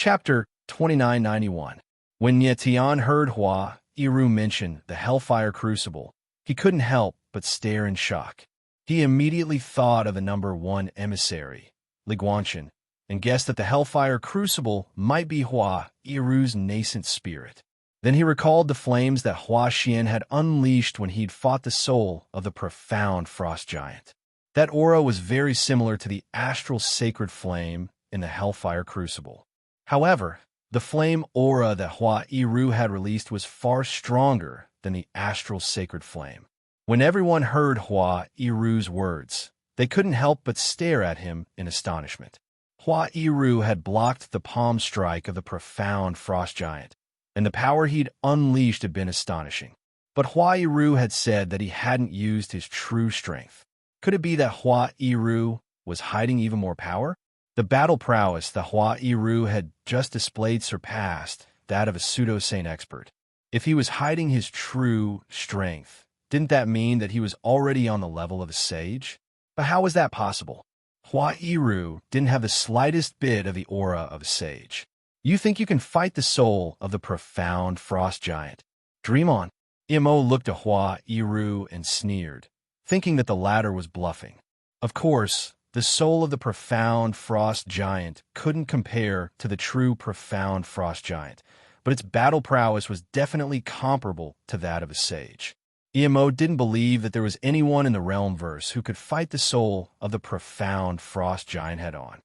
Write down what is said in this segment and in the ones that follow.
Chapter 2991. When Nyetian heard Hua Iru mention the Hellfire Crucible, he couldn't help but stare in shock. He immediately thought of the number 1 emissary, Li Guanchen, and guessed that the Hellfire Crucible might be Hua Iru's nascent spirit. Then he recalled the flames that Hua Xian had unleashed when he'd fought the soul of the profound frost giant. That aura was very similar to the astral sacred flame in the Hellfire Crucible. However, the flame aura that Hua Iru had released was far stronger than the astral sacred flame. When everyone heard Hua Iru's words, they couldn't help but stare at him in astonishment. Hua Iru had blocked the palm strike of the profound frost giant, and the power he'd unleashed had been astonishing. But Hua Iru had said that he hadn't used his true strength. Could it be that Hua Iru was hiding even more power? The battle prowess that Hua Iru had just displayed surpassed that of a pseudo-saint expert. If he was hiding his true strength, didn't that mean that he was already on the level of a sage? But how was that possible? Hua Iru didn't have the slightest bit of the aura of a sage. You think you can fight the soul of the profound frost giant? Dream on. Imo looked at Hua Iru and sneered, thinking that the latter was bluffing. Of course, the soul of the profound frost giant couldn't compare to the true profound frost giant, but its battle prowess was definitely comparable to that of a sage. Imo didn't believe that there was anyone in the Realmverse who could fight the soul of the profound frost giant head-on.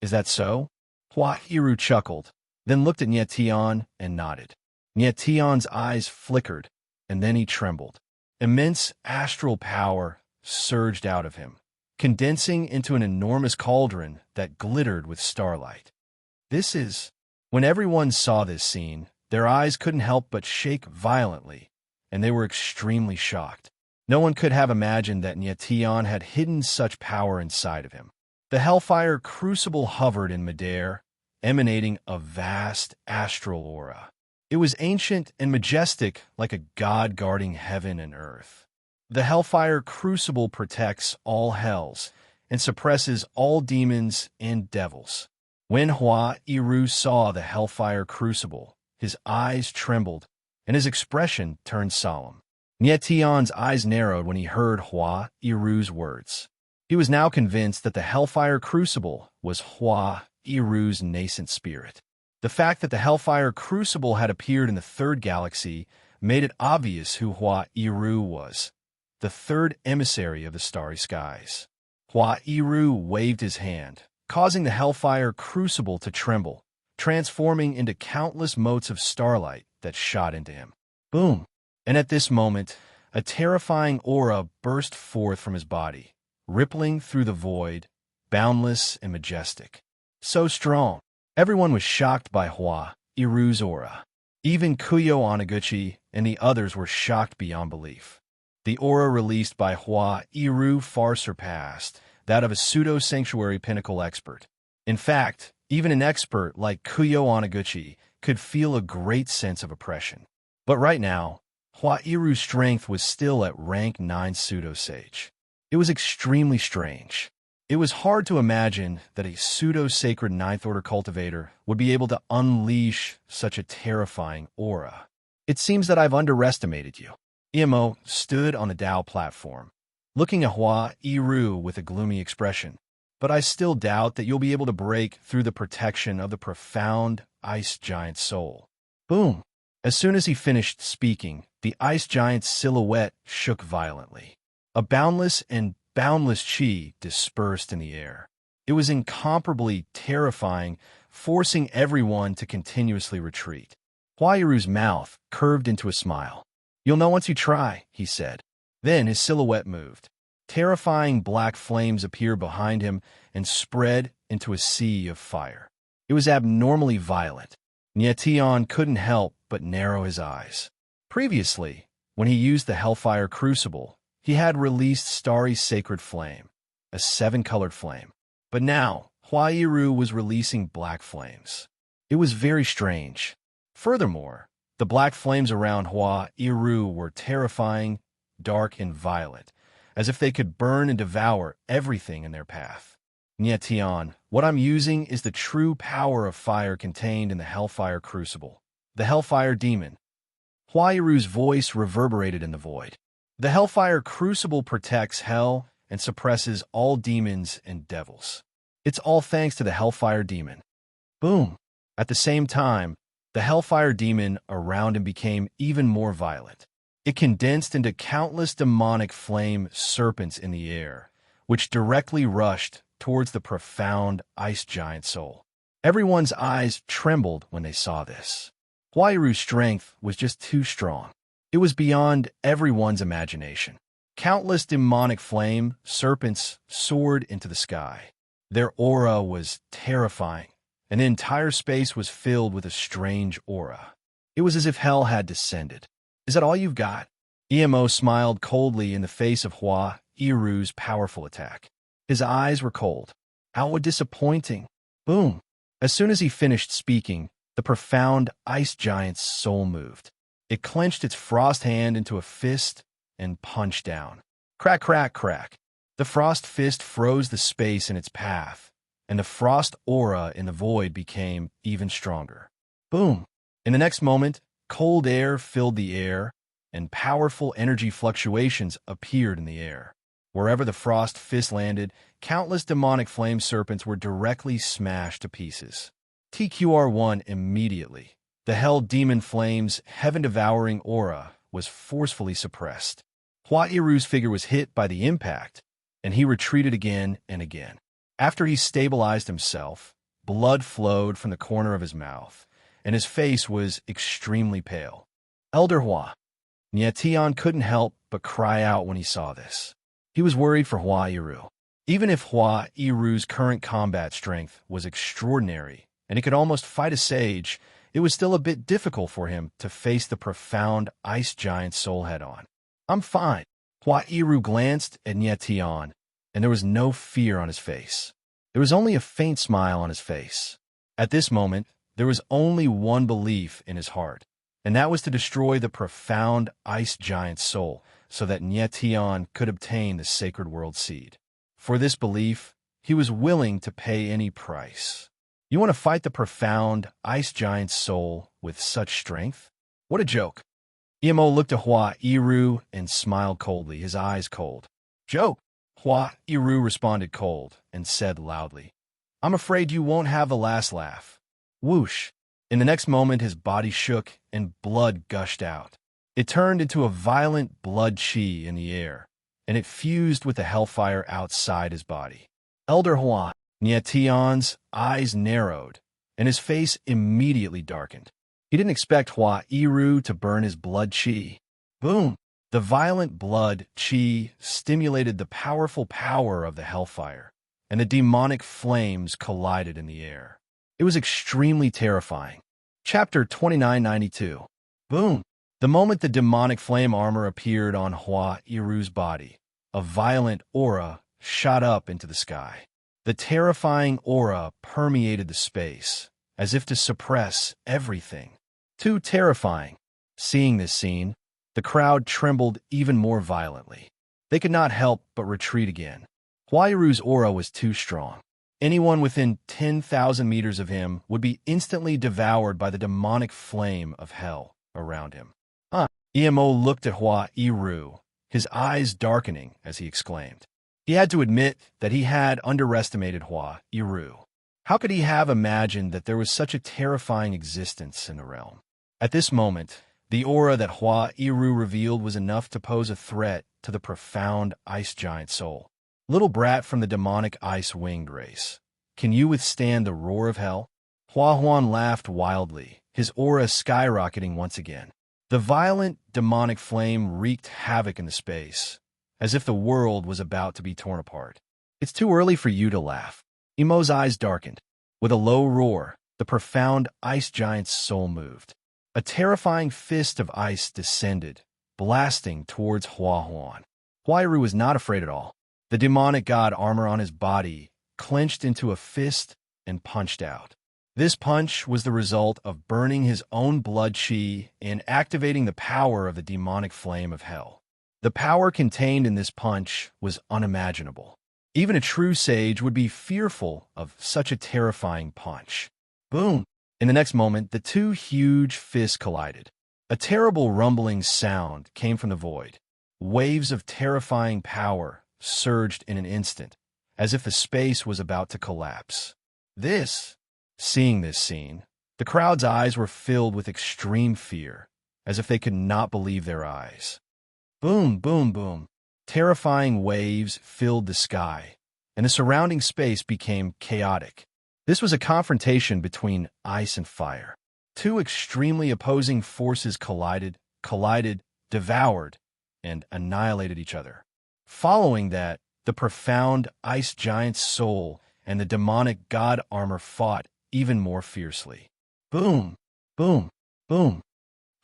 Is that so? Hua Iru chuckled, then looked at Nyetian and nodded. Nyetian's eyes flickered, and then he trembled. Immense astral power surged out of him, condensing into an enormous cauldron that glittered with starlight. When everyone saw this scene, their eyes couldn't help but shake violently, and they were extremely shocked. No one could have imagined that Nyetian had hidden such power inside of him. The Hellfire Crucible hovered in midair, emanating a vast astral aura. It was ancient and majestic like a god guarding heaven and earth. The Hellfire Crucible protects all hells and suppresses all demons and devils. When Hua Iru saw the Hellfire Crucible, his eyes trembled and his expression turned solemn. Nyetian's eyes narrowed when he heard Hua Iru's words. He was now convinced that the Hellfire Crucible was Hua Iru's nascent spirit. The fact that the Hellfire Crucible had appeared in the third galaxy made it obvious who Hua Iru was, the third emissary of the starry skies. Hua Iru waved his hand, causing the Hellfire Crucible to tremble, transforming into countless motes of starlight that shot into him. Boom! And at this moment, a terrifying aura burst forth from his body, rippling through the void, boundless and majestic. So strong, everyone was shocked by Hua Iru's aura. Even Kuyo Onaguchi and the others were shocked beyond belief. The aura released by Hua Iru far surpassed that of a pseudo-sanctuary pinnacle expert. In fact, even an expert like Kuyo Onaguchi could feel a great sense of oppression. But right now, Hua Iru's strength was still at rank 9 pseudo-sage. It was extremely strange. It was hard to imagine that a pseudo-sacred ninth-order cultivator would be able to unleash such a terrifying aura. It seems that I've underestimated you. Imo stood on the Dao platform, looking at Hua Iru with a gloomy expression. But I still doubt that you'll be able to break through the protection of the profound ice giant soul. Boom! As soon as he finished speaking, the ice giant's silhouette shook violently. A boundless and boundless chi dispersed in the air. It was incomparably terrifying, forcing everyone to continuously retreat. Hua Iru's mouth curved into a smile. You'll know once you try, he said. Then his silhouette moved. Terrifying black flames appeared behind him and spread into a sea of fire. It was abnormally violent. Nyetian couldn't help but narrow his eyes. Previously, when he used the Hellfire Crucible, he had released Starry Sacred Flame, a 7-colored flame. But now, Hua Iru was releasing black flames. It was very strange. Furthermore, the black flames around Hua Iru were terrifying, dark, and violent, as if they could burn and devour everything in their path. Tian, what I'm using is the true power of fire contained in the Hellfire Crucible. The Hellfire Demon. Hua Yiru's voice reverberated in the void. The Hellfire Crucible protects hell and suppresses all demons and devils. It's all thanks to the Hellfire Demon. Boom! At the same time, the Hellfire Demon around him became even more violent. It condensed into countless demonic flame serpents in the air, which directly rushed towards the profound ice giant soul. Everyone's eyes trembled when they saw this. Hua Yiru's strength was just too strong. It was beyond everyone's imagination. Countless demonic flame serpents soared into the sky. Their aura was terrifying, and the entire space was filled with a strange aura. It was as if hell had descended. Is that all you've got? Emo smiled coldly in the face of Hua Yiru's powerful attack. His eyes were cold. How disappointing. Boom. As soon as he finished speaking, the profound ice giant's soul moved. It clenched its frost hand into a fist and punched down. Crack, crack, crack. The frost fist froze the space in its path, and the frost aura in the void became even stronger. Boom. In the next moment, cold air filled the air, and powerful energy fluctuations appeared in the air. Wherever the frost fist landed, countless demonic flame serpents were directly smashed to pieces. TQR1 immediately. The hell demon flame's heaven-devouring aura was forcefully suppressed. Hua Yiru's figure was hit by the impact, and he retreated again and again. After he stabilized himself, blood flowed from the corner of his mouth, and his face was extremely pale. Elder Hua. Tian couldn't help but cry out when he saw this. He was worried for Hua Yiru. Even if Hua Yiru's current combat strength was extraordinary, and he could almost fight a sage, it was still a bit difficult for him to face the profound ice giant soul head-on. I'm fine. Hua Yiru glanced at Tian, and there was no fear on his face. There was only a faint smile on his face. At this moment, there was only one belief in his heart, and that was to destroy the profound ice giant soul so that Tian could obtain the sacred world seed. For this belief, he was willing to pay any price. You want to fight the profound ice giant soul with such strength? What a joke. Emo looked at Hua Yiru and smiled coldly, his eyes cold. Joke? Hua Yiru responded cold and said loudly, I'm afraid you won't have the last laugh. Whoosh. In the next moment, his body shook and blood gushed out. It turned into a violent blood chi in the air, and it fused with the hellfire outside his body. Elder Hua, Tian's eyes narrowed, and his face immediately darkened. He didn't expect Hua Yiru to burn his blood chi. Boom! The violent blood chi stimulated the powerful power of the hellfire, and the demonic flames collided in the air. It was extremely terrifying. Chapter 2992. Boom! The moment the demonic flame armor appeared on Hua Yiru's body, a violent aura shot up into the sky. The terrifying aura permeated the space, as if to suppress everything. Too terrifying. Seeing this scene, the crowd trembled even more violently. They could not help but retreat again. Hua Yiru's aura was too strong. Anyone within 10,000 meters of him would be instantly devoured by the demonic flame of hell around him. Emo looked at Hua Yiru, his eyes darkening as he exclaimed. He had to admit that he had underestimated Hua Yiru. How could he have imagined that there was such a terrifying existence in the realm? At this moment, the aura that Hua Yiru revealed was enough to pose a threat to the profound ice giant soul. Little brat from the demonic ice-winged race, can you withstand the roar of hell? Hua Huan laughed wildly, his aura skyrocketing once again. The violent, demonic flame wreaked havoc in the space, as if the world was about to be torn apart. It's too early for you to laugh. Emo's eyes darkened. With a low roar, the profound ice giant's soul moved. A terrifying fist of ice descended, blasting towards Hua Huan. Hua Yiru was not afraid at all. The demonic god armor on his body clenched into a fist and punched out. This punch was the result of burning his own blood chi and activating the power of the demonic flame of hell. The power contained in this punch was unimaginable. Even a true sage would be fearful of such a terrifying punch. Boom! In the next moment, the two huge fists collided. A terrible rumbling sound came from the void. Waves of terrifying power surged in an instant, as if the space was about to collapse. Seeing this scene, the crowd's eyes were filled with extreme fear, as if they could not believe their eyes. Boom, boom, boom. Terrifying waves filled the sky, and the surrounding space became chaotic. This was a confrontation between ice and fire. Two extremely opposing forces collided, devoured, and annihilated each other. Following that, the profound ice giant's soul and the demonic god armor fought even more fiercely. Boom, boom, boom.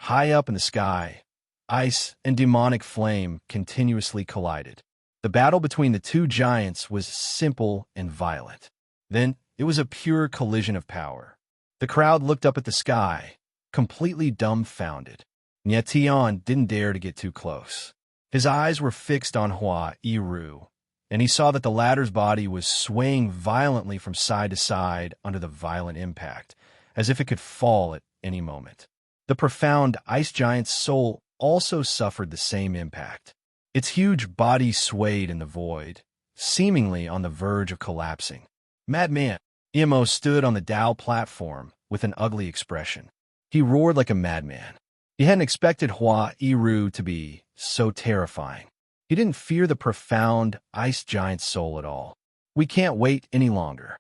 High up in the sky, ice and demonic flame continuously collided. The battle between the two giants was simple and violent. Then, it was a pure collision of power. The crowd looked up at the sky, completely dumbfounded. Yet Tian didn't dare to get too close. His eyes were fixed on Hua Yiru, and he saw that the latter's body was swaying violently from side to side under the violent impact, as if it could fall at any moment. The profound ice giant's soul also suffered the same impact. Its huge body swayed in the void, seemingly on the verge of collapsing. Madman! Emo stood on the Dao platform with an ugly expression. He roared like a madman. He hadn't expected Hua Yiru to be so terrifying. He didn't fear the profound ice giant's soul at all. We can't wait any longer.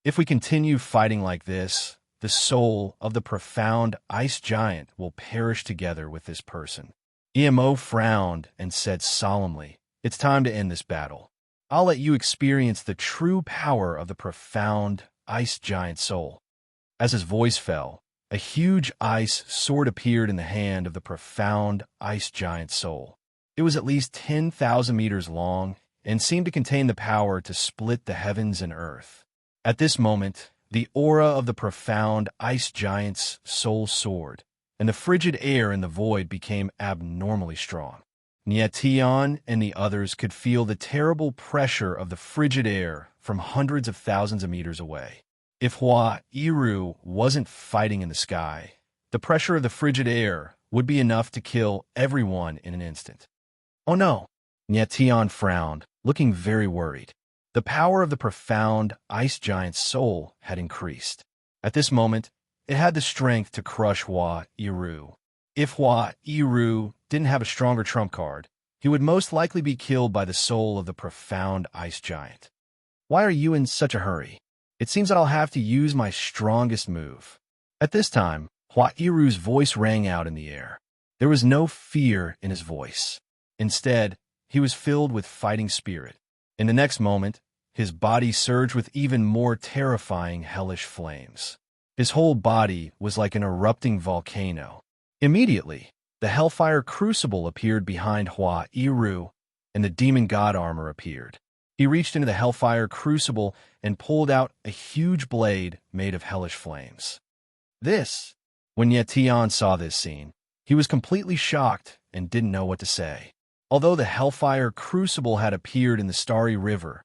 If we continue fighting like this, the soul of the profound ice giant will perish together with this person. Emo frowned and said solemnly, "It's time to end this battle. I'll let you experience the true power of the profound ice giant soul." As his voice fell, a huge ice sword appeared in the hand of the profound ice giant soul. It was at least 10,000 meters long and seemed to contain the power to split the heavens and earth. At this moment, the aura of the profound ice giant's soul soared, and the frigid air in the void became abnormally strong. Tian and the others could feel the terrible pressure of the frigid air from hundreds of thousands of meters away. If Hua Yiru wasn't fighting in the sky, the pressure of the frigid air would be enough to kill everyone in an instant. Oh no! Tian frowned, looking very worried. The power of the profound ice giant's soul had increased. At this moment, it had the strength to crush Hua Yiru. If Hua Yiru didn't have a stronger trump card, he would most likely be killed by the soul of the profound ice giant. Why are you in such a hurry? It seems that I'll have to use my strongest move. At this time, Hua Yiru's voice rang out in the air. There was no fear in his voice. Instead, he was filled with fighting spirit. In the next moment, his body surged with even more terrifying hellish flames. His whole body was like an erupting volcano. Immediately, the Hellfire Crucible appeared behind Hua Yiru, and the demon god armor appeared. He reached into the Hellfire Crucible and pulled out a huge blade made of hellish flames. When Tian saw this scene, he was completely shocked and didn't know what to say. Although the Hellfire Crucible had appeared in the Starry River,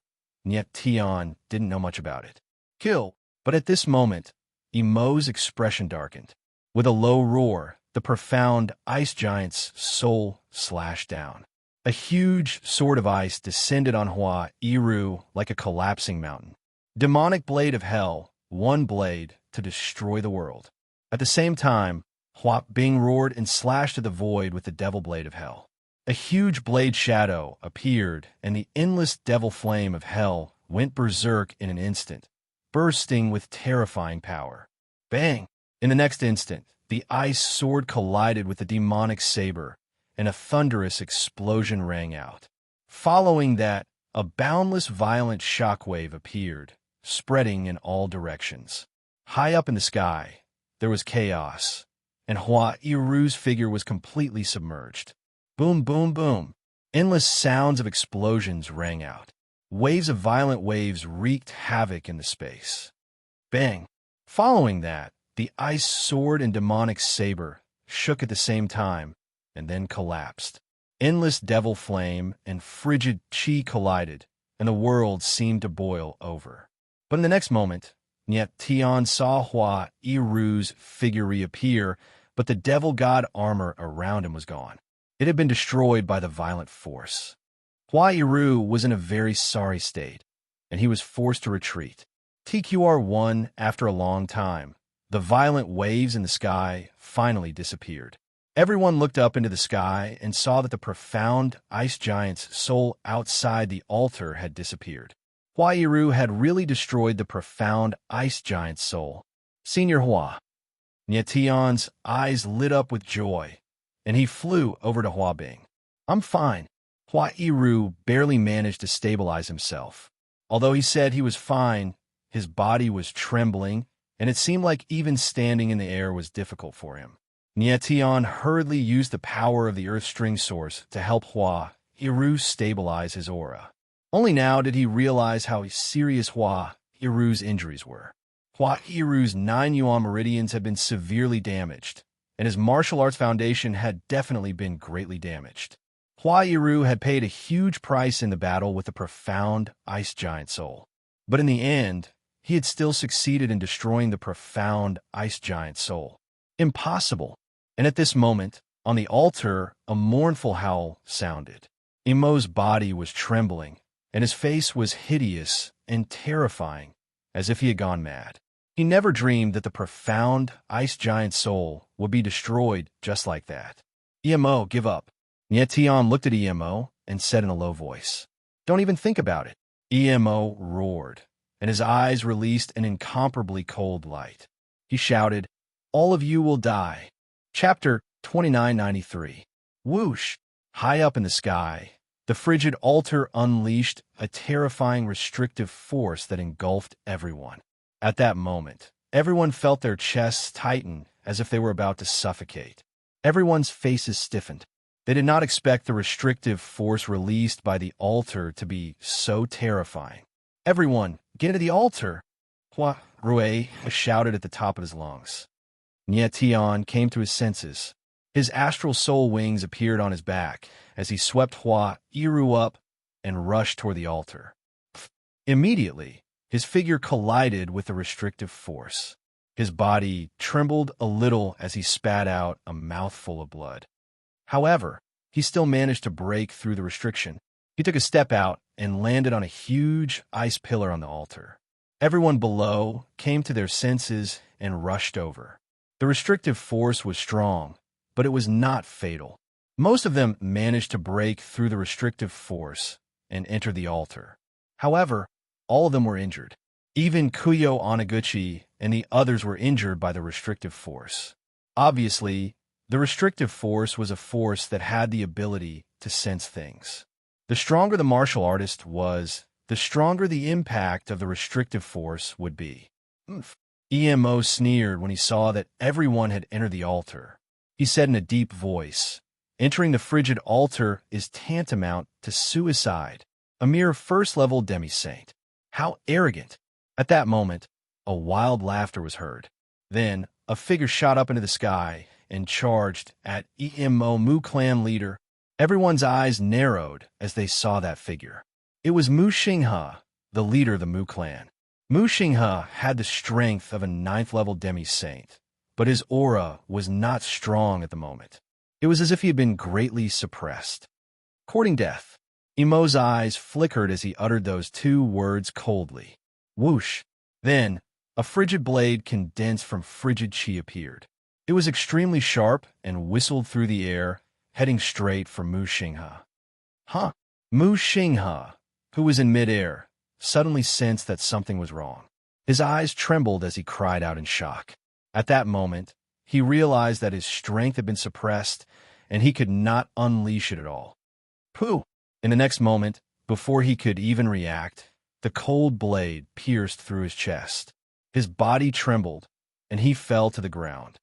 Tian didn't know much about it. Kill! But at this moment, Emo's expression darkened. With a low roar, the profound ice giant's soul slashed down. A huge sword of ice descended on Hua Yiru like a collapsing mountain. Demonic blade of hell, one blade to destroy the world. At the same time, Hua Bing roared and slashed at the void with the devil blade of hell. A huge blade shadow appeared, and the endless devil flame of hell went berserk in an instant, bursting with terrifying power. Bang! In the next instant, the ice sword collided with the demonic saber, and a thunderous explosion rang out. Following that, a boundless violent shockwave appeared, spreading in all directions. High up in the sky, there was chaos, and Hua Yiru's figure was completely submerged. Boom, boom, boom. Endless sounds of explosions rang out. Waves of violent waves wreaked havoc in the space. Bang! Following that, the ice sword and demonic saber shook at the same time, and then collapsed. Endless devil flame and frigid chi collided, and the world seemed to boil over. But in the next moment, Niet Tian saw Hua Iru's figure reappear, but the devil god armor around him was gone. It had been destroyed by the violent force. Hua Iru was in a very sorry state, and he was forced to retreat. TQR1, after a long time, the violent waves in the sky finally disappeared. Everyone looked up into the sky and saw that the profound ice giant's soul outside the altar had disappeared. Hua Iru had really destroyed the profound ice giant's soul. Senior Hua. Nietian's eyes lit up with joy, and he flew over to Hua Bing. I'm fine. Hua Iru barely managed to stabilize himself. Although he said he was fine, his body was trembling, and it seemed like even standing in the air was difficult for him. Nietian hurriedly used the power of the earth string source to help Hua Iru stabilize his aura. Only now did he realize how serious Hua Iru's injuries were. Hua Iru's 9 yuan meridians had been severely damaged, and his martial arts foundation had definitely been greatly damaged. Hua Iru had paid a huge price in the battle with the profound ice giant soul. But in the end, he had still succeeded in destroying the profound ice giant soul. Impossible. And at this moment, on the altar, a mournful howl sounded. Emo's body was trembling, and his face was hideous and terrifying, as if he had gone mad. He never dreamed that the profound ice giant soul would be destroyed just like that. Emo, give up. Nietian looked at Emo and said in a low voice, Don't even think about it. Emo roared, and his eyes released an incomparably cold light. He shouted, All of you will die. Chapter 2993. Whoosh! High up in the sky, the frigid altar unleashed a terrifying restrictive force that engulfed everyone. At that moment, everyone felt their chests tighten as if they were about to suffocate. Everyone's faces stiffened. They did not expect the restrictive force released by the altar to be so terrifying. Everyone, get into the altar! Hua Rui shouted at the top of his lungs. Nietian came to his senses. His astral soul wings appeared on his back as he swept Hua Iru up and rushed toward the altar. Immediately, his figure collided with the restrictive force. His body trembled a little as he spat out a mouthful of blood. However, he still managed to break through the restriction. He took a step out and landed on a huge ice pillar on the altar. Everyone below came to their senses and rushed over. The restrictive force was strong, but it was not fatal. Most of them managed to break through the restrictive force and enter the altar. However, all of them were injured. Even Kuyo Onaguchi and the others were injured by the restrictive force. Obviously, the restrictive force was a force that had the ability to sense things. The stronger the martial artist was, the stronger the impact of the restrictive force would be. Emo sneered when he saw that everyone had entered the altar. He said in a deep voice, Entering the frigid altar is tantamount to suicide, a mere first-level demi-saint. How arrogant! At that moment, a wild laughter was heard. Then, a figure shot up into the sky and charged at Emo Mu clan leader. Everyone's eyes narrowed as they saw that figure. It was Mu Xinghe, the leader of the Mu clan. Mu Xinghe had the strength of a 9th-level demi-saint, but his aura was not strong at the moment. It was as if he had been greatly suppressed. Courting death. Emo's eyes flickered as he uttered those 2 words coldly. Whoosh! Then, a frigid blade condensed from frigid chi appeared. It was extremely sharp and whistled through the air, heading straight for Mu Xinghe. Huh! Mu Xinghe, who was in midair, suddenly sensed that something was wrong. His eyes trembled as he cried out in shock. At that moment, he realized that his strength had been suppressed, and he could not unleash it at all. Pooh! In the next moment, before he could even react, the cold blade pierced through his chest. His body trembled, and he fell to the ground.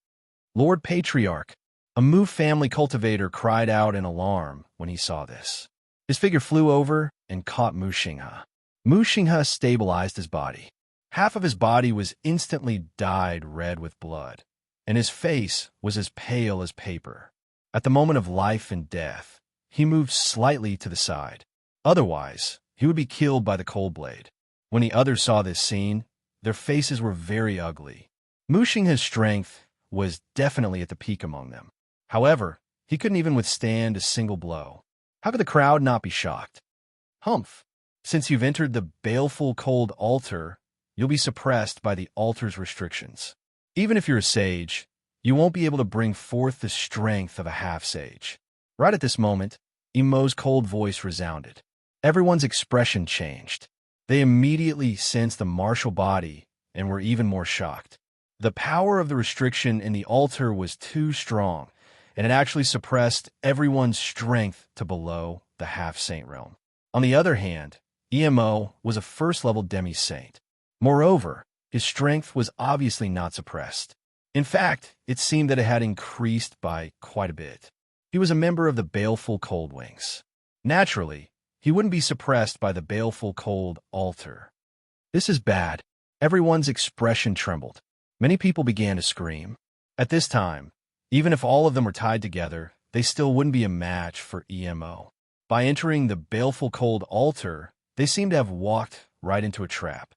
Lord Patriarch, a Mu family cultivator, cried out in alarm when he saw this. His figure flew over and caught Mu Xinghe. Mu Xinghe stabilized his body. Half of his body was instantly dyed red with blood, and his face was as pale as paper. At the moment of life and death, he moved slightly to the side. Otherwise, he would be killed by the cold blade. When the others saw this scene, their faces were very ugly. Muxing's strength was definitely at the peak among them. However, he couldn't even withstand a single blow. How could the crowd not be shocked? Humph! Since you've entered the baleful cold altar, you'll be suppressed by the altar's restrictions. Even if you're a sage, you won't be able to bring forth the strength of a half-sage. Right at this moment, Emo's cold voice resounded. Everyone's expression changed. They immediately sensed the martial body and were even more shocked. The power of the restriction in the altar was too strong, and it actually suppressed everyone's strength to below the half-saint realm. On the other hand, Emo was a first-level demi-saint. Moreover, his strength was obviously not suppressed. In fact, it seemed that it had increased by quite a bit. He was a member of the Baleful Cold Wings. Naturally, he wouldn't be suppressed by the Baleful Cold Altar. This is bad. Everyone's expression trembled. Many people began to scream. At this time, even if all of them were tied together, they still wouldn't be a match for Emo. By entering the Baleful Cold Altar, they seemed to have walked right into a trap.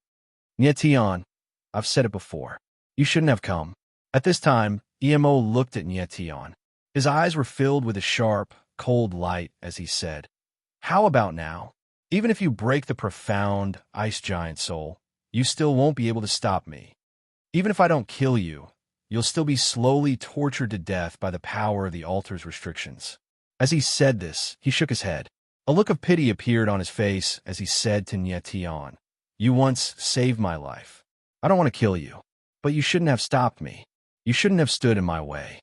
Nyetian, I've said it before. You shouldn't have come. At this time, Emo looked at Nyetian. His eyes were filled with a sharp, cold light as he said, "How about now? Even if you break the profound ice giant soul, you still won't be able to stop me. Even if I don't kill you, you'll still be slowly tortured to death by the power of the altar's restrictions." As he said this, he shook his head. A look of pity appeared on his face as he said to Nyetian, "You once saved my life. I don't want to kill you, but you shouldn't have stopped me. You shouldn't have stood in my way.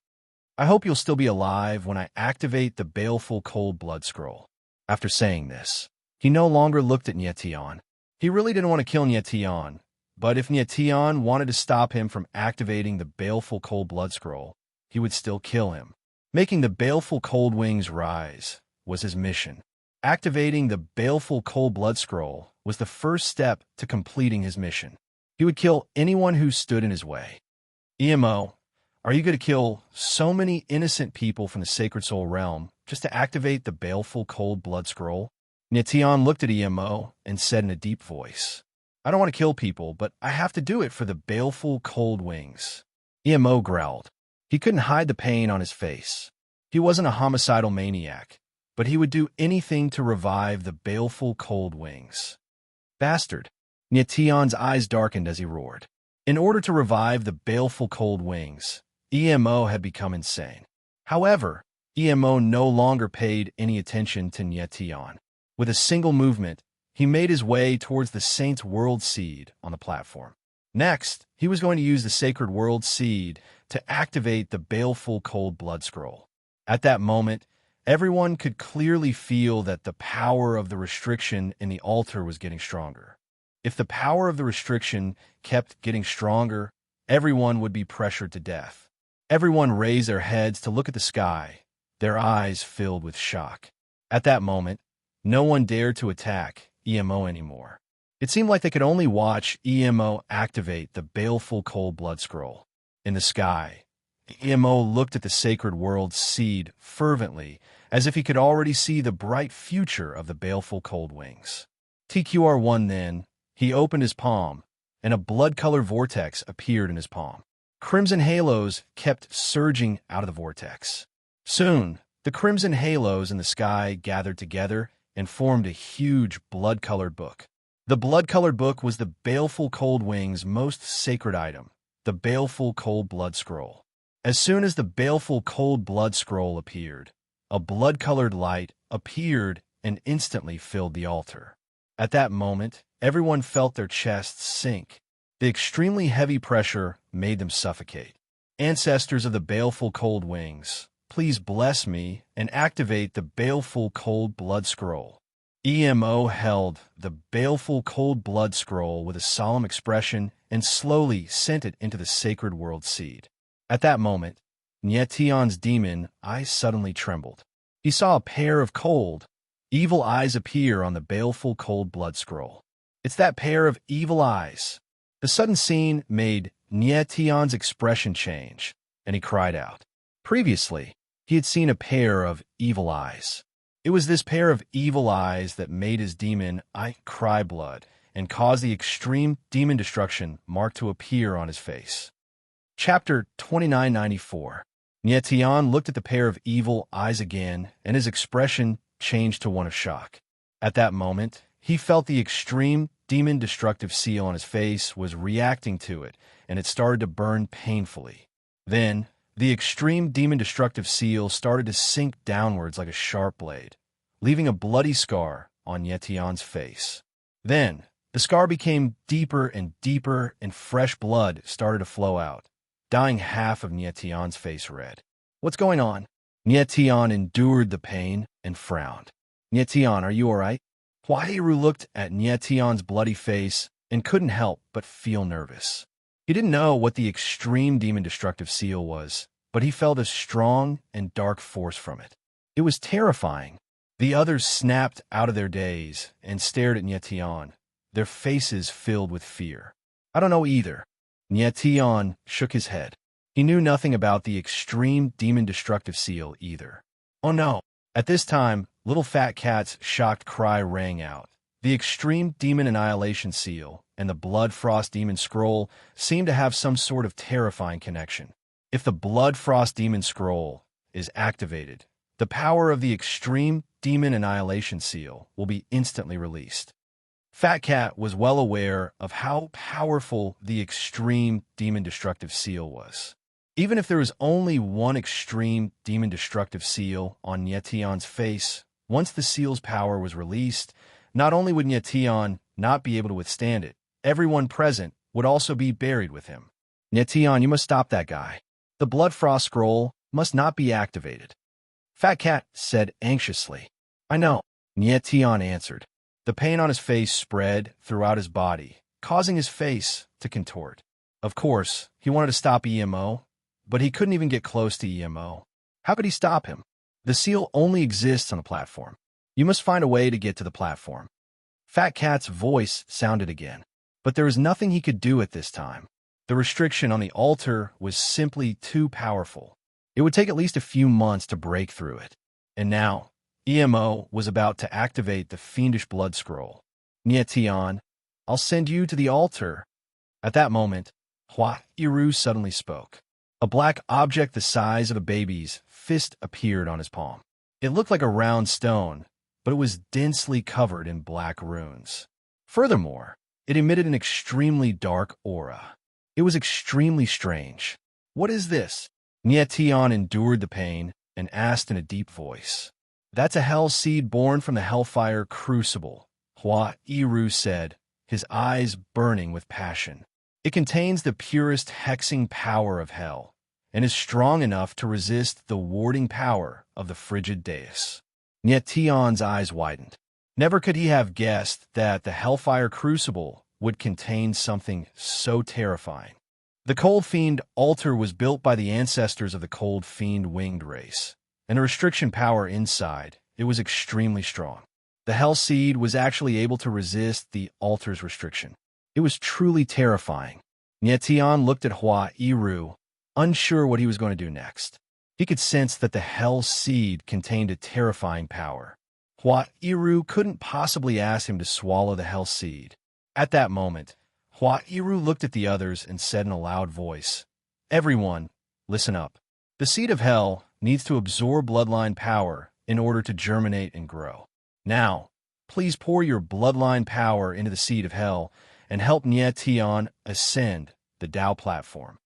I hope you'll still be alive when I activate the baleful cold blood scroll." After saying this, he no longer looked at Nyetian. He really didn't want to kill Nyetian, but if Nyetian wanted to stop him from activating the baleful cold blood scroll, he would still kill him. Making the baleful cold wings rise was his mission. Activating the baleful cold blood scroll was the first step to completing his mission. He would kill anyone who stood in his way. Emo, are you going to kill so many innocent people from the Sacred Soul Realm just to activate the baleful cold blood scroll? Nyetian looked at Emo and said in a deep voice, "I don't want to kill people, but I have to do it for the baleful cold wings." Emo growled. He couldn't hide the pain on his face. He wasn't a homicidal maniac, but he would do anything to revive the baleful cold wings. Bastard! Nyetian's eyes darkened as he roared. In order to revive the baleful cold wings, Emo had become insane. However, Emo no longer paid any attention to Nyetian. With a single movement, he made his way towards the Saint's World Seed on the platform. Next, he was going to use the Sacred World Seed to activate the baleful cold blood scroll. At that moment, everyone could clearly feel that the power of the restriction in the altar was getting stronger. If the power of the restriction kept getting stronger, everyone would be pressured to death. Everyone raised their heads to look at the sky, their eyes filled with shock. At that moment, no one dared to attack Emo anymore. It seemed like they could only watch Emo activate the baleful cold blood scroll. In the sky, Emo looked at the Sacred World Seed fervently, as if he could already see the bright future of the baleful cold wings. TQR1 then, he opened his palm, and a blood-colored vortex appeared in his palm. Crimson halos kept surging out of the vortex. Soon, the crimson halos in the sky gathered together and formed a huge blood-colored book. The blood-colored book was the baleful cold wings' most sacred item, the baleful cold blood scroll. As soon as the baleful cold blood scroll appeared, a blood-colored light appeared and instantly filled the altar. At that moment, everyone felt their chests sink. The extremely heavy pressure made them suffocate. Ancestors of the baleful cold wings, please bless me and activate the baleful cold blood scroll. Emo held the baleful cold blood scroll with a solemn expression and slowly sent it into the Sacred World Seed. At that moment, Nyetian's demon eyes suddenly trembled. He saw a pair of cold, evil eyes appear on the baleful cold blood scroll. It's that pair of evil eyes. The sudden scene made Nyetian's expression change, and he cried out. Previously, he had seen a pair of evil eyes. It was this pair of evil eyes that made his demon eye cry blood and caused the extreme demon destruction mark to appear on his face. Chapter 2994. Nietian looked at the pair of evil eyes again, and his expression changed to one of shock. At that moment, he felt the extreme demon destructive seal on his face was reacting to it, and it started to burn painfully. Then, the extreme demon destructive seal started to sink downwards like a sharp blade, leaving a bloody scar on Nietian's face. Then, the scar became deeper and deeper, and fresh blood started to flow out, dyeing half of Nietian's face red. What's going on? Nietian endured the pain and frowned. Nietian, are you all right? Huairu looked at Nietian's bloody face and couldn't help but feel nervous. He didn't know what the extreme demon destructive seal was, but he felt a strong and dark force from it. It was terrifying. The others snapped out of their daze and stared at Nietian, their faces filled with fear. I don't know either. Nietian shook his head. He knew nothing about the extreme demon destructive seal either. Oh no! At this time, Little Fat Cat's shocked cry rang out. The extreme demon annihilation seal and the blood frost demon scroll seemed to have some sort of terrifying connection. If the blood frost demon scroll is activated, the power of the extreme demon annihilation seal will be instantly released. Fat Cat was well aware of how powerful the extreme demon destructive seal was. Even if there was only one extreme demon destructive seal on Nietian's face, once the seal's power was released, not only would Nietian not be able to withstand it, everyone present would also be buried with him. Nietian, you must stop that guy. The Blood Frost Scroll must not be activated. Fat Cat said anxiously. I know, Nietian answered. The pain on his face spread throughout his body, causing his face to contort. Of course, he wanted to stop EMO, but he couldn't even get close to EMO. How could he stop him? The seal only exists on the platform. You must find a way to get to the platform. Fat Cat's voice sounded again, but there was nothing he could do at this time. The restriction on the altar was simply too powerful. It would take at least a few months to break through it. And now, EMO was about to activate the fiendish blood scroll. Nietian, I'll send you to the altar. At that moment, Huairu suddenly spoke. A black object the size of a baby's fist appeared on his palm. It looked like a round stone, but it was densely covered in black runes. Furthermore, it emitted an extremely dark aura. It was extremely strange. What is this? Nietian endured the pain and asked in a deep voice. That's a hell seed born from the hellfire crucible, Huairu said, his eyes burning with passion. It contains the purest hexing power of hell, and is strong enough to resist the warding power of the frigid dais. Nietian's eyes widened. Never could he have guessed that the hellfire crucible would contain something so terrifying. The Cold Fiend altar was built by the ancestors of the Cold Fiend winged race, and the restriction power inside, it was extremely strong. The Hell Seed was actually able to resist the altar's restriction. It was truly terrifying. Nietian looked at Huairu, unsure what he was going to do next. He could sense that the Hell Seed contained a terrifying power. Huairu couldn't possibly ask him to swallow the Hell Seed. At that moment, Huairu looked at the others and said in a loud voice, Everyone, listen up. The Seed of Hell needs to absorb bloodline power in order to germinate and grow. Now, please pour your bloodline power into the Seed of Hell and help Nietian ascend the Tao platform.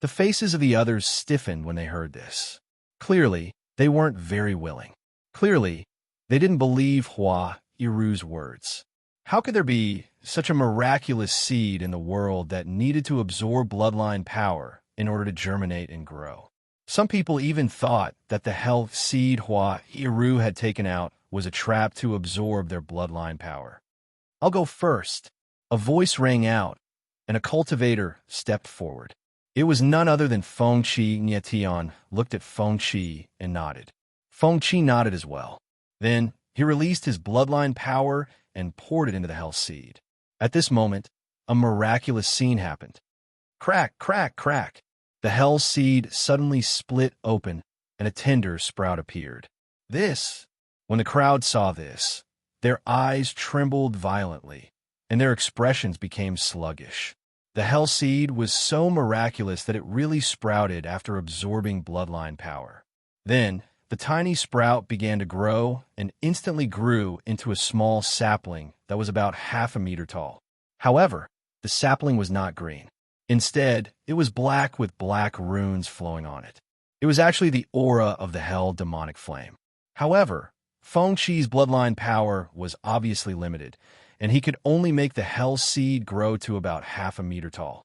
The faces of the others stiffened when they heard this. Clearly, they weren't very willing. Clearly, they didn't believe Huairu's words. How could there be such a miraculous seed in the world that needed to absorb bloodline power in order to germinate and grow? Some people even thought that the hell seed Huairu had taken out was a trap to absorb their bloodline power. I'll go first. A voice rang out, and a cultivator stepped forward. It was none other than Fengqi. Nietian looked at Fengqi and nodded. Fengqi nodded as well. Then he released his bloodline power and poured it into the Hell Seed. At this moment, a miraculous scene happened. Crack, crack, crack. The Hell Seed suddenly split open, and a tender sprout appeared. This, when the crowd saw this, their eyes trembled violently, and their expressions became sluggish. The Hell Seed was so miraculous that it really sprouted after absorbing bloodline power. Then, the tiny sprout began to grow and instantly grew into a small sapling that was about half a meter tall. However, the sapling was not green. Instead, it was black with black runes flowing on it. It was actually the aura of the Hell demonic flame. However, Feng Qi's bloodline power was obviously limited, and he could only make the Hell Seed grow to about half a meter tall.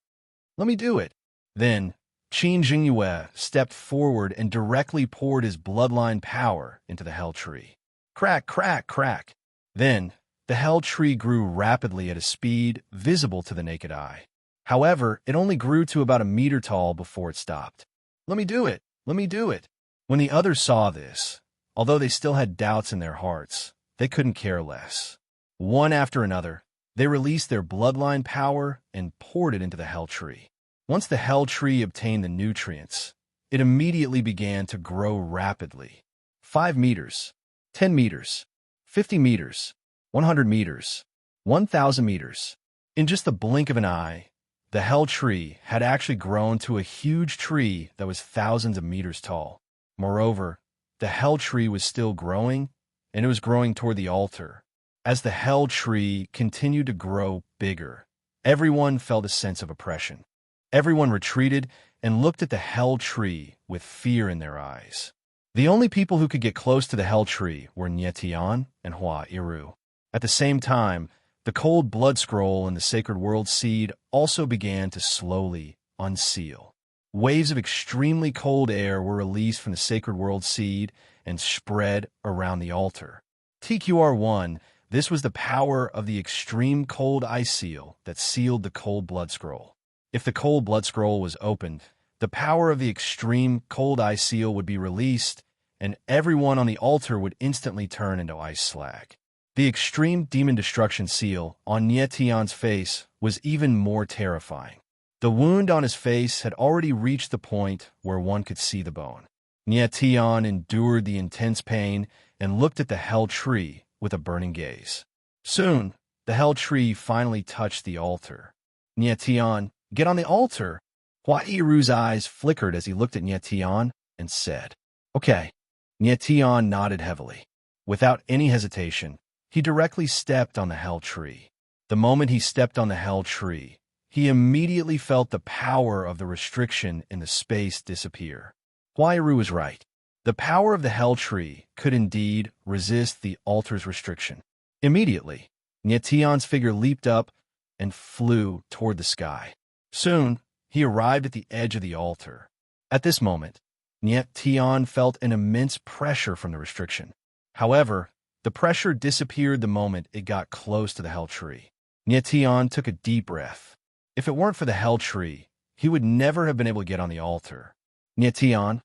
Let me do it. Then, Qin Jingyue stepped forward and directly poured his bloodline power into the Hell Tree. Crack, crack, crack. Then, the Hell Tree grew rapidly at a speed visible to the naked eye. However, it only grew to about a meter tall before it stopped. Let me do it. Let me do it. When the others saw this, although they still had doubts in their hearts, they couldn't care less. One after another, they released their bloodline power and poured it into the Hell Tree. Once the Hell Tree obtained the nutrients, it immediately began to grow rapidly. 5 meters, 10 meters, 50 meters, 100 meters, 1,000 meters. In just the blink of an eye, the Hell Tree had actually grown to a huge tree that was thousands of meters tall. Moreover, the Hell Tree was still growing, and it was growing toward the altar. As the Hell Tree continued to grow bigger, everyone felt a sense of oppression. Everyone retreated and looked at the Hell Tree with fear in their eyes. The only people who could get close to the Hell Tree were Nie Tian and Hua Iru. At the same time, the cold blood scroll in the Sacred World Seed also began to slowly unseal. Waves of extremely cold air were released from the Sacred World Seed and spread around the altar. TQR1, this was the power of the extreme cold ice seal that sealed the cold blood scroll. If the cold blood scroll was opened, the power of the extreme cold ice seal would be released, and everyone on the altar would instantly turn into ice slag. The extreme demon destruction seal on Nie Tian's face was even more terrifying. The wound on his face had already reached the point where one could see the bone. Nie Tian endured the intense pain and looked at the Hell Tree with a burning gaze. Soon, the Hell Tree finally touched the altar. Nie Tian, get on the altar! Hua Iru's eyes flickered as he looked at Nie Tian and said, Okay. Nie Tian nodded heavily. Without any hesitation, he directly stepped on the Hell Tree. The moment he stepped on the Hell Tree, he immediately felt the power of the restriction in the space disappear. Hua Iru was right. The power of the Hell Tree could indeed resist the altar's restriction. Immediately, Nie Tian's figure leaped up and flew toward the sky. Soon, he arrived at the edge of the altar. At this moment, Nie Tian felt an immense pressure from the restriction. However, the pressure disappeared the moment it got close to the Hell Tree. Nie Tian took a deep breath. If it weren't for the Hell Tree, he would never have been able to get on the altar. Nie Tian,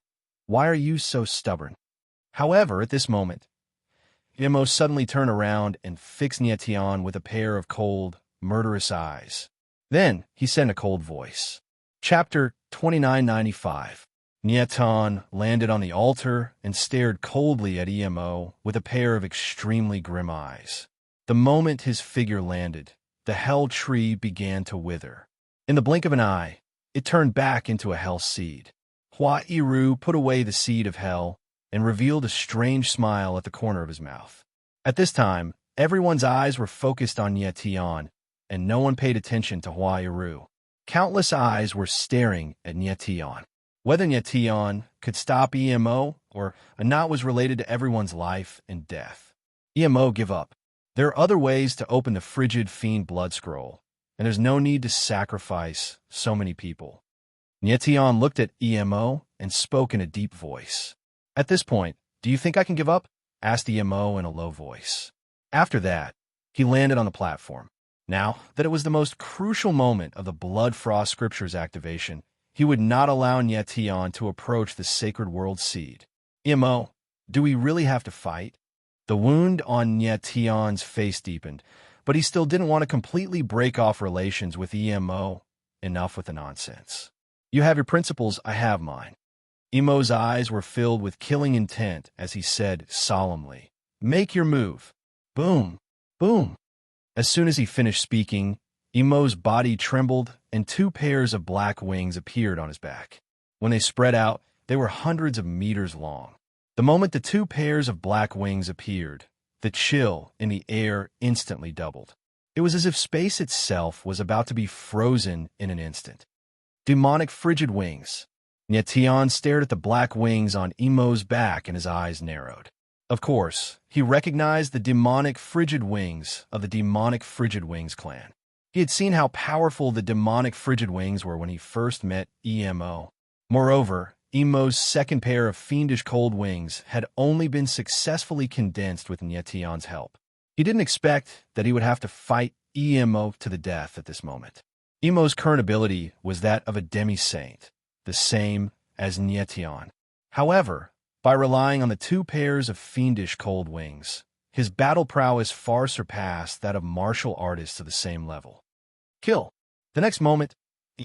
why are you so stubborn? However, at this moment, Imo suddenly turned around and fixed Nie Tian with a pair of cold, murderous eyes. Then he said in a cold voice, Chapter 2995. Nie Tian landed on the altar and stared coldly at Emo with a pair of extremely grim eyes. The moment his figure landed, the Hell Tree began to wither. In the blink of an eye, it turned back into a Hell Seed. Hua Iru put away the seed of hell and revealed a strange smile at the corner of his mouth. At this time, everyone's eyes were focused on Nie Tian, and no one paid attention to Hua Iru. Countless eyes were staring at Nie Tian. Whether Nie Tian could stop EMO or not was related to everyone's life and death. EMO, give up. There are other ways to open the frigid fiend blood scroll, and there's no need to sacrifice so many people. Nie Tian looked at EMO and spoke in a deep voice. At this point, do you think I can give up? Asked EMO in a low voice. After that, he landed on the platform. Now that it was the most crucial moment of the Blood Frost Scriptures activation, he would not allow Nie Tian to approach the Sacred World Seed. EMO, do we really have to fight? The wound on Nie Tian's face deepened, but he still didn't want to completely break off relations with EMO. Enough with the nonsense. You have your principles, I have mine. Emo's eyes were filled with killing intent as he said solemnly, "Make your move." Boom, boom. As soon as he finished speaking, Emo's body trembled and two pairs of black wings appeared on his back. When they spread out, they were hundreds of meters long. The moment the two pairs of black wings appeared, the chill in the air instantly doubled. It was as if space itself was about to be frozen in an instant. Demonic frigid wings. Nyetian stared at the black wings on Emo's back and his eyes narrowed. Of course, he recognized the demonic frigid wings of the demonic frigid wings clan. He had seen how powerful the demonic frigid wings were when he first met Emo. Moreover, Emo's second pair of fiendish cold wings had only been successfully condensed with Nyetian's help. He didn't expect that he would have to fight Emo to the death at this moment. Emo's current ability was that of a demi-saint, the same as Nyetian. However, by relying on the two pairs of fiendish cold wings, his battle prowess far surpassed that of martial artists of the same level. Kill. The next moment,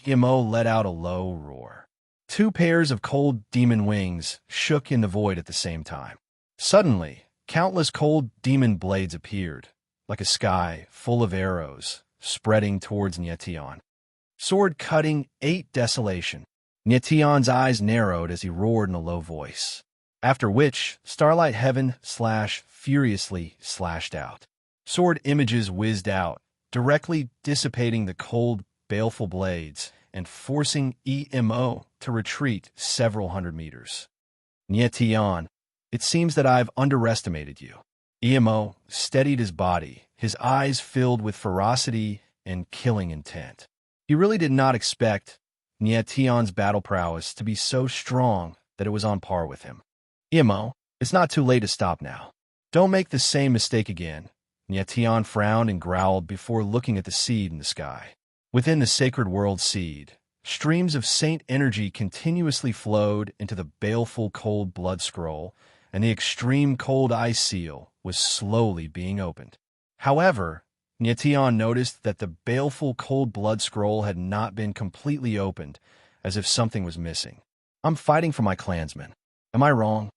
Emo let out a low roar. Two pairs of cold demon wings shook in the void at the same time. Suddenly, countless cold demon blades appeared, like a sky full of arrows, spreading towards Nyetian. Sword cutting 8 desolation. Nyetian's eyes narrowed as he roared in a low voice, after which starlight heaven furiously slashed out. Sword images whizzed out, directly dissipating the cold, baleful blades and forcing Emo to retreat several hundred meters. Nyetian, it seems that I've underestimated you. Emo steadied his body, his eyes filled with ferocity and killing intent. He really did not expect Nyetian's battle prowess to be so strong that it was on par with him. Emo, it's not too late to stop now. Don't make the same mistake again. Nyetian frowned and growled before looking at the seed in the sky. Within the sacred world seed, streams of saint energy continuously flowed into the baleful cold blood scroll, and the extreme cold ice seal was slowly being opened. However, Nyetian noticed that the baleful cold blood scroll had not been completely opened, as if something was missing. I'm fighting for my clansmen. Am I wrong?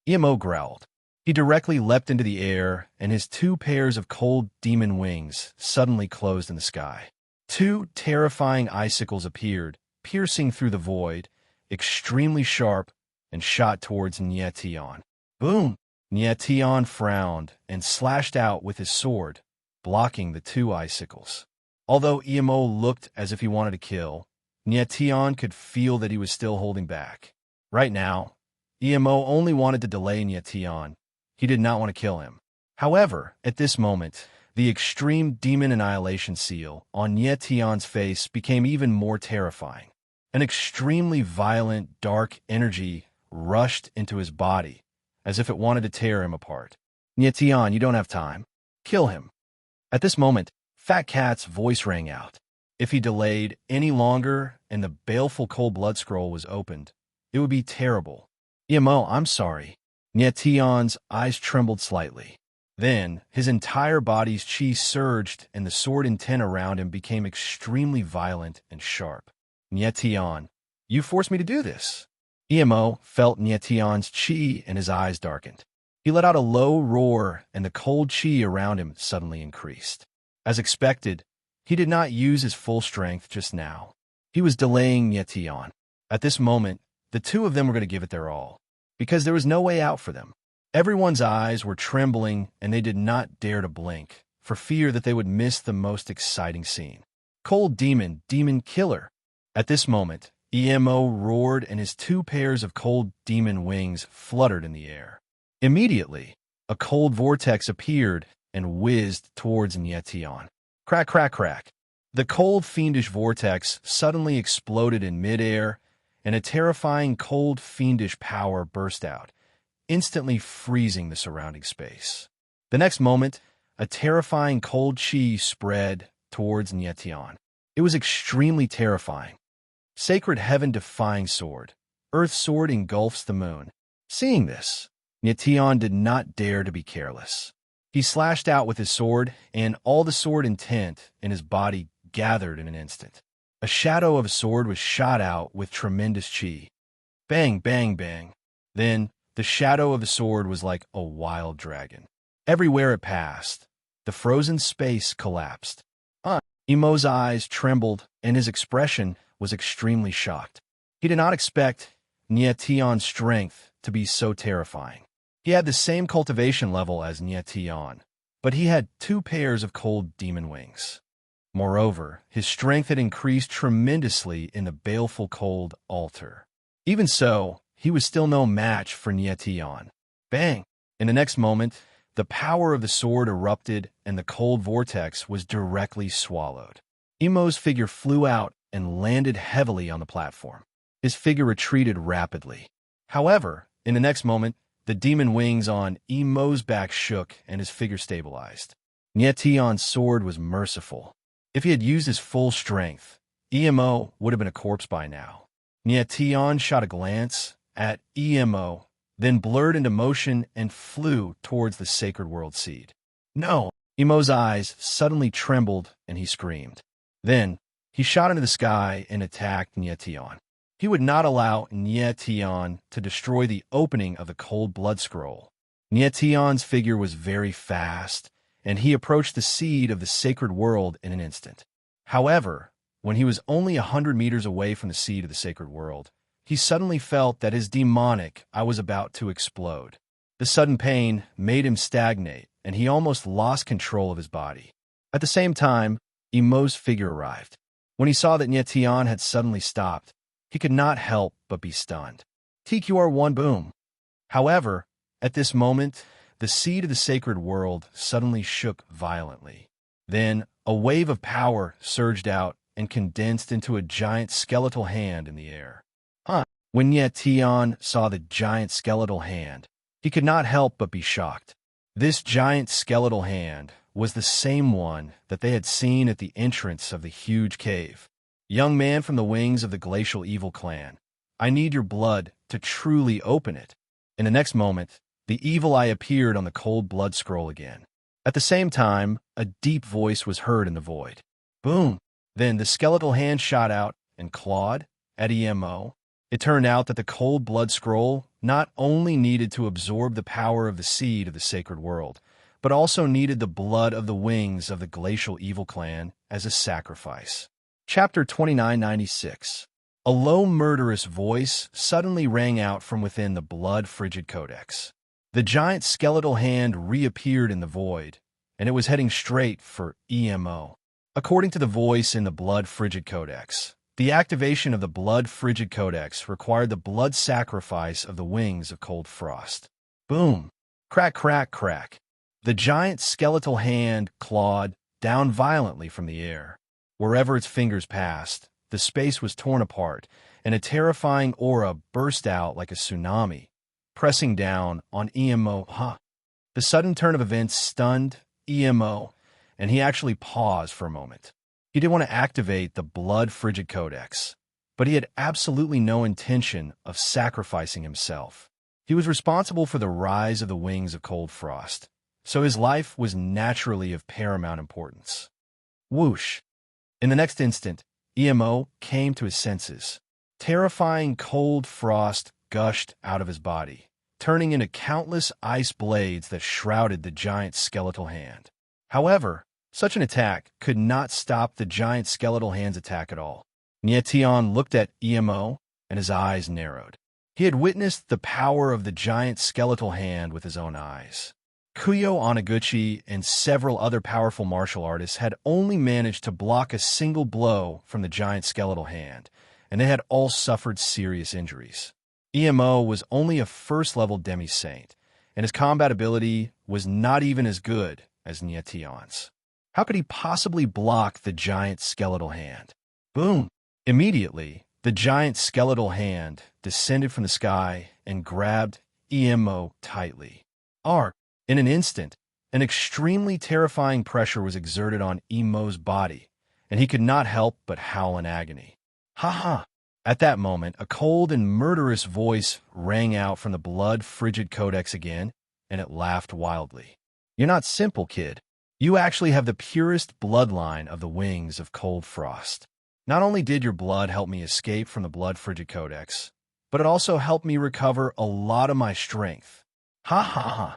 Emo growled. He directly leapt into the air, and his two pairs of cold demon wings suddenly closed in the sky. Two terrifying icicles appeared, piercing through the void, extremely sharp, and shot towards Nyetian. Boom! Nyetian frowned and slashed out with his sword, blocking the two icicles. Although Emo looked as if he wanted to kill, Nyetian could feel that he was still holding back. Right now, Emo only wanted to delay Nyetian. He did not want to kill him. However, at this moment, the extreme demon annihilation seal on Nyetian's face became even more terrifying. An extremely violent, dark energy rushed into his body, as if it wanted to tear him apart. Nyetian, you don't have time. Kill him. At this moment, Fat Cat's voice rang out. If he delayed any longer and the baleful cold blood scroll was opened, it would be terrible. Emo, I'm sorry. Nyetian's eyes trembled slightly. Then, his entire body's chi surged and the sword intent around him became extremely violent and sharp. Nyetian, you forced me to do this. Emo felt Nyetian's chi and his eyes darkened. He let out a low roar and the cold chi around him suddenly increased. As expected, he did not use his full strength just now. He was delaying Nyetian. At this moment, the two of them were going to give it their all, because there was no way out for them. Everyone's eyes were trembling, and they did not dare to blink, for fear that they would miss the most exciting scene. Cold demon, demon killer. At this moment, Emo roared and his two pairs of cold demon wings fluttered in the air. Immediately, a cold vortex appeared and whizzed towards Nyetian. Crack, crack, crack. The cold fiendish vortex suddenly exploded in midair, and a terrifying cold fiendish power burst out, instantly freezing the surrounding space. The next moment, a terrifying cold chi spread towards Nyetian. It was extremely terrifying. Sacred heaven-defying sword. Earth sword engulfs the moon. Seeing this, Nyetian did not dare to be careless. He slashed out with his sword, and all the sword intent in his body gathered in an instant. A shadow of a sword was shot out with tremendous chi. Bang, bang, bang. Then, the shadow of the sword was like a wild dragon. Everywhere it passed, the frozen space collapsed. Emo's eyes trembled, and his expression was extremely shocked. He did not expect Tion's strength to be so terrifying. He had the same cultivation level as Tion, but he had 2 pairs of cold demon wings. Moreover, his strength had increased tremendously in the baleful cold altar. Even so, he was still no match for Tion. Bang! In the next moment, the power of the sword erupted and the cold vortex was directly swallowed. Emo's figure flew out and landed heavily on the platform. His figure retreated rapidly. However, in the next moment, the demon wings on Emo's back shook and his figure stabilized. Tion's sword was merciful. If he had used his full strength, Emo would have been a corpse by now. Tion shot a glance at Emo, then blurred into motion and flew towards the sacred world seed. No! Emo's eyes suddenly trembled and he screamed. Then, he shot into the sky and attacked Tion. He would not allow Tion to destroy the opening of the cold blood scroll. Tion's figure was very fast, and he approached the seed of the sacred world in an instant. However, when he was only 100 meters away from the seed of the sacred world, he suddenly felt that his demonic eye was about to explode. The sudden pain made him stagnate, and he almost lost control of his body. At the same time, Emo's figure arrived. When he saw that Tion had suddenly stopped, he could not help but be stunned. TQR1 boom. However, at this moment, the seed of the sacred world suddenly shook violently. Then, a wave of power surged out and condensed into a giant skeletal hand in the air. When Tion saw the giant skeletal hand, he could not help but be shocked. This giant skeletal hand was the same one that they had seen at the entrance of the huge cave. Young man from the wings of the glacial evil clan, I need your blood to truly open it. In the next moment, the evil eye appeared on the cold blood scroll again. At the same time, a deep voice was heard in the void. Boom! Then the skeletal hand shot out and clawed at Emo. It turned out that the cold blood scroll not only needed to absorb the power of the seed of the sacred world, but also needed the blood of the wings of the glacial evil clan as a sacrifice. Chapter 2996. A low murderous voice suddenly rang out from within the blood-frigid codex. The giant skeletal hand reappeared in the void, and it was heading straight for Emo. According to the voice in the blood-frigid codex, the activation of the blood-frigid codex required the blood sacrifice of the wings of cold frost. Boom! Crack, crack, crack. The giant skeletal hand clawed down violently from the air. Wherever its fingers passed, the space was torn apart, and a terrifying aura burst out like a tsunami, pressing down on Emo. The sudden turn of events stunned Emo, and he actually paused for a moment. He didn't want to activate the blood-frigid codex, but he had absolutely no intention of sacrificing himself. He was responsible for the rise of the wings of cold frost, so his life was naturally of paramount importance. Whoosh! In the next instant, Emo came to his senses. Terrifying cold frost gushed out of his body, turning into countless ice blades that shrouded the giant skeletal hand. However, such an attack could not stop the giant skeletal hand's attack at all. Tion looked at Emo, and his eyes narrowed. He had witnessed the power of the giant skeletal hand with his own eyes. Kuyo Onaguchi and several other powerful martial artists had only managed to block a single blow from the giant skeletal hand, and they had all suffered serious injuries. Emo was only a first-level demi-saint, and his combat ability was not even as good as Tion's. How could he possibly block the giant skeletal hand? Boom! Immediately, the giant skeletal hand descended from the sky and grabbed Emo tightly. In an instant, an extremely terrifying pressure was exerted on Emo's body, and he could not help but howl in agony. Ha ha! At that moment, a cold and murderous voice rang out from the blood-frigid codex again, and it laughed wildly. You're not simple, kid. You actually have the purest bloodline of the wings of cold frost. Not only did your blood help me escape from the blood-frigid codex, but it also helped me recover a lot of my strength. Ha ha ha.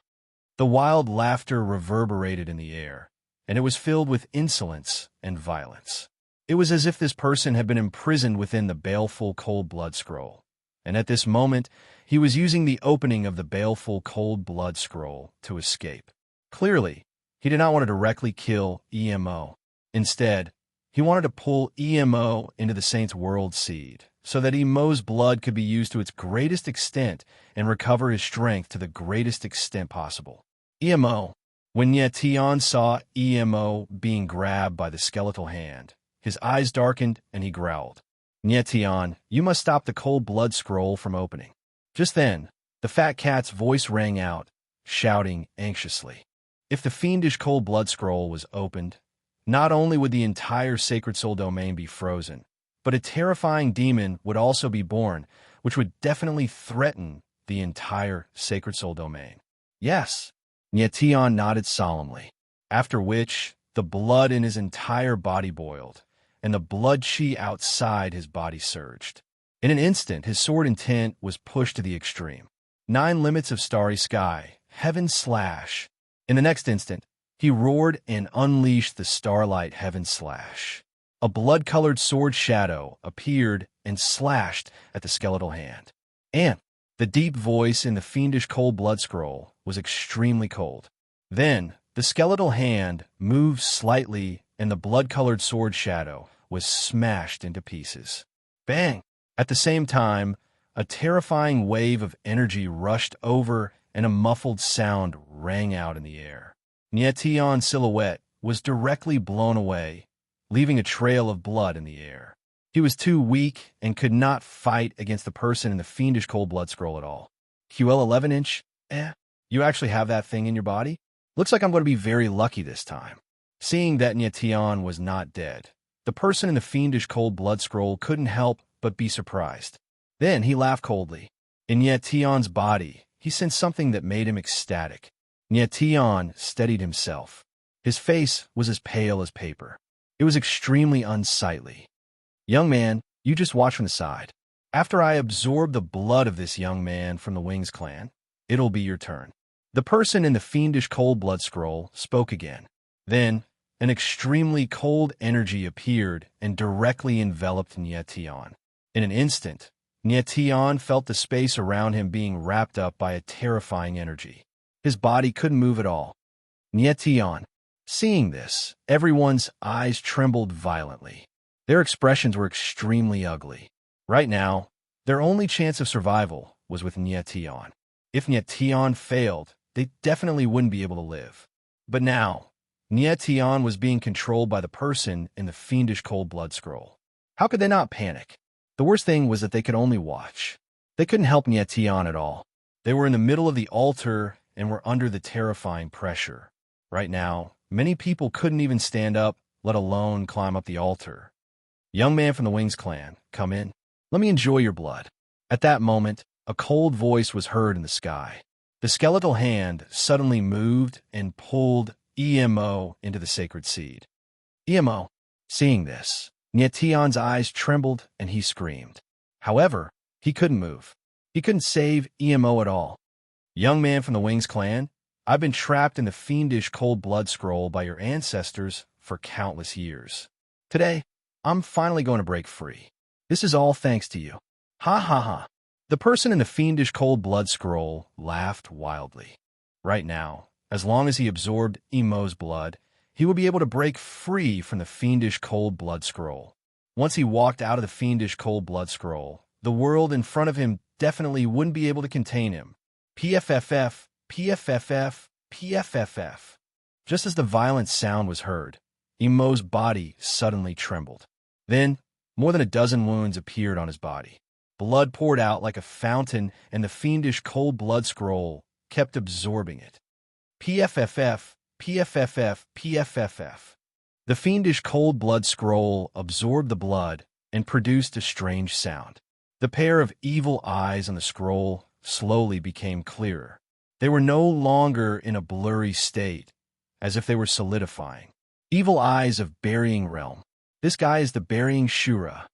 The wild laughter reverberated in the air, and it was filled with insolence and violence. It was as if this person had been imprisoned within the baleful cold blood scroll, and at this moment, he was using the opening of the baleful cold blood scroll to escape. Clearly, he did not want to directly kill EMO. Instead, he wanted to pull EMO into the Saint's world seed, so that EMO's blood could be used to its greatest extent and recover his strength to the greatest extent possible. EMO. When Yetion saw EMO being grabbed by the skeletal hand, his eyes darkened and he growled, "Yetion, you must stop the cold blood scroll from opening." Just then, the fat cat's voice rang out, shouting anxiously. If the fiendish cold blood scroll was opened, not only would the entire Sacred Soul domain be frozen, but a terrifying demon would also be born, which would definitely threaten the entire Sacred Soul domain. Yes, Yetion nodded solemnly, after which the blood in his entire body boiled, and the blood chi outside his body surged. In an instant, his sword intent was pushed to the extreme. 9 limits of starry sky, heaven slash. In the next instant, he roared and unleashed the starlight heaven slash. A blood-colored sword shadow appeared and slashed at the skeletal hand. And the deep voice in the fiendish cold blood scroll was extremely cold. Then, the skeletal hand moved slightly and the blood-colored sword shadow was smashed into pieces. Bang! At the same time, a terrifying wave of energy rushed over and a muffled sound rang out in the air. Yetion's silhouette was directly blown away, leaving a trail of blood in the air. He was too weak and could not fight against the person in the fiendish cold blood scroll at all. QL 11-inch? You actually have that thing in your body? Looks like I'm going to be very lucky this time. Seeing that Yetion was not dead, the person in the fiendish cold blood scroll couldn't help but be surprised. Then he laughed coldly. In Yetion's body, he sensed something that made him ecstatic. Yetion steadied himself. His face was as pale as paper. It was extremely unsightly. "Young man, you just watch from the side. After I absorb the blood of this young man from the Wings clan, it'll be your turn." The person in the fiendish cold blood scroll spoke again. Then, an extremely cold energy appeared and directly enveloped Yetion. In an instant, Yetion felt the space around him being wrapped up by a terrifying energy. His body couldn't move at all. Yetion. Seeing this, everyone's eyes trembled violently. Their expressions were extremely ugly. Right now, their only chance of survival was with Yetion. If Yetion failed, they definitely wouldn't be able to live. But now, Yetion was being controlled by the person in the fiendish cold blood scroll. How could they not panic? The worst thing was that they could only watch. They couldn't help Yetion at all. They were in the middle of the altar and were under the terrifying pressure. Right now, many people couldn't even stand up, let alone climb up the altar. "Young man from the Wings clan, come in. Let me enjoy your blood." At that moment, a cold voice was heard in the sky. The skeletal hand suddenly moved and pulled EMO into the sacred seed. EMO. Seeing this, Yetion's eyes trembled and he screamed. However, he couldn't move. He couldn't save EMO at all. "Young man from the Wings clan, I've been trapped in the fiendish cold blood scroll by your ancestors for countless years. Today, I'm finally going to break free. This is all thanks to you." Ha ha ha. The person in the fiendish cold blood scroll laughed wildly. Right now, as long as he absorbed EMO's blood, he would be able to break free from the fiendish cold blood scroll. Once he walked out of the fiendish cold blood scroll, the world in front of him definitely wouldn't be able to contain him. PFFF, PFFF, PFFF. Just as the violent sound was heard, EMO's body suddenly trembled. Then, more than a dozen wounds appeared on his body. Blood poured out like a fountain, and the fiendish cold blood scroll kept absorbing it. PFFF, PFFF, PFFF. The fiendish cold blood scroll absorbed the blood and produced a strange sound. The pair of evil eyes on the scroll slowly became clearer. They were no longer in a blurry state, as if they were solidifying. Evil eyes of burying realm. This guy is the burying Shura.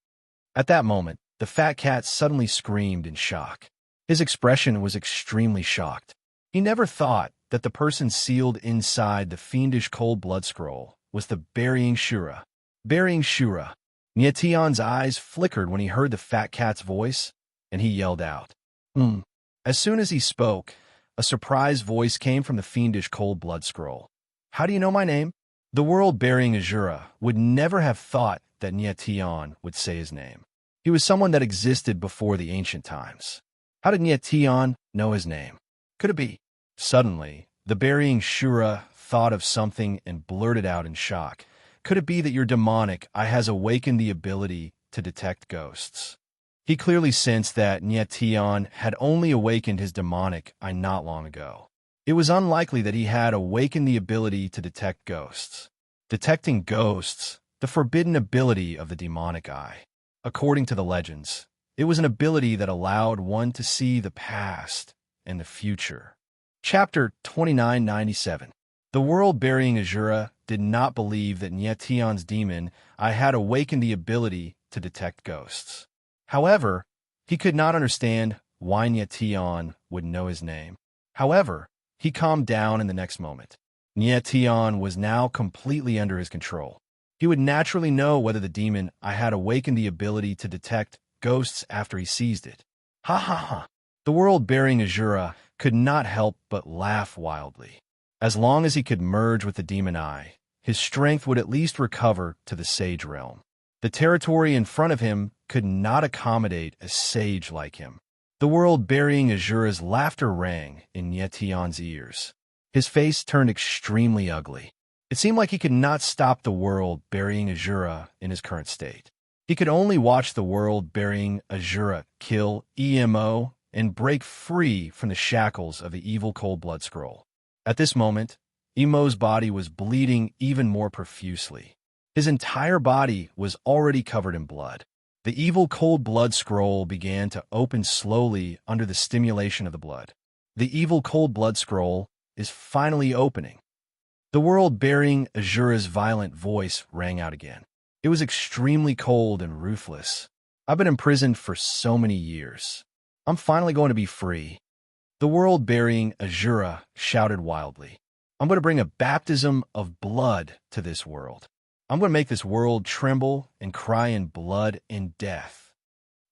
At that moment, The fat cat suddenly screamed in shock. His expression was extremely shocked. He never thought that the person sealed inside the fiendish cold blood scroll was the burying Shura. Burying Shura. Nietion's eyes flickered when he heard the fat cat's voice, and he yelled out, "Hmm." As soon as he spoke, a surprised voice came from the fiendish cold blood scroll. "How do you know my name?" The world-burying Azura would never have thought that Nietion would say his name. He was someone that existed before the ancient times. How did Nietion know his name? Could it be? Suddenly, the burying Shura thought of something and blurted out in shock. Could it be that your demonic eye has awakened the ability to detect ghosts? He clearly sensed that Nietion had only awakened his demonic eye not long ago. It was unlikely that he had awakened the ability to detect ghosts. Detecting ghosts, the forbidden ability of the demonic eye. According to the legends, it was an ability that allowed one to see the past and the future. Chapter 2997. The world-burying Azura did not believe that Nietion's demon eye had awakened the ability to detect ghosts. However, he could not understand why Nietion would know his name. However, he calmed down in the next moment. Nietion was now completely under his control. He would naturally know whether the demon eye had awakened the ability to detect ghosts after he seized it. Ha ha ha! The world-burying Azura could not help but laugh wildly. As long as he could merge with the demon eye, his strength would at least recover to the sage realm. The territory in front of him could not accommodate a sage like him. The world-burying Azura's laughter rang in Nietion's ears. His face turned extremely ugly. It seemed like he could not stop the world-burying Azura in his current state. He could only watch the world-burying Azura kill Emo and break free from the shackles of the evil cold blood scroll. At this moment, Emo's body was bleeding even more profusely. His entire body was already covered in blood. The evil cold blood scroll began to open slowly under the stimulation of the blood. The evil cold blood scroll is finally opening. The world-burying Azura's violent voice rang out again. It was extremely cold and ruthless. I've been imprisoned for so many years. I'm finally going to be free. The world-burying Azura shouted wildly. I'm going to bring a baptism of blood to this world. I'm going to make this world tremble and cry in blood and death.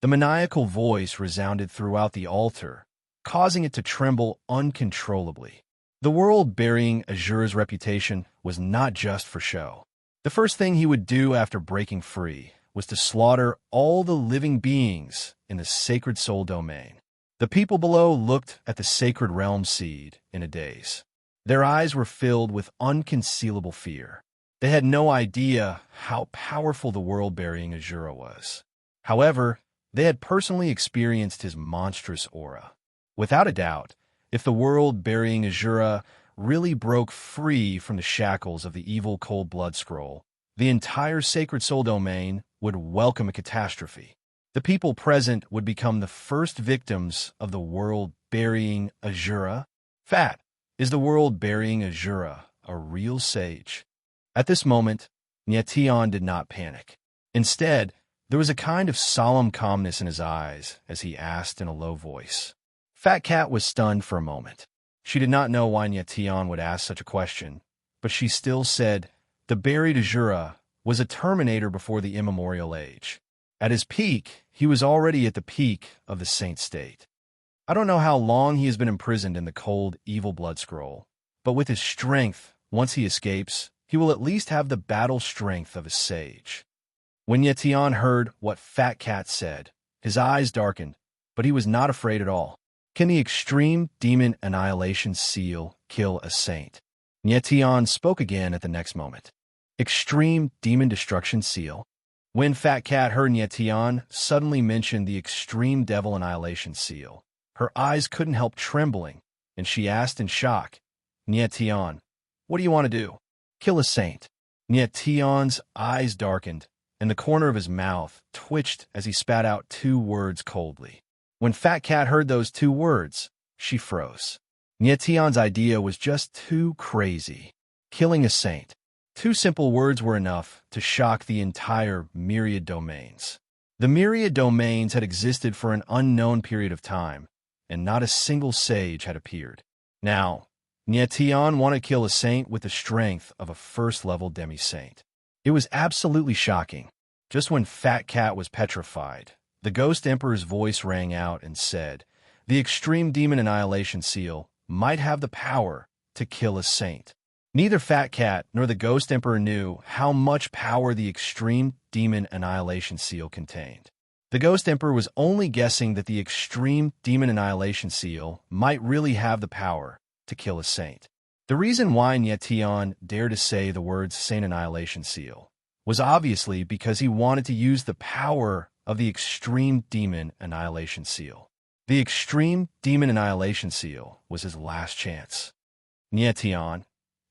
The maniacal voice resounded throughout the altar, causing it to tremble uncontrollably. The world-burying Azura's reputation was not just for show. The first thing he would do after breaking free was to slaughter all the living beings in the sacred soul domain. The people below looked at the sacred realm seed in a daze. Their eyes were filled with unconcealable fear. They had no idea how powerful the world-burying Azura was. However, they had personally experienced his monstrous aura. Without a doubt, if the world-burying Azura really broke free from the shackles of the evil cold blood scroll, the entire sacred soul domain would welcome a catastrophe. The people present would become the first victims of the world-burying Azura. Fat, is the world-burying Azura a real sage? At this moment, Nietion did not panic. Instead, there was a kind of solemn calmness in his eyes as he asked in a low voice. Fat Cat was stunned for a moment. She did not know why Nietion would ask such a question, but she still said, the buried Azura was a terminator before the immemorial age. At his peak, he was already at the peak of the saint state. I don't know how long he has been imprisoned in the cold, evil blood scroll, but with his strength, once he escapes, he will at least have the battle strength of a sage. When Nietion heard what Fat Cat said, his eyes darkened, but he was not afraid at all. Can the extreme demon annihilation seal kill a saint? Nietion spoke again at the next moment. Extreme demon destruction seal? When Fat Cat heard Nietion suddenly mention the extreme devil annihilation seal, her eyes couldn't help trembling, and she asked in shock, Nietion, what do you want to do? Kill a saint. Nietion's eyes darkened, and the corner of his mouth twitched as he spat out 2 words coldly. When Fat Cat heard those 2 words, she froze. Nietion's idea was just too crazy. Killing a saint. 2 simple words were enough to shock the entire myriad domains. The myriad domains had existed for an unknown period of time, and not a single sage had appeared. Now, Nyetian wanted to kill a saint with the strength of a first-level demi-saint. It was absolutely shocking. Just when Fat Cat was petrified, the Ghost Emperor's voice rang out and said, "The Extreme Demon Annihilation Seal might have the power to kill a saint." Neither Fat Cat nor the Ghost Emperor knew how much power the Extreme Demon Annihilation Seal contained. The Ghost Emperor was only guessing that the Extreme Demon Annihilation Seal might really have the power to kill a saint. The reason why Nyetian dared to say the words Saint Annihilation Seal was obviously because he wanted to use the power of the Extreme Demon Annihilation Seal. The Extreme Demon Annihilation Seal was his last chance. Nyetian,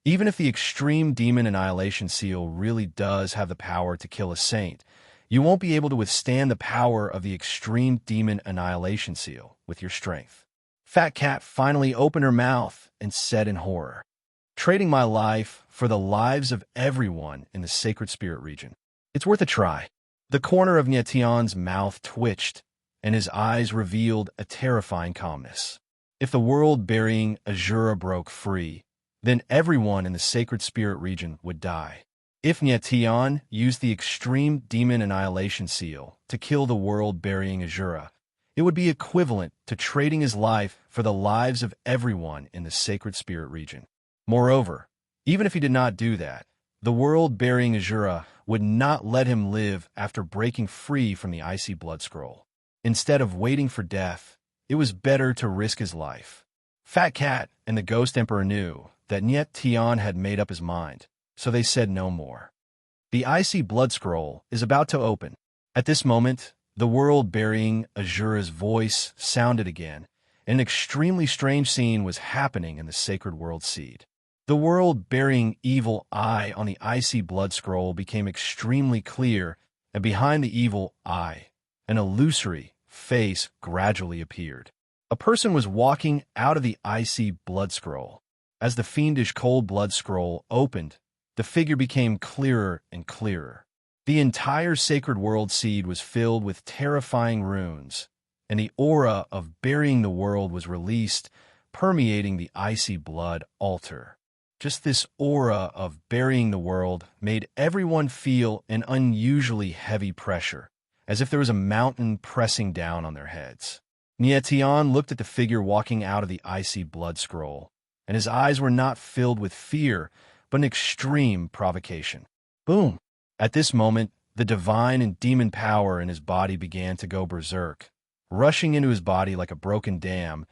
even if the Extreme Demon Annihilation Seal really does have the power to kill a saint, you won't be able to withstand the power of the Extreme Demon Annihilation Seal with your strength. Fat Cat finally opened her mouth and said in horror, "Trading my life for the lives of everyone in the Sacred Spirit region. It's worth a try." The corner of Nyetian's mouth twitched, and his eyes revealed a terrifying calmness. If the world-burying Azura broke free, then everyone in the Sacred Spirit region would die. If Nyetian used the Extreme Demon Annihilation Seal to kill the world-burying Azura, it would be equivalent to trading his life for the lives of everyone in the Sacred Spirit region. Moreover, even if he did not do that, the world-burying Azura would not let him live after breaking free from the icy blood scroll. Instead of waiting for death, it was better to risk his life. Fat Cat and the Ghost Emperor knew that Nyetian had made up his mind, so they said no more. The icy blood scroll is about to open. At this moment, the world-burying Azura's voice sounded again, and an extremely strange scene was happening in the Sacred World Seed. The world-burying evil eye on the icy blood scroll became extremely clear, and behind the evil eye, an illusory face gradually appeared. A person was walking out of the icy blood scroll. As the fiendish cold blood scroll opened, the figure became clearer and clearer. The entire Sacred World Seed was filled with terrifying runes, and the aura of burying the world was released, permeating the icy blood altar. Just this aura of burying the world made everyone feel an unusually heavy pressure, as if there was a mountain pressing down on their heads. Nyetian looked at the figure walking out of the icy blood scroll, and his eyes were not filled with fear, but an extreme provocation. Boom! At this moment, the divine and demon power in his body began to go berserk, rushing into his body like a broken dam,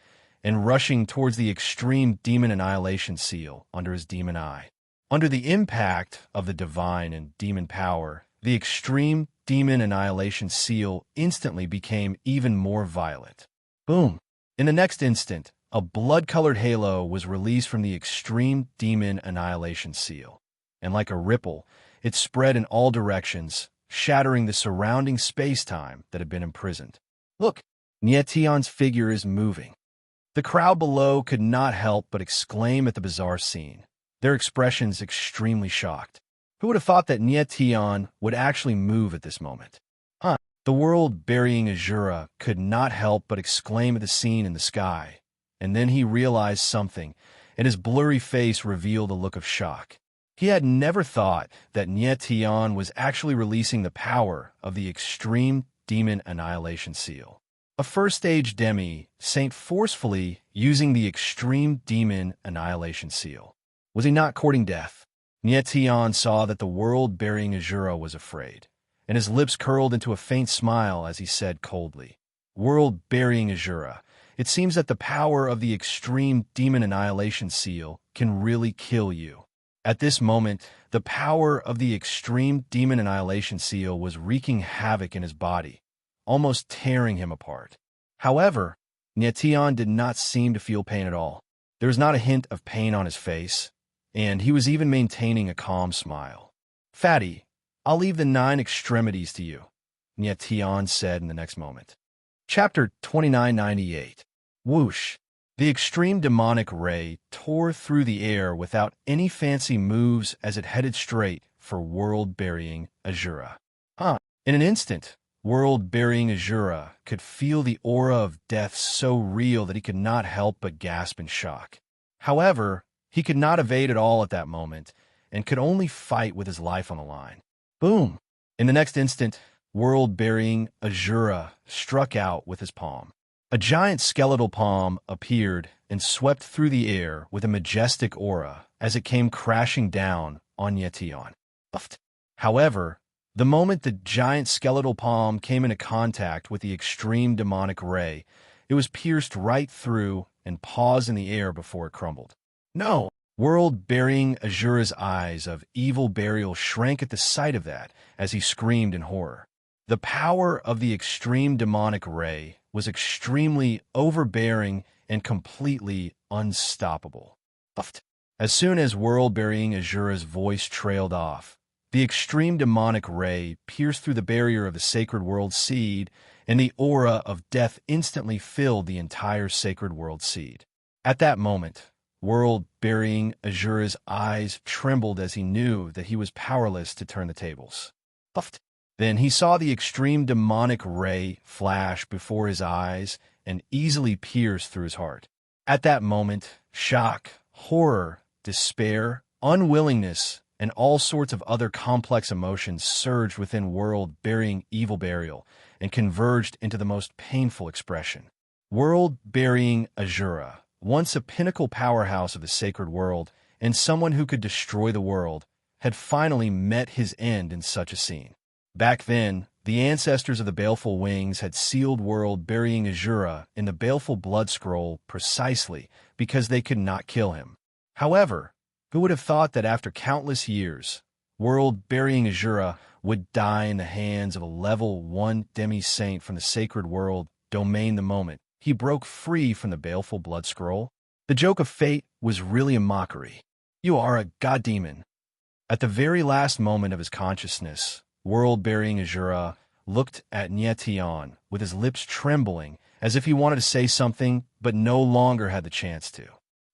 and rushing towards the Extreme Demon Annihilation Seal under his demon eye. Under the impact of the divine and demon power, the Extreme Demon Annihilation Seal instantly became even more violent. Boom! In the next instant, a blood-colored halo was released from the Extreme Demon Annihilation Seal, and like a ripple, it spread in all directions, shattering the surrounding space-time that had been imprisoned. Look, Nyetian's figure is moving. The crowd below could not help but exclaim at the bizarre scene, their expressions extremely shocked. Who would have thought that Nyetian would actually move at this moment? The world-burying Azura could not help but exclaim at the scene in the sky, and then he realized something, and his blurry face revealed a look of shock. He had never thought that Nyetian was actually releasing the power of the Extreme Demon Annihilation Seal. A first-stage demi-saint forcefully using the Extreme Demon Annihilation Seal. Was he not courting death? Nyetian saw that the world-burying Azura was afraid, and his lips curled into a faint smile as he said coldly, "World-burying Azura, it seems that the power of the Extreme Demon Annihilation Seal can really kill you." At this moment, the power of the Extreme Demon Annihilation Seal was wreaking havoc in his body, almost tearing him apart. However, Nyetian did not seem to feel pain at all. There was not a hint of pain on his face, and he was even maintaining a calm smile. "Fatty, I'll leave the 9 extremities to you," Nyetian said in the next moment. Chapter 2998. Whoosh! The extreme demonic ray tore through the air without any fancy moves as it headed straight for world-burying Azura. In an instant, world-burying Azura could feel the aura of death so real that he could not help but gasp in shock. However, he could not evade it all at that moment, and could only fight with his life on the line. Boom! In the next instant, world-burying Azura struck out with his palm. A giant skeletal palm appeared and swept through the air with a majestic aura as it came crashing down on Yetion. However, the moment the giant skeletal palm came into contact with the extreme demonic ray, it was pierced right through and paused in the air before it crumbled. No! World-burying Azura's eyes of evil burial shrank at the sight of that as he screamed in horror. The power of the extreme demonic ray was extremely overbearing and completely unstoppable. As soon as world-burying Azura's voice trailed off, the extreme demonic ray pierced through the barrier of the sacred world seed, and the aura of death instantly filled the entire sacred world seed. At that moment, world-burying Azura's eyes trembled as he knew that he was powerless to turn the tables. Then he saw the extreme demonic ray flash before his eyes and easily pierce through his heart. At that moment, shock, horror, despair, unwillingness, and all sorts of other complex emotions surged within world-burying evil burial and converged into the most painful expression. World-burying Azura, once a pinnacle powerhouse of the sacred world and someone who could destroy the world, had finally met his end in such a scene. Back then, the ancestors of the Baleful Wings had sealed world-burying Azura in the Baleful Blood Scroll precisely because they could not kill him. However, who would have thought that after countless years, world-burying Azura would die in the hands of a level 1 demi-saint from the sacred world domain the moment he broke free from the Baleful Blood Scroll? The joke of fate was really a mockery. You are a god demon. At the very last moment of his consciousness, world-burying Azura looked at Yetion with his lips trembling as if he wanted to say something but no longer had the chance to.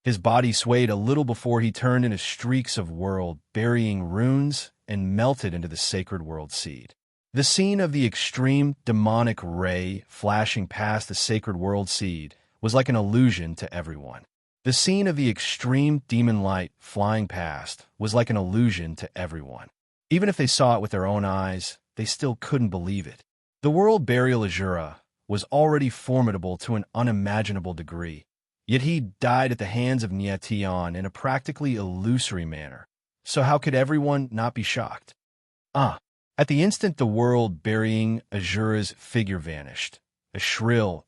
His body swayed a little before he turned into streaks of world-burying runes and melted into the sacred world seed. The scene of the extreme demonic ray flashing past the sacred world seed was like an illusion to everyone. The scene of the extreme demon light flying past was like an illusion to everyone. Even if they saw it with their own eyes, they still couldn't believe it. The world burial Azura was already formidable to an unimaginable degree, yet he died at the hands of Yetion in a practically illusory manner. So how could everyone not be shocked? At the instant the world burying Azura's figure vanished, a shrill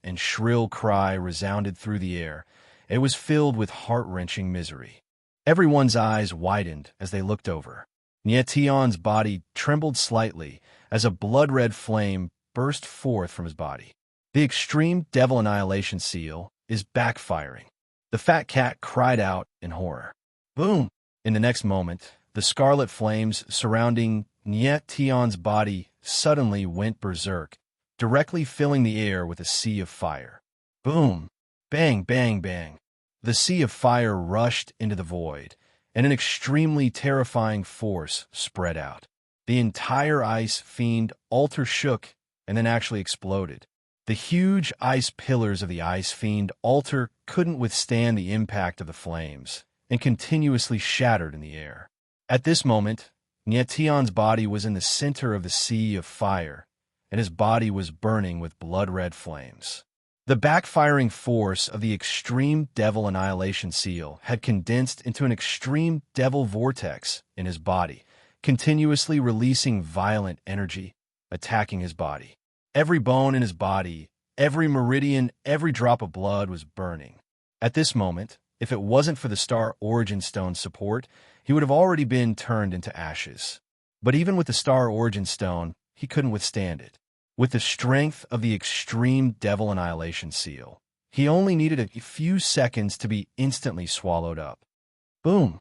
cry resounded through the air. It was filled with heart-wrenching misery. Everyone's eyes widened as they looked over. Yetion's body trembled slightly as a blood-red flame burst forth from his body. The extreme devil annihilation seal is backfiring. The fat cat cried out in horror. Boom! In the next moment, the scarlet flames surrounding Yetion's body suddenly went berserk, directly filling the air with a sea of fire. Boom! Bang, bang, bang. The sea of fire rushed into the void, and an extremely terrifying force spread out. The entire ice fiend altar shook and then actually exploded. The huge ice pillars of the ice fiend altar couldn't withstand the impact of the flames and continuously shattered in the air. At this moment, Yetion's body was in the center of the sea of fire, and his body was burning with blood-red flames. The backfiring force of the extreme devil annihilation seal had condensed into an extreme devil vortex in his body, continuously releasing violent energy, attacking his body. Every bone in his body, every meridian, every drop of blood was burning. At this moment, if it wasn't for the Star Origin Stone's support, he would have already been turned into ashes. But even with the Star Origin Stone, he couldn't withstand it. With the strength of the extreme devil annihilation seal, he only needed a few seconds to be instantly swallowed up. Boom!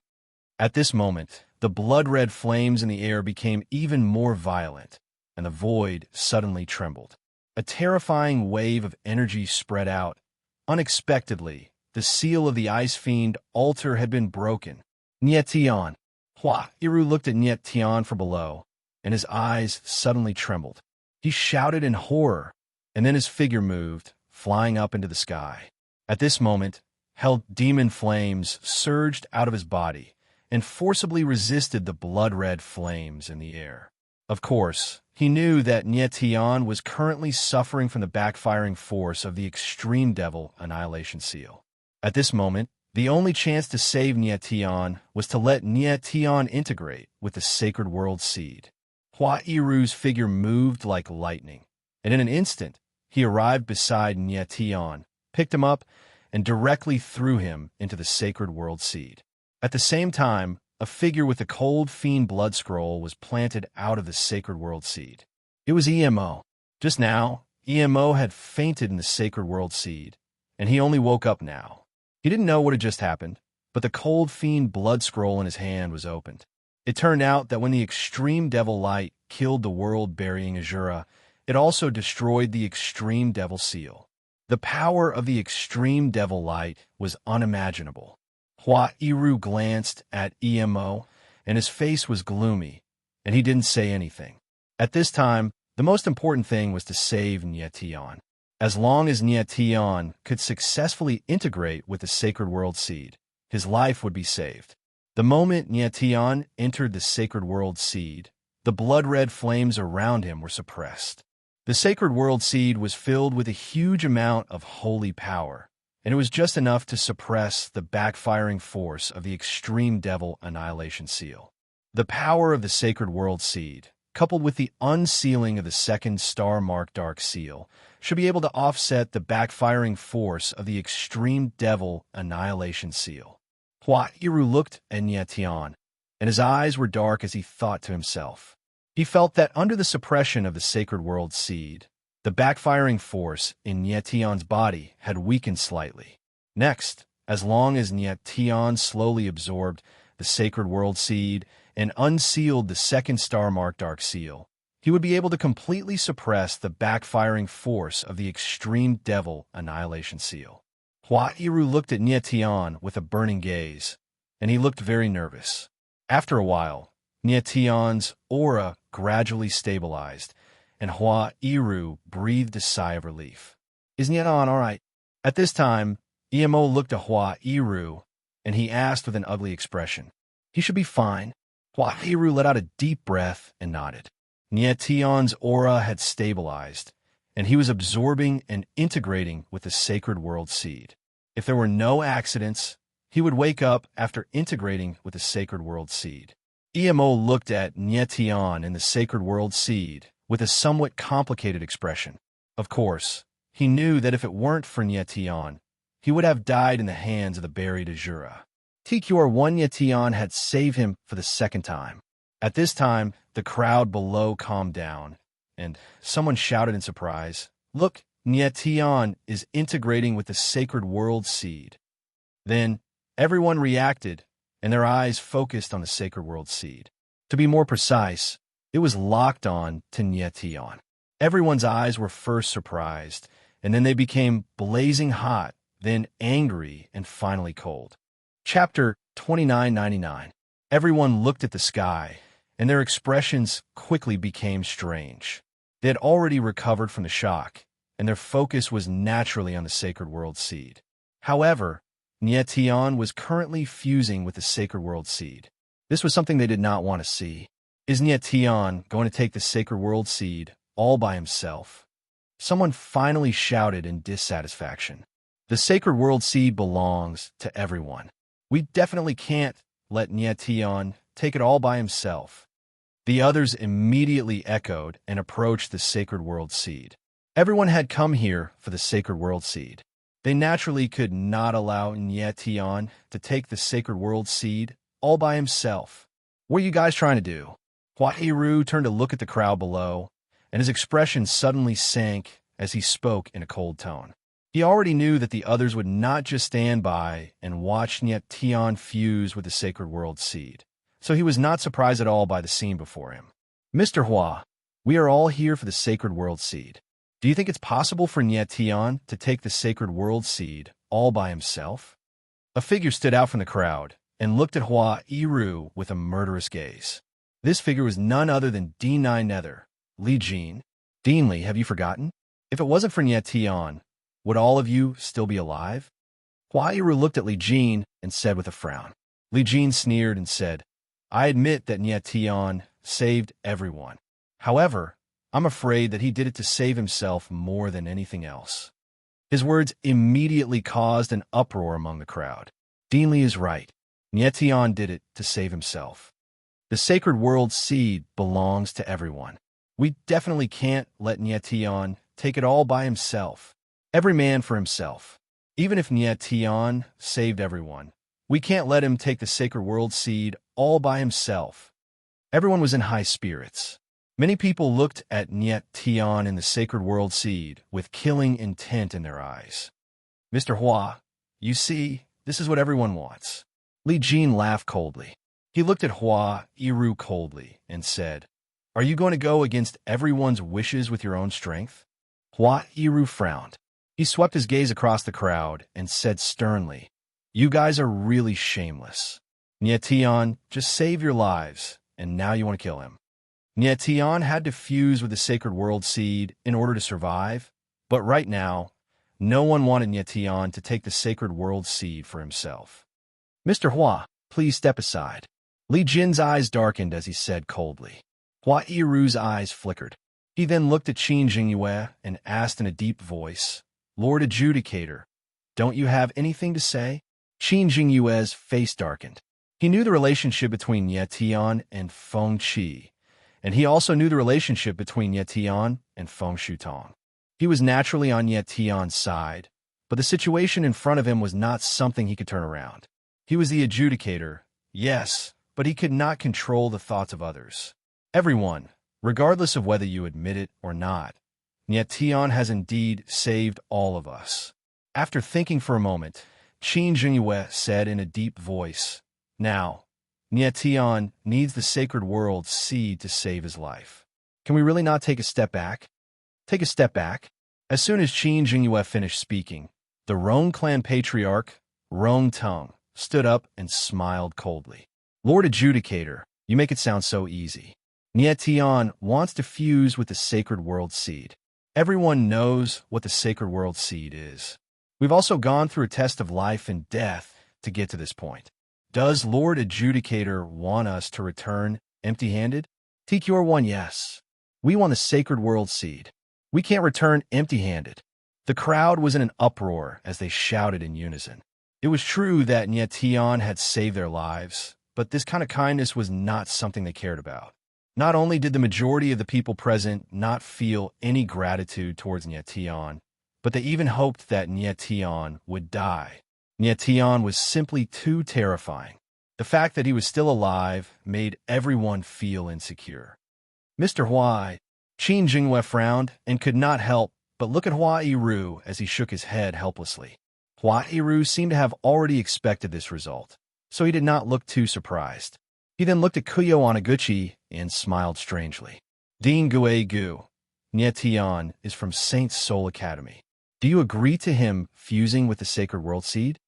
At this moment, the blood-red flames in the air became even more violent, and the void suddenly trembled. A terrifying wave of energy spread out. Unexpectedly, the seal of the Ice Fiend altar had been broken. Yetion! Iru looked at Yetion from below, and his eyes suddenly trembled. He shouted in horror, and then his figure moved, flying up into the sky. At this moment, hell demon flames surged out of his body and forcibly resisted the blood-red flames in the air. Of course, he knew that Nietian was currently suffering from the backfiring force of the extreme devil annihilation seal. At this moment, the only chance to save Nietian was to let Nietian integrate with the sacred world seed. Hua Iru's figure moved like lightning, and in an instant, he arrived beside Nietian, picked him up, and directly threw him into the sacred world seed. At the same time, a figure with a cold fiend blood scroll was planted out of the sacred world seed. It was EMO. Just now, EMO had fainted in the sacred world seed, and he only woke up now. He didn't know what had just happened, but the cold fiend blood scroll in his hand was opened. It turned out that when the extreme devil light killed the world-burying Azura, it also destroyed the extreme devil seal. The power of the extreme devil light was unimaginable. Hua Iru glanced at EMO, and his face was gloomy, and he didn't say anything. At this time, the most important thing was to save Nietian. As long as Nietian could successfully integrate with the sacred world seed, his life would be saved. The moment Nietian entered the sacred world seed, the blood-red flames around him were suppressed. The sacred world seed was filled with a huge amount of holy power, and it was just enough to suppress the backfiring force of the extreme devil annihilation seal. The power of the sacred world seed, coupled with the unsealing of the second star-marked dark seal, should be able to offset the backfiring force of the extreme devil annihilation seal. Hua Iru looked at Nietian, and his eyes were dark as he thought to himself. He felt that under the suppression of the sacred world seed, the backfiring force in Nietian's body had weakened slightly. Next, as long as Nietian slowly absorbed the sacred world seed and unsealed the second star-marked dark seal, he would be able to completely suppress the backfiring force of the extreme devil annihilation seal. Hua Iru looked at Nietian with a burning gaze, and he looked very nervous. After a while, Nietian's aura gradually stabilized, and Hua Iru breathed a sigh of relief. "Is Nietian all right?" At this time, EMO looked at Hua Iru, and he asked with an ugly expression. "He should be fine." Hua Iru let out a deep breath and nodded. Nietian's aura had stabilized, and he was absorbing and integrating with the sacred world seed. If there were no accidents, he would wake up after integrating with the sacred world seed. EMO looked at Nietian and the sacred world seed with a somewhat complicated expression. Of course, he knew that if it weren't for Nietian, he would have died in the hands of the buried Azura. TQR1 Nietian had saved him for the second time. At this time, the crowd below calmed down, and someone shouted in surprise, "Look, Nietian is integrating with the sacred world seed." Then, everyone reacted, and their eyes focused on the sacred world seed. To be more precise, it was locked on to Nietian. Everyone's eyes were first surprised, and then they became blazing hot, then angry, and finally cold. Chapter 2999. Everyone looked at the sky, and their expressions quickly became strange. They had already recovered from the shock, and their focus was naturally on the sacred world seed. However, Nietian was currently fusing with the sacred world seed. This was something they did not want to see. Is Nietian going to take the sacred world seed all by himself? Someone finally shouted in dissatisfaction. "The sacred world seed belongs to everyone. We definitely can't let Nietian take it all by himself." The others immediately echoed and approached the sacred world seed. Everyone had come here for the sacred world seed. They naturally could not allow Nietian to take the sacred world seed all by himself. "What are you guys trying to do?" Hua Iru turned to look at the crowd below, and his expression suddenly sank as he spoke in a cold tone. He already knew that the others would not just stand by and watch Nietian fuse with the sacred world seed, so he was not surprised at all by the scene before him. "Mr. Hua, we are all here for the sacred world seed. Do you think it's possible for Nietian to take the sacred world seed all by himself?" A figure stood out from the crowd and looked at Hua Iru with a murderous gaze. This figure was none other than D9 Nether, Li Jin. Deanly, have you forgotten? If it wasn't for Nye Tian, would all of you still be alive? Hua Yiru looked at Li Jin and said with a frown. Li Jin sneered and said, I admit that Nye Tian saved everyone. However, I'm afraid that he did it to save himself more than anything else. His words immediately caused an uproar among the crowd. Deanly is right. Nye Tian did it to save himself. The sacred world seed belongs to everyone. We definitely can't let Nye Tian take it all by himself. Every man for himself. Even if Nye Tian saved everyone, we can't let him take the sacred world seed all by himself. Everyone was in high spirits. Many people looked at Nye Tian and the sacred world seed with killing intent in their eyes. Mr. Hua, you see, this is what everyone wants. Li Jin laughed coldly. He looked at Hua Yiru coldly and said, Are you going to go against everyone's wishes with your own strength? Hua Yiru frowned. He swept his gaze across the crowd and said sternly, You guys are really shameless. Nye Tian, just save your lives, and now you want to kill him. Nye Tian had to fuse with the sacred world seed in order to survive, but right now, no one wanted Nye Tian to take the sacred world seed for himself. Mr. Hua, please step aside. Li Jin's eyes darkened as he said coldly. Hua Yiru's eyes flickered. He then looked at Qin Jingyue and asked in a deep voice, Lord Adjudicator, don't you have anything to say? Qin Jingyue's face darkened. He knew the relationship between Nye Tian and Feng Qi, and he also knew the relationship between Nye Tian and Feng Shutong. He was naturally on Nye Tian's side, but the situation in front of him was not something he could turn around. He was the adjudicator, yes, but he could not control the thoughts of others. Everyone, regardless of whether you admit it or not, Nye Tian has indeed saved all of us. After thinking for a moment, Qin Jingyue said in a deep voice, Now, Nye Tian needs the sacred world seed to save his life. Can we really not take a step back? Take a step back? As soon as Qin Jingyue finished speaking, the Rong clan patriarch, Rong Tung, stood up and smiled coldly. Lord Adjudicator, you make it sound so easy. Nye Tian wants to fuse with the sacred world seed. Everyone knows what the sacred world seed is. We've also gone through a test of life and death to get to this point. Does Lord Adjudicator want us to return empty-handed? TQR 1, yes. We want the sacred world seed. We can't return empty-handed. The crowd was in an uproar as they shouted in unison. It was true that Nye Tian had saved their lives, but this kind of kindness was not something they cared about. Not only did the majority of the people present not feel any gratitude towards Nye Tian, but they even hoped that Nye Tian would die. Nye Tian was simply too terrifying. The fact that he was still alive made everyone feel insecure. Mr. Hua, Qin Jingyue frowned and could not help but look at Hua Yiru as he shook his head helplessly. Hua Yiru seemed to have already expected this result, so he did not look too surprised. He then looked at Kuyo Onaguchi and smiled strangely. Dean Gue Gu, Nye Tian is from Saint Soul Academy. Do you agree to him fusing with the sacred world seed?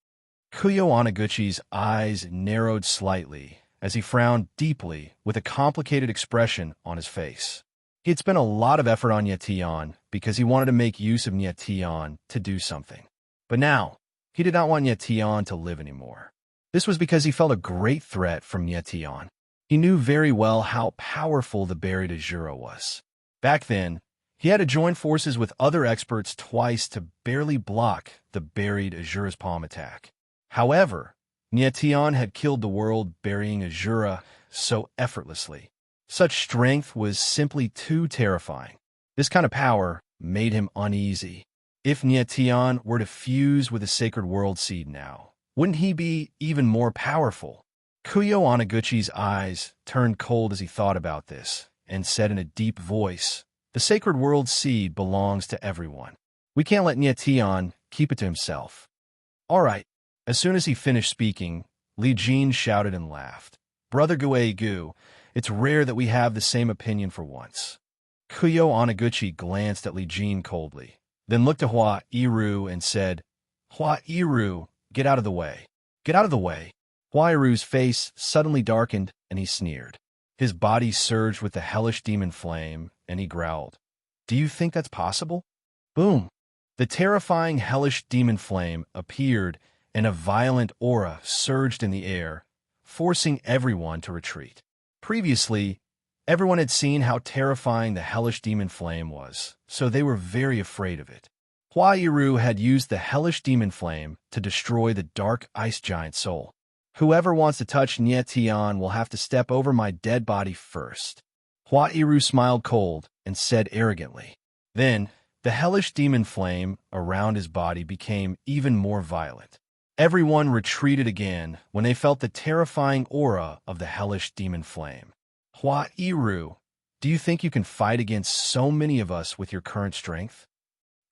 Kuyo Onaguchi's eyes narrowed slightly as he frowned deeply with a complicated expression on his face. He had spent a lot of effort on Nye Tian because he wanted to make use of Nye Tian to do something. But now, he did not want Nye Tian to live anymore. This was because he felt a great threat from Nye Tian. He knew very well how powerful the buried Azura was. Back then, he had to join forces with other experts twice to barely block the buried Azura's palm attack. However, Nye Tian had killed the world burying Azura so effortlessly. Such strength was simply too terrifying. This kind of power made him uneasy. If Nye Tian were to fuse with the sacred world seed now, wouldn't he be even more powerful? Kuyo Onaguchi's eyes turned cold as he thought about this, and said in a deep voice, The sacred world seed belongs to everyone. We can't let Nye Tian keep it to himself. All right. As soon as he finished speaking, Li Jin shouted and laughed. Brother Gue Gu, it's rare that we have the same opinion for once. Kuyo Onaguchi glanced at Li Jin coldly, then looked to Hua Yiru and said, Hua Yiru, get out of the way. Get out of the way. Hua Yiru's face suddenly darkened and he sneered. His body surged with the hellish demon flame and he growled. do you think that's possible? Boom! The terrifying hellish demon flame appeared, and a violent aura surged in the air, forcing everyone to retreat. Previously, everyone had seen how terrifying the hellish demon flame was, so they were very afraid of it. Hua Yiru had used the hellish demon flame to destroy the dark ice giant soul. Whoever wants to touch Nie Tian will have to step over my dead body first. Hua Yiru smiled cold and said arrogantly. Then, the hellish demon flame around his body became even more violent. Everyone retreated again when they felt the terrifying aura of the hellish demon flame. Hua Yiru, do you think you can fight against so many of us with your current strength?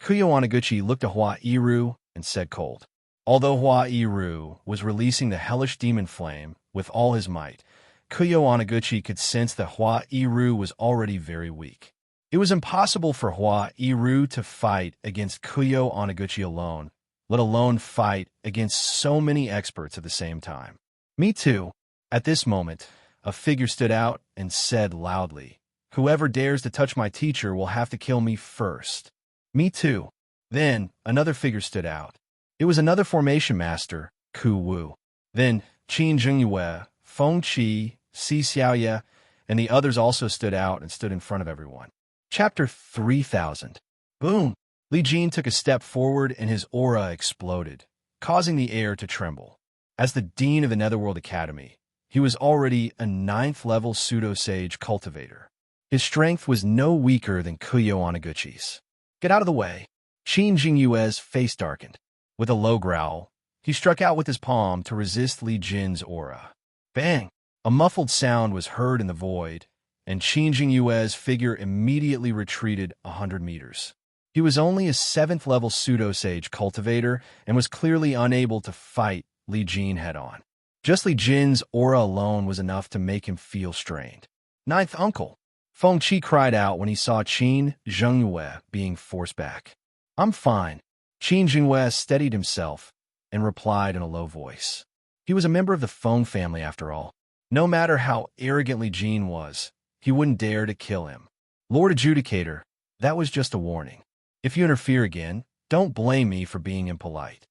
Kuyo Anaguchi looked at Hua Yiru and said cold. Although Hua Yiru was releasing the hellish demon flame with all his might, Kuyo Anaguchi could sense that Hua Yiru was already very weak. It was impossible for Hua Yiru to fight against Kuyo Anaguchi alone, let alone fight against so many experts at the same time. Me too. At this moment, a figure stood out and said loudly, "Whoever dares to touch my teacher will have to kill me first." Me too. Then, another figure stood out. It was another formation master, Ku Wu. Then, Qin Zhengyue, Feng Qi, Si Xiaoye, and the others also stood out and stood in front of everyone. Chapter 3000. Boom! Li Jin took a step forward and his aura exploded, causing the air to tremble. As the Dean of the Netherworld Academy, he was already a 9th-level pseudo-sage cultivator. His strength was no weaker than Kuyo Anaguchi's. "Get out of the way." Qin Jingyue's face darkened. With a low growl, he struck out with his palm to resist Li Jin's aura. Bang! A muffled sound was heard in the void, and Qin Jingyue's figure immediately retreated 100 meters. He was only a 7th-level pseudo-sage cultivator and was clearly unable to fight Li Jin head-on. Just Li Jin's aura alone was enough to make him feel strained. "Ninth uncle!" Feng Qi cried out when he saw Qin Zhengyue being forced back. "I'm fine." Qin Zhengyue steadied himself and replied in a low voice. He was a member of the Feng family after all. No matter how arrogant Li Jin was, he wouldn't dare to kill him. "Lord Adjudicator, that was just a warning. If you interfere again, don't blame me for being impolite."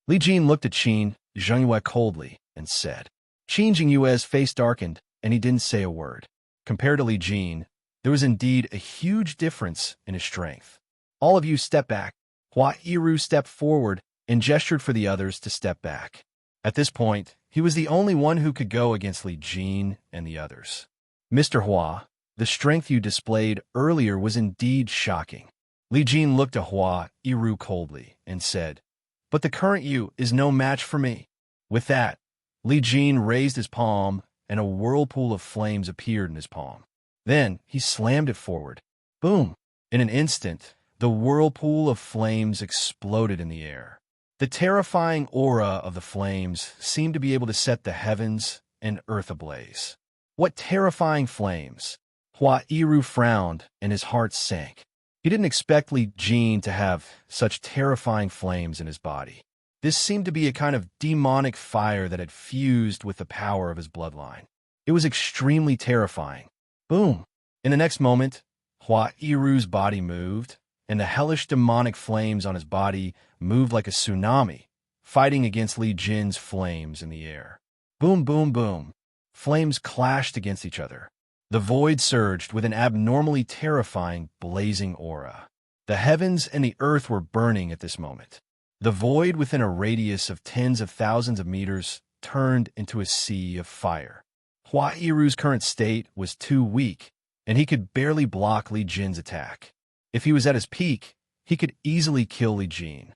Li Jin looked at Qin Zhengyue coldly and said. Qin Zhengyue's face darkened, and he didn't say a word. Compared to Li Jin, there was indeed a huge difference in his strength. "All of you step back." Hua Yiru stepped forward and gestured for the others to step back. At this point, he was the only one who could go against Li Jin and the others. "Mr. Hua, the strength you displayed earlier was indeed shocking." Li Jin looked at Hua Yiru coldly and said, "But the current you is no match for me." With that, Li Jin raised his palm, and a whirlpool of flames appeared in his palm. Then he slammed it forward. Boom! In an instant, the whirlpool of flames exploded in the air. The terrifying aura of the flames seemed to be able to set the heavens and earth ablaze. What terrifying flames! Hua Yiru frowned, and his heart sank. He didn't expect Li Jin to have such terrifying flames in his body. This seemed to be a kind of demonic fire that had fused with the power of his bloodline. It was extremely terrifying. Boom! In the next moment, Hua Yiru's body moved, and the hellish demonic flames on his body moved like a tsunami, fighting against Li Jin's flames in the air. Boom, boom, boom. Flames clashed against each other. The void surged with an abnormally terrifying, blazing aura. The heavens and the earth were burning at this moment. The void within a radius of tens of thousands of meters turned into a sea of fire. Hua Yiru's current state was too weak, and he could barely block Li Jin's attack. If he was at his peak, he could easily kill Li Jin.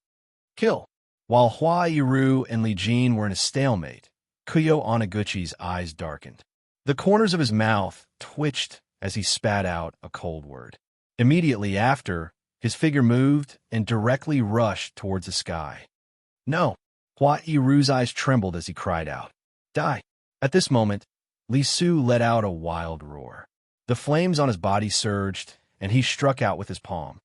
Kill! While Hua Yiru and Li Jin were in a stalemate, Kuyo Anaguchi's eyes darkened. The corners of his mouth twitched as he spat out a cold word. Immediately after, his figure moved and directly rushed towards the sky. No! Hua Yiru's eyes trembled as he cried out, "Die!" At this moment, Li Su let out a wild roar. The flames on his body surged, and he struck out with his palm.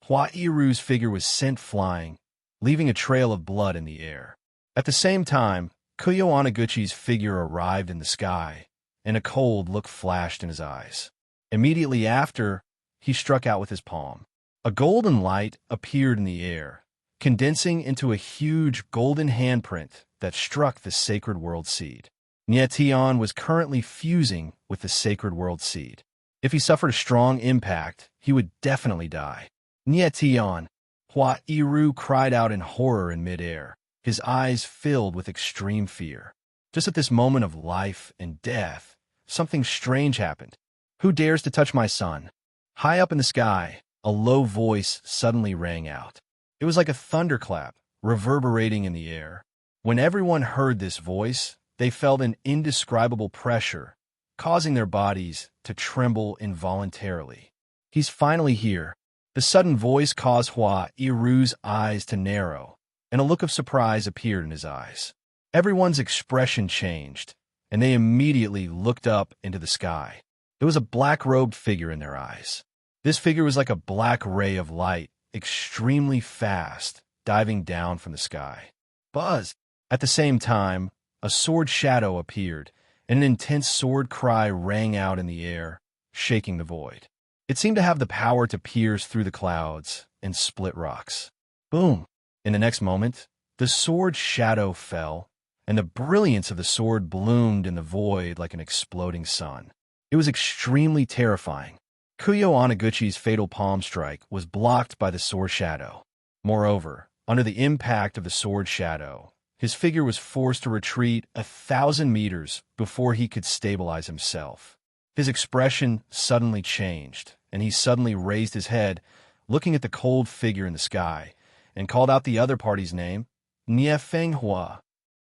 Hua Yiru's figure was sent flying, leaving a trail of blood in the air. At the same time, Kuyo Anaguchi's figure arrived in the sky, and a cold look flashed in his eyes. Immediately after, he struck out with his palm. A golden light appeared in the air, condensing into a huge golden handprint that struck the sacred world seed. Nietian was currently fusing with the sacred world seed. If he suffered a strong impact, he would definitely die. Nietian, Hua Iru cried out in horror in midair, his eyes filled with extreme fear. Just at this moment of life and death, something strange happened. Who dares to touch my son? High up in the sky, a low voice suddenly rang out. It was like a thunderclap, reverberating in the air. When everyone heard this voice, they felt an indescribable pressure, causing their bodies to tremble involuntarily. He's finally here. The sudden voice caused Hua Iru's eyes to narrow, and a look of surprise appeared in his eyes. Everyone's expression changed, and they immediately looked up into the sky. There was a black-robed figure in their eyes. This figure was like a black ray of light, extremely fast, diving down from the sky. Buzz! At the same time, a sword shadow appeared, and an intense sword cry rang out in the air, shaking the void. It seemed to have the power to pierce through the clouds and split rocks. Boom! In the next moment, the sword shadow fell, and the brilliance of the sword bloomed in the void like an exploding sun. It was extremely terrifying. Kuyo Onaguchi's fatal palm strike was blocked by the sword shadow. Moreover, under the impact of the sword shadow, his figure was forced to retreat 1,000 meters before he could stabilize himself. His expression suddenly changed, and he suddenly raised his head, looking at the cold figure in the sky, and called out the other party's name, Nie Fenghua.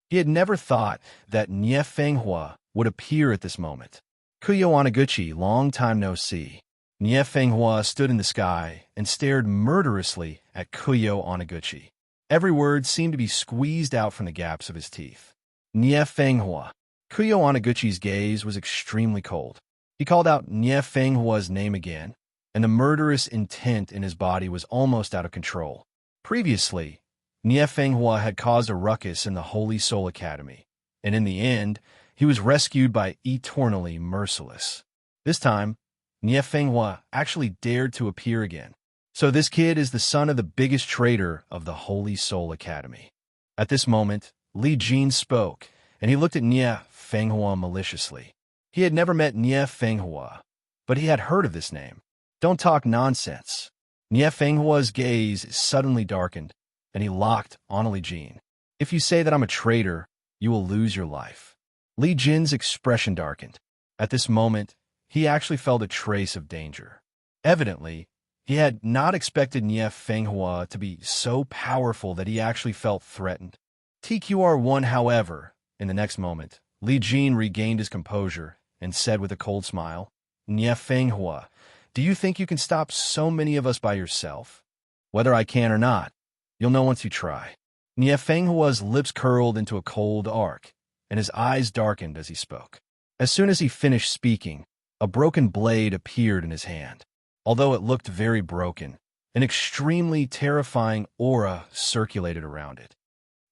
He had never thought that Nie Fenghua would appear at this moment. Kuyo Onaguchi, long time no see. Nie Fenghua stood in the sky and stared murderously at Kuyo Onaguchi. Every word seemed to be squeezed out from the gaps of his teeth. Nie Fenghua. Kuyo Onaguchi's gaze was extremely cold. He called out Nie Fenghua's name again, and the murderous intent in his body was almost out of control. Previously, Nie Fenghua had caused a ruckus in the Holy Soul Academy, and in the end, he was rescued by Eternally Merciless. This time, Nie Fenghua actually dared to appear again. So this kid is the son of the biggest traitor of the Holy Soul Academy. At this moment, Li Jin spoke, and he looked at Nie Fenghua maliciously. He had never met Nie Fenghua, but he had heard of this name. Don't talk nonsense. Nie Fenghua's gaze suddenly darkened, and he locked on Li Jin. If you say that I'm a traitor, you will lose your life. Li Jin's expression darkened. At this moment, he actually felt a trace of danger. Evidently, he had not expected Nie Fenghua to be so powerful that he actually felt threatened. TQR1, however, in the next moment, Li Jin regained his composure and said with a cold smile, Nie Fenghua, do you think you can stop so many of us by yourself? Whether I can or not, you'll know once you try. Nie Fenghua's lips curled into a cold arc, and his eyes darkened as he spoke. As soon as he finished speaking, a broken blade appeared in his hand. Although it looked very broken, an extremely terrifying aura circulated around it.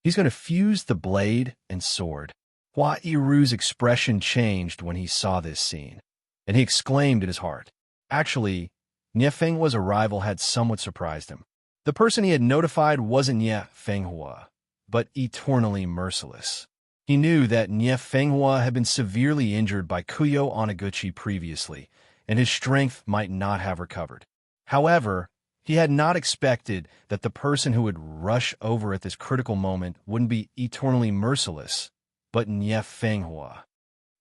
He's going to fuse the blade and sword. Hua Iru's expression changed when he saw this scene, and he exclaimed in his heart. Actually, Nie Fenghua's arrival had somewhat surprised him. The person he had notified wasn't Nie Fenghua, but Eternally Merciless. He knew that Nie Fenghua had been severely injured by Kuyo Onaguchi previously, and his strength might not have recovered. However, he had not expected that the person who would rush over at this critical moment wouldn't be Eternally Merciless, but Nie Fenghua.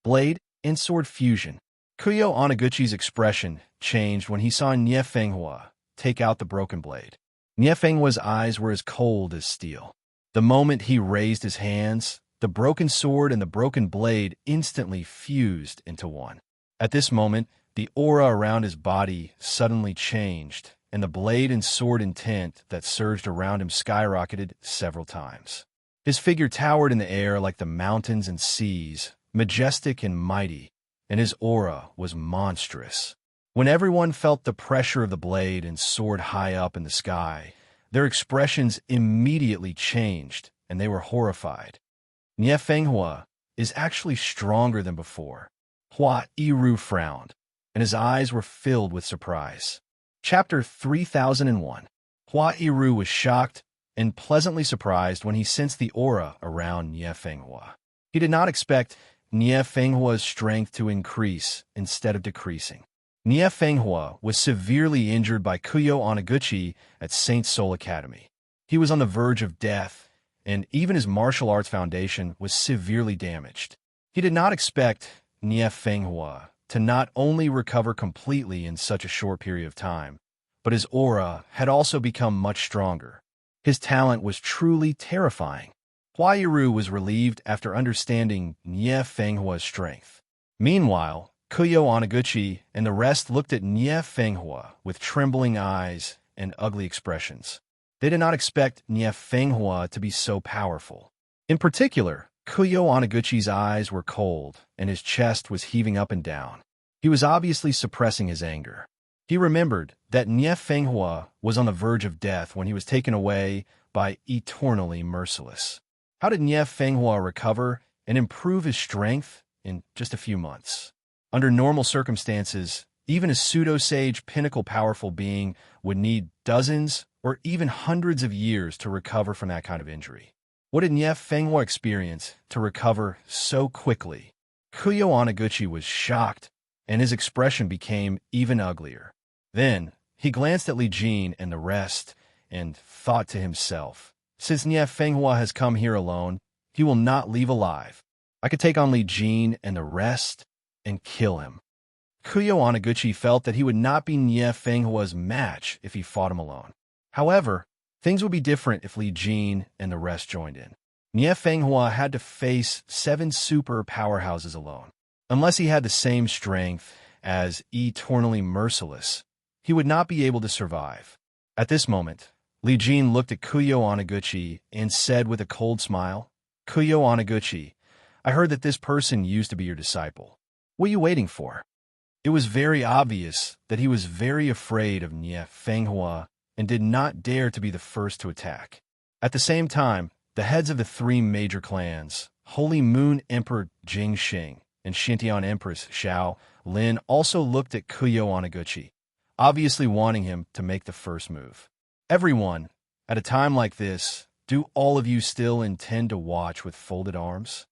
Blade and sword fusion. Kuyo Onaguchi's expression changed when he saw Nie Fenghua take out the broken blade. Nie Fenghua's eyes were as cold as steel. The moment he raised his hands, the broken sword and the broken blade instantly fused into one. At this moment, the aura around his body suddenly changed, and the blade and sword intent that surged around him skyrocketed several times. His figure towered in the air like the mountains and seas, majestic and mighty, and his aura was monstrous. When everyone felt the pressure of the blade and sword high up in the sky, their expressions immediately changed, and they were horrified. Nie Fenghua is actually stronger than before. Hua Iru frowned, and his eyes were filled with surprise. Chapter 3001. Hua Yiru was shocked and pleasantly surprised when he sensed the aura around Nie Fenghua. He did not expect Nie Fenghua's strength to increase instead of decreasing. Nie Fenghua was severely injured by Kuyo Onaguchi at Saint Soul Academy. He was on the verge of death, and even his martial arts foundation was severely damaged. He did not expect Nie Fenghua to not only recover completely in such a short period of time, but his aura had also become much stronger. His talent was truly terrifying. Hua Yiru was relieved after understanding Nie Fenghua's strength. Meanwhile, Kuyo Onaguchi and the rest looked at Nie Fenghua with trembling eyes and ugly expressions. They did not expect Nie Fenghua to be so powerful. In particular, Kuyo Onaguchi's eyes were cold and his chest was heaving up and down. He was obviously suppressing his anger. He remembered that Nie Fenghua was on the verge of death when he was taken away by Eternally Merciless. How did Nie Fenghua recover and improve his strength in just a few months? Under normal circumstances, even a pseudo-sage pinnacle powerful being would need dozens or even hundreds of years to recover from that kind of injury. What did Nie Fenghua experience to recover so quickly? Kuyo Onaguchi was shocked, and his expression became even uglier. Then, he glanced at Li Jin and the rest, and thought to himself, since Nie Fenghua has come here alone, he will not leave alive. I could take on Li Jin and the rest, and kill him. Kuyo Onaguchi felt that he would not be Nie Fenghua's match if he fought him alone. However, things would be different if Li Jin and the rest joined in. Nie Fenghua had to face 7 super powerhouses alone. Unless he had the same strength as Eternally Merciless, he would not be able to survive. At this moment, Li Jin looked at Kuyo Onaguchi and said with a cold smile, "Kuyo Onaguchi, I heard that this person used to be your disciple. What are you waiting for?" It was very obvious that he was very afraid of Nie Fenghua and did not dare to be the first to attack. At the same time, the heads of the 3 major clans, Holy Moon Emperor Jingxing and Xintian Empress Xiao Lin, also looked at Kuyo Onaguchi, obviously wanting him to make the first move. Everyone, at a time like this, do all of you still intend to watch with folded arms?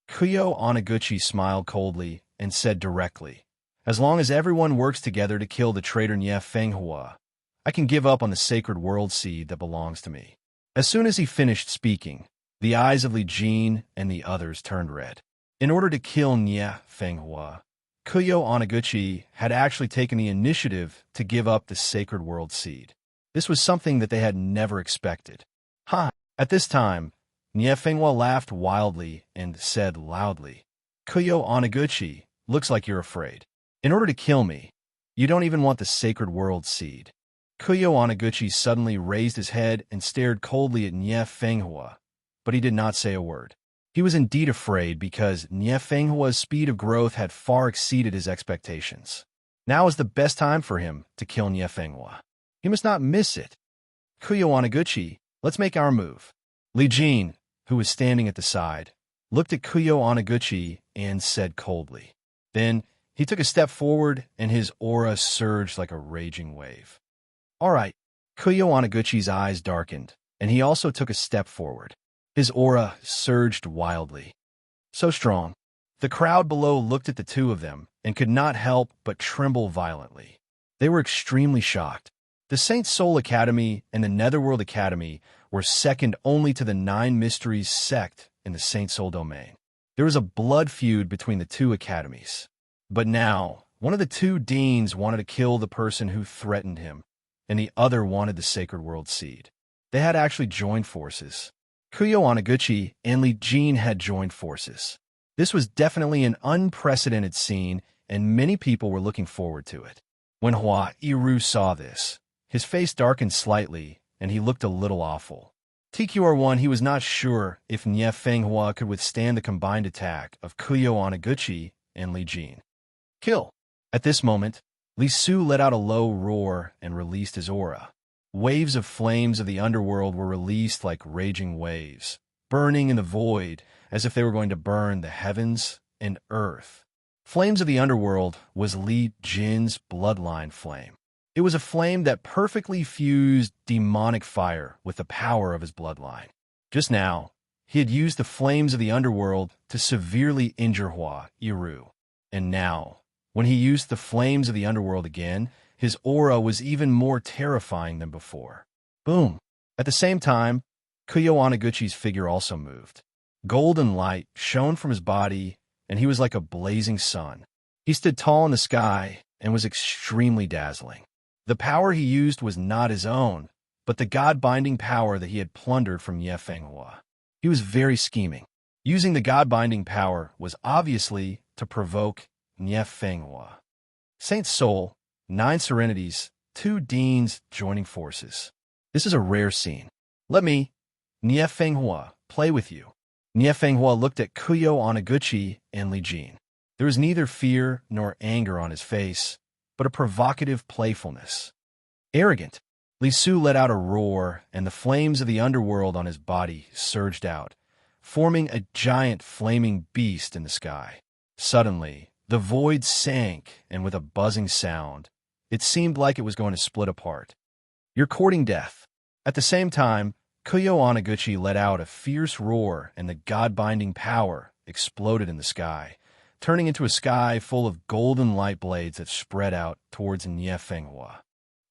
Kuyo Onaguchi smiled coldly and said directly, "As long as everyone works together to kill the traitor Nie Fenghua, I can give up on the sacred world seed that belongs to me." As soon as he finished speaking, the eyes of Li Jin and the others turned red. In order to kill Nie Fenghua, Kuyo Onaguchi had actually taken the initiative to give up the sacred world seed. This was something that they had never expected. Ha! At this time, Nie Fenghua laughed wildly and said loudly, "Kuyo Onaguchi, looks like you're afraid. In order to kill me, you don't even want the sacred world seed." Kuyo Onaguchi suddenly raised his head and stared coldly at Nie Fenghua, but he did not say a word. He was indeed afraid because Nie Fenghua's speed of growth had far exceeded his expectations. Now is the best time for him to kill Nie Fenghua. He must not miss it. "Kuyo Onaguchi, let's make our move." Li Jin, who was standing at the side, looked at Kuyo Onaguchi and said coldly. Then he took a step forward and his aura surged like a raging wave. "All right." Kuyo Onaguchi's eyes darkened, and he also took a step forward. His aura surged wildly. So strong. The crowd below looked at the two of them and could not help but tremble violently. They were extremely shocked. The Saint Soul Academy and the Netherworld Academy were second only to the 9 Mysteries sect in the Saint Soul domain. There was a blood feud between the 2 academies. But now, one of the 2 deans wanted to kill the person who threatened him, and the other wanted the sacred world seed. They had actually joined forces. Kuyo Onaguchi and Li Jin had joined forces. This was definitely an unprecedented scene, and many people were looking forward to it. When Hua Yiru saw this, his face darkened slightly, and he looked a little awful. TQR1, he was not sure if Nie Fenghua could withstand the combined attack of Kuyo Onaguchi and Li Jin. Kill! At this moment, Li Su let out a low roar and released his aura. Waves of flames of the underworld were released like raging waves, burning in the void as if they were going to burn the heavens and earth. Flames of the underworld was Li Jin's bloodline flame. It was a flame that perfectly fused demonic fire with the power of his bloodline. Just now, he had used the flames of the underworld to severely injure Hua Iru. And now, when he used the flames of the underworld again, his aura was even more terrifying than before. Boom! At the same time, Kuyo Anaguchi's figure also moved. Golden light shone from his body, and he was like a blazing sun. He stood tall in the sky and was extremely dazzling. The power he used was not his own, but the god-binding power that he had plundered from Ye Fenghua. He was very scheming. Using the god-binding power was obviously to provoke Nye Fenghua. Saint Soul, 9 serenities, 2 deans joining forces. This is a rare scene. Let me, Nye Fenghua, play with you. Nye Fenghua looked at Kuyo Anaguchi and Li Jin. There was neither fear nor anger on his face, but a provocative playfulness. Arrogant, Li Su let out a roar, and the flames of the underworld on his body surged out, forming a giant flaming beast in the sky. Suddenly, the void sank, and with a buzzing sound, it seemed like it was going to split apart. You're courting death. At the same time, Kuyo Anaguchi let out a fierce roar, and the god-binding power exploded in the sky, turning into a sky full of golden light blades that spread out towards Nye Fenghua.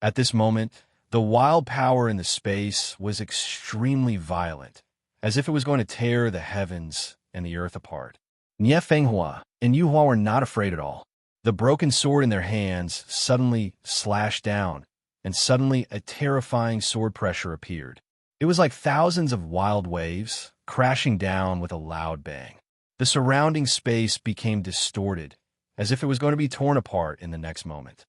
At this moment, the wild power in the space was extremely violent, as if it was going to tear the heavens and the earth apart. Nye Fenghua and Yuhua were not afraid at all. The broken sword in their hands suddenly slashed down, and suddenly a terrifying sword pressure appeared. It was like thousands of wild waves crashing down with a loud bang. The surrounding space became distorted, as if it was going to be torn apart in the next moment.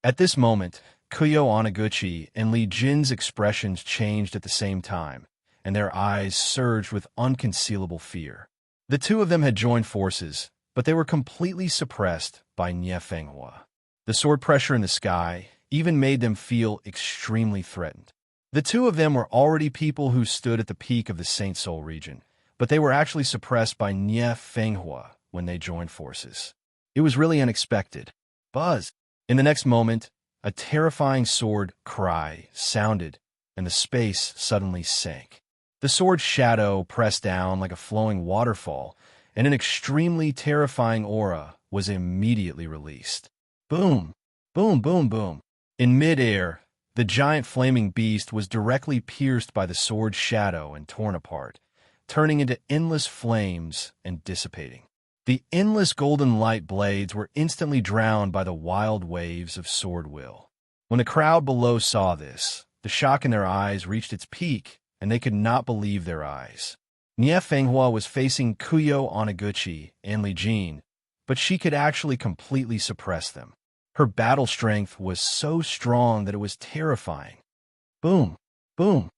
At this moment, Kuyo Anaguchi and Li Jin's expressions changed at the same time, and their eyes surged with unconcealable fear. The two of them had joined forces, but they were completely suppressed by Nye Fenghua. The sword pressure in the sky even made them feel extremely threatened. The two of them were already people who stood at the peak of the Saint Soul region, but they were actually suppressed by Nye Fenghua when they joined forces. It was really unexpected. Buzz! In the next moment, a terrifying sword cry sounded, and the space suddenly sank. The sword's shadow pressed down like a flowing waterfall, and an extremely terrifying aura was immediately released. Boom! Boom, boom, boom. In midair, the giant flaming beast was directly pierced by the sword's shadow and torn apart, turning into endless flames and dissipating. The endless golden light blades were instantly drowned by the wild waves of sword will. When the crowd below saw this, the shock in their eyes reached its peak, and they could not believe their eyes. Nye Fenghua was facing Kuyo Anaguchi and Li Jin, but she could actually completely suppress them. Her battle strength was so strong that it was terrifying. Boom! Boom!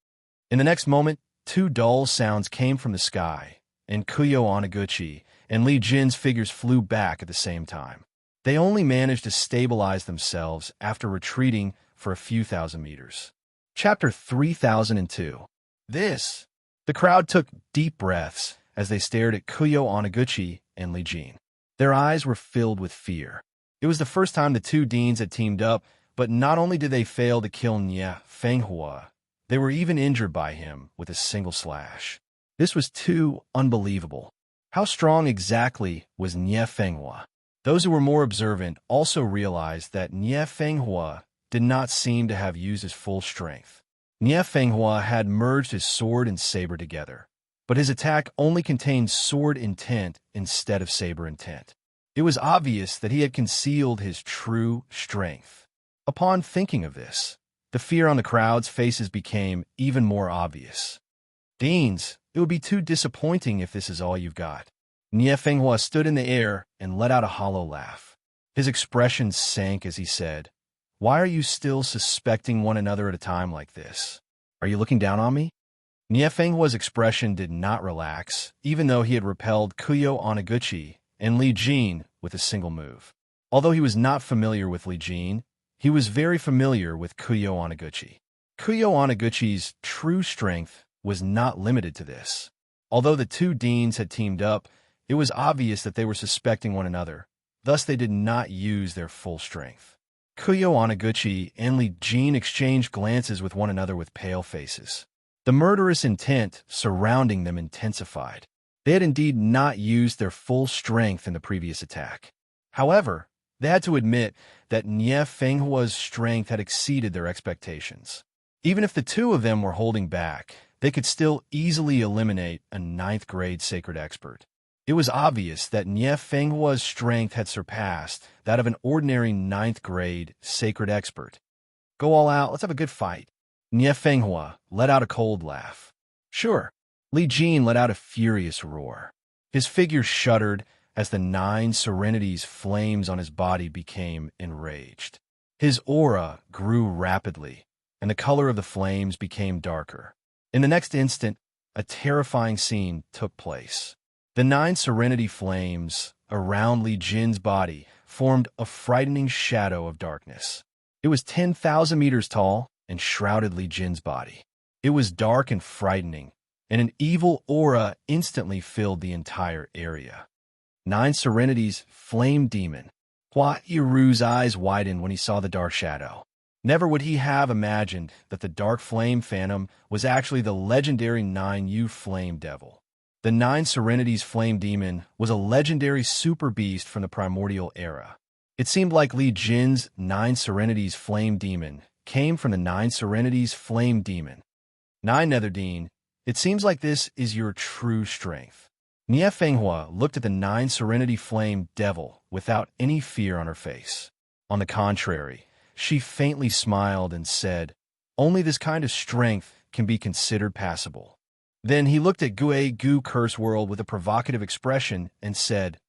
In the next moment, 2 dull sounds came from the sky, and Kuyo Anaguchi and Li Jin's figures flew back at the same time. They only managed to stabilize themselves after retreating for a few thousand meters. Chapter 3002. This! The crowd took deep breaths as they stared at Kuyo Anaguchi and Li Jin. Their eyes were filled with fear. It was the first time the two deans had teamed up, but not only did they fail to kill Nye Fenghua, they were even injured by him with a single slash. This was too unbelievable. How strong exactly was Nye Fenghua? Those who were more observant also realized that Nye Fenghua did not seem to have used his full strength. Nye Fenghua had merged his sword and saber together, but his attack only contained sword intent instead of saber intent. It was obvious that he had concealed his true strength. Upon thinking of this, the fear on the crowd's faces became even more obvious. Deans, it would be too disappointing if this is all you've got. Nye Fenghua stood in the air and let out a hollow laugh. His expression sank as he said, "Why are you still suspecting one another at a time like this? Are you looking down on me?" Nye Fenghua's expression did not relax, even though he had repelled Kuyo Anaguchi and Li Jin with a single move. Although he was not familiar with Li Jin, he was very familiar with Kuyo Anaguchi. Kuyo Anaguchi's true strength was not limited to this. Although the two deans had teamed up, it was obvious that they were suspecting one another, thus they did not use their full strength. Kuyo Anaguchi and Li Jin exchanged glances with one another with pale faces. The murderous intent surrounding them intensified. They had indeed not used their full strength in the previous attack. However, they had to admit that Nie Fenghua's strength had exceeded their expectations. Even if the two of them were holding back, they could still easily eliminate a ninth-grade sacred expert. It was obvious that Nie Fenghua's strength had surpassed that of an ordinary ninth-grade sacred expert. Go all out, let's have a good fight. Nie Fenghua let out a cold laugh. Sure. Li Jin let out a furious roar. His figure shuddered as the 9 serenities flames on his body became enraged. His aura grew rapidly, and the color of the flames became darker. In the next instant, a terrifying scene took place. The 9 serenity flames around Li Jin's body formed a frightening shadow of darkness. It was 10,000 meters tall and shrouded Li Jin's body. It was dark and frightening, and an evil aura instantly filled the entire area. 9 serenities flame demon. Hua Yiru's eyes widened when he saw the dark shadow. Never would he have imagined that the dark flame phantom was actually the legendary 9U flame devil. The 9 serenities flame demon was a legendary super beast from the primordial era. It seemed like Li Jin's 9 serenities flame demon came from the 9 serenities flame demon. 9 Netherdeen, it seems like this is your true strength. Nie Fenghua looked at the 9 serenity flame devil without any fear on her face. On the contrary, she faintly smiled and said, "Only this kind of strength can be considered passable." Then he looked at Gue Gu Curse World with a provocative expression and said,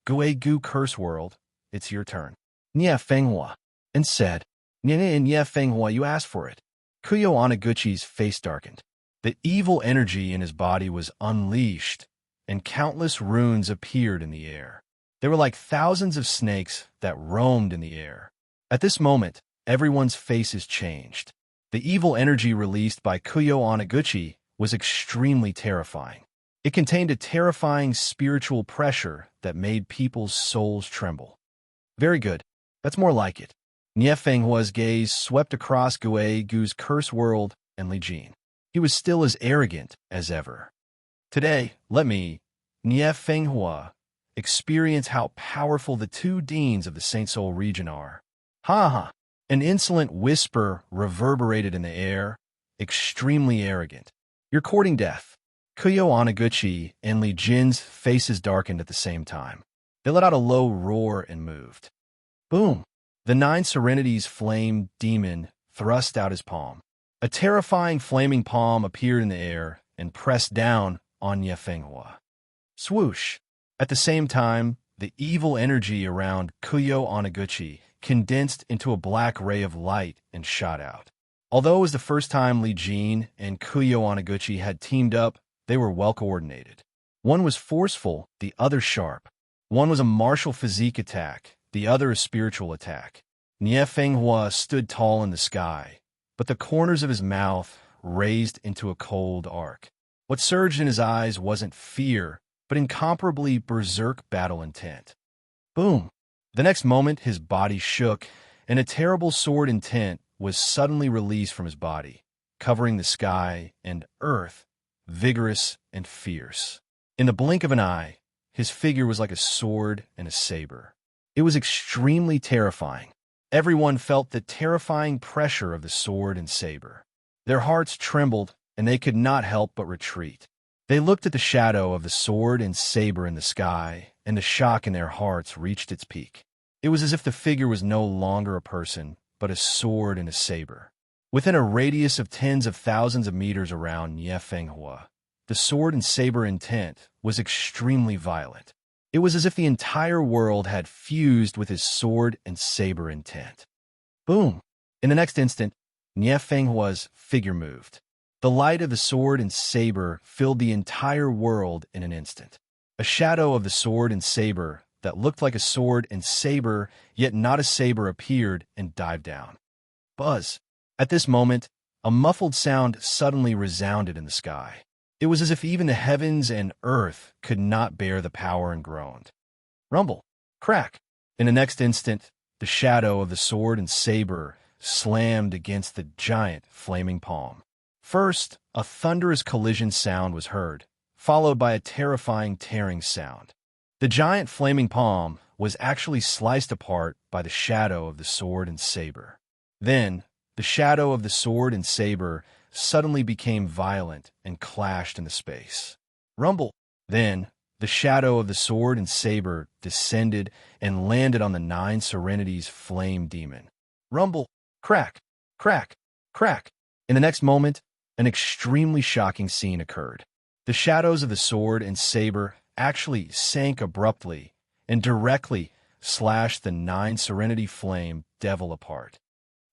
"Gue Gu Curse World, it's your turn." Nie Fenghua, and said, "Nie Fenghua, you asked for it." Kuyo Anaguchi's face darkened. The evil energy in his body was unleashed, and countless runes appeared in the air. They were like thousands of snakes that roamed in the air. At this moment, everyone's faces changed. The evil energy released by Kuyo Anaguchi was extremely terrifying. It contained a terrifying spiritual pressure that made people's souls tremble. Very good. That's more like it. Nie Fenghua's gaze swept across Gue Gu's curse world and Li Jin. He was still as arrogant as ever. Today, let me, Nie Fenghua, experience how powerful the 2 deans of the Saint Soul region are. Ha ha! An insolent whisper reverberated in the air, extremely arrogant. You're courting death. Kuyo Anaguchi and Li Jin's faces darkened at the same time. They let out a low roar and moved. Boom! The 9 serenities flame demon thrust out his palm. A terrifying flaming palm appeared in the air and pressed down on Nie Fenghua. Swoosh! At the same time, the evil energy around Kuyo Anaguchi condensed into a black ray of light and shot out. Although it was the first time Li Jin and Kuyo Anaguchi had teamed up, they were well coordinated. One was forceful, the other sharp. One was a martial physique attack, the other a spiritual attack. Nie Fenghua stood tall in the sky, but the corners of his mouth raised into a cold arc. What surged in his eyes wasn't fear, but incomparably berserk battle intent. Boom! The next moment, his body shook, and a terrible sword intent was suddenly released from his body, covering the sky and earth, vigorous and fierce. In the blink of an eye, his figure was like a sword and a saber. It was extremely terrifying. Everyone felt the terrifying pressure of the sword and saber. Their hearts trembled, and they could not help but retreat. They looked at the shadow of the sword and saber in the sky, and the shock in their hearts reached its peak. It was as if the figure was no longer a person, but a sword and a saber. Within a radius of tens of thousands of meters around Nie Fenghua, the sword and saber intent was extremely violent. It was as if the entire world had fused with his sword and saber intent. Boom! In the next instant, Nie Fenghua's figure moved. The light of the sword and saber filled the entire world in an instant. A shadow of the sword and saber that looked like a sword and saber, yet not a saber, appeared and dived down. Buzz! At this moment, a muffled sound suddenly resounded in the sky. It was as if even the heavens and earth could not bear the power and groaned. Rumble! Crack! In the next instant, the shadow of the sword and saber slammed against the giant flaming palm. First, a thunderous collision sound was heard, followed by a terrifying tearing sound. The giant flaming palm was actually sliced apart by the shadow of the sword and saber. Then, the shadow of the sword and saber suddenly became violent and clashed into space. Rumble! Then, the shadow of the sword and saber descended and landed on the 9 Serenity's flame demon. Rumble! Crack! Crack! Crack! In the next moment, an extremely shocking scene occurred. The shadows of the sword and saber actually sank abruptly and directly slashed the 9 Serenity flame devil apart.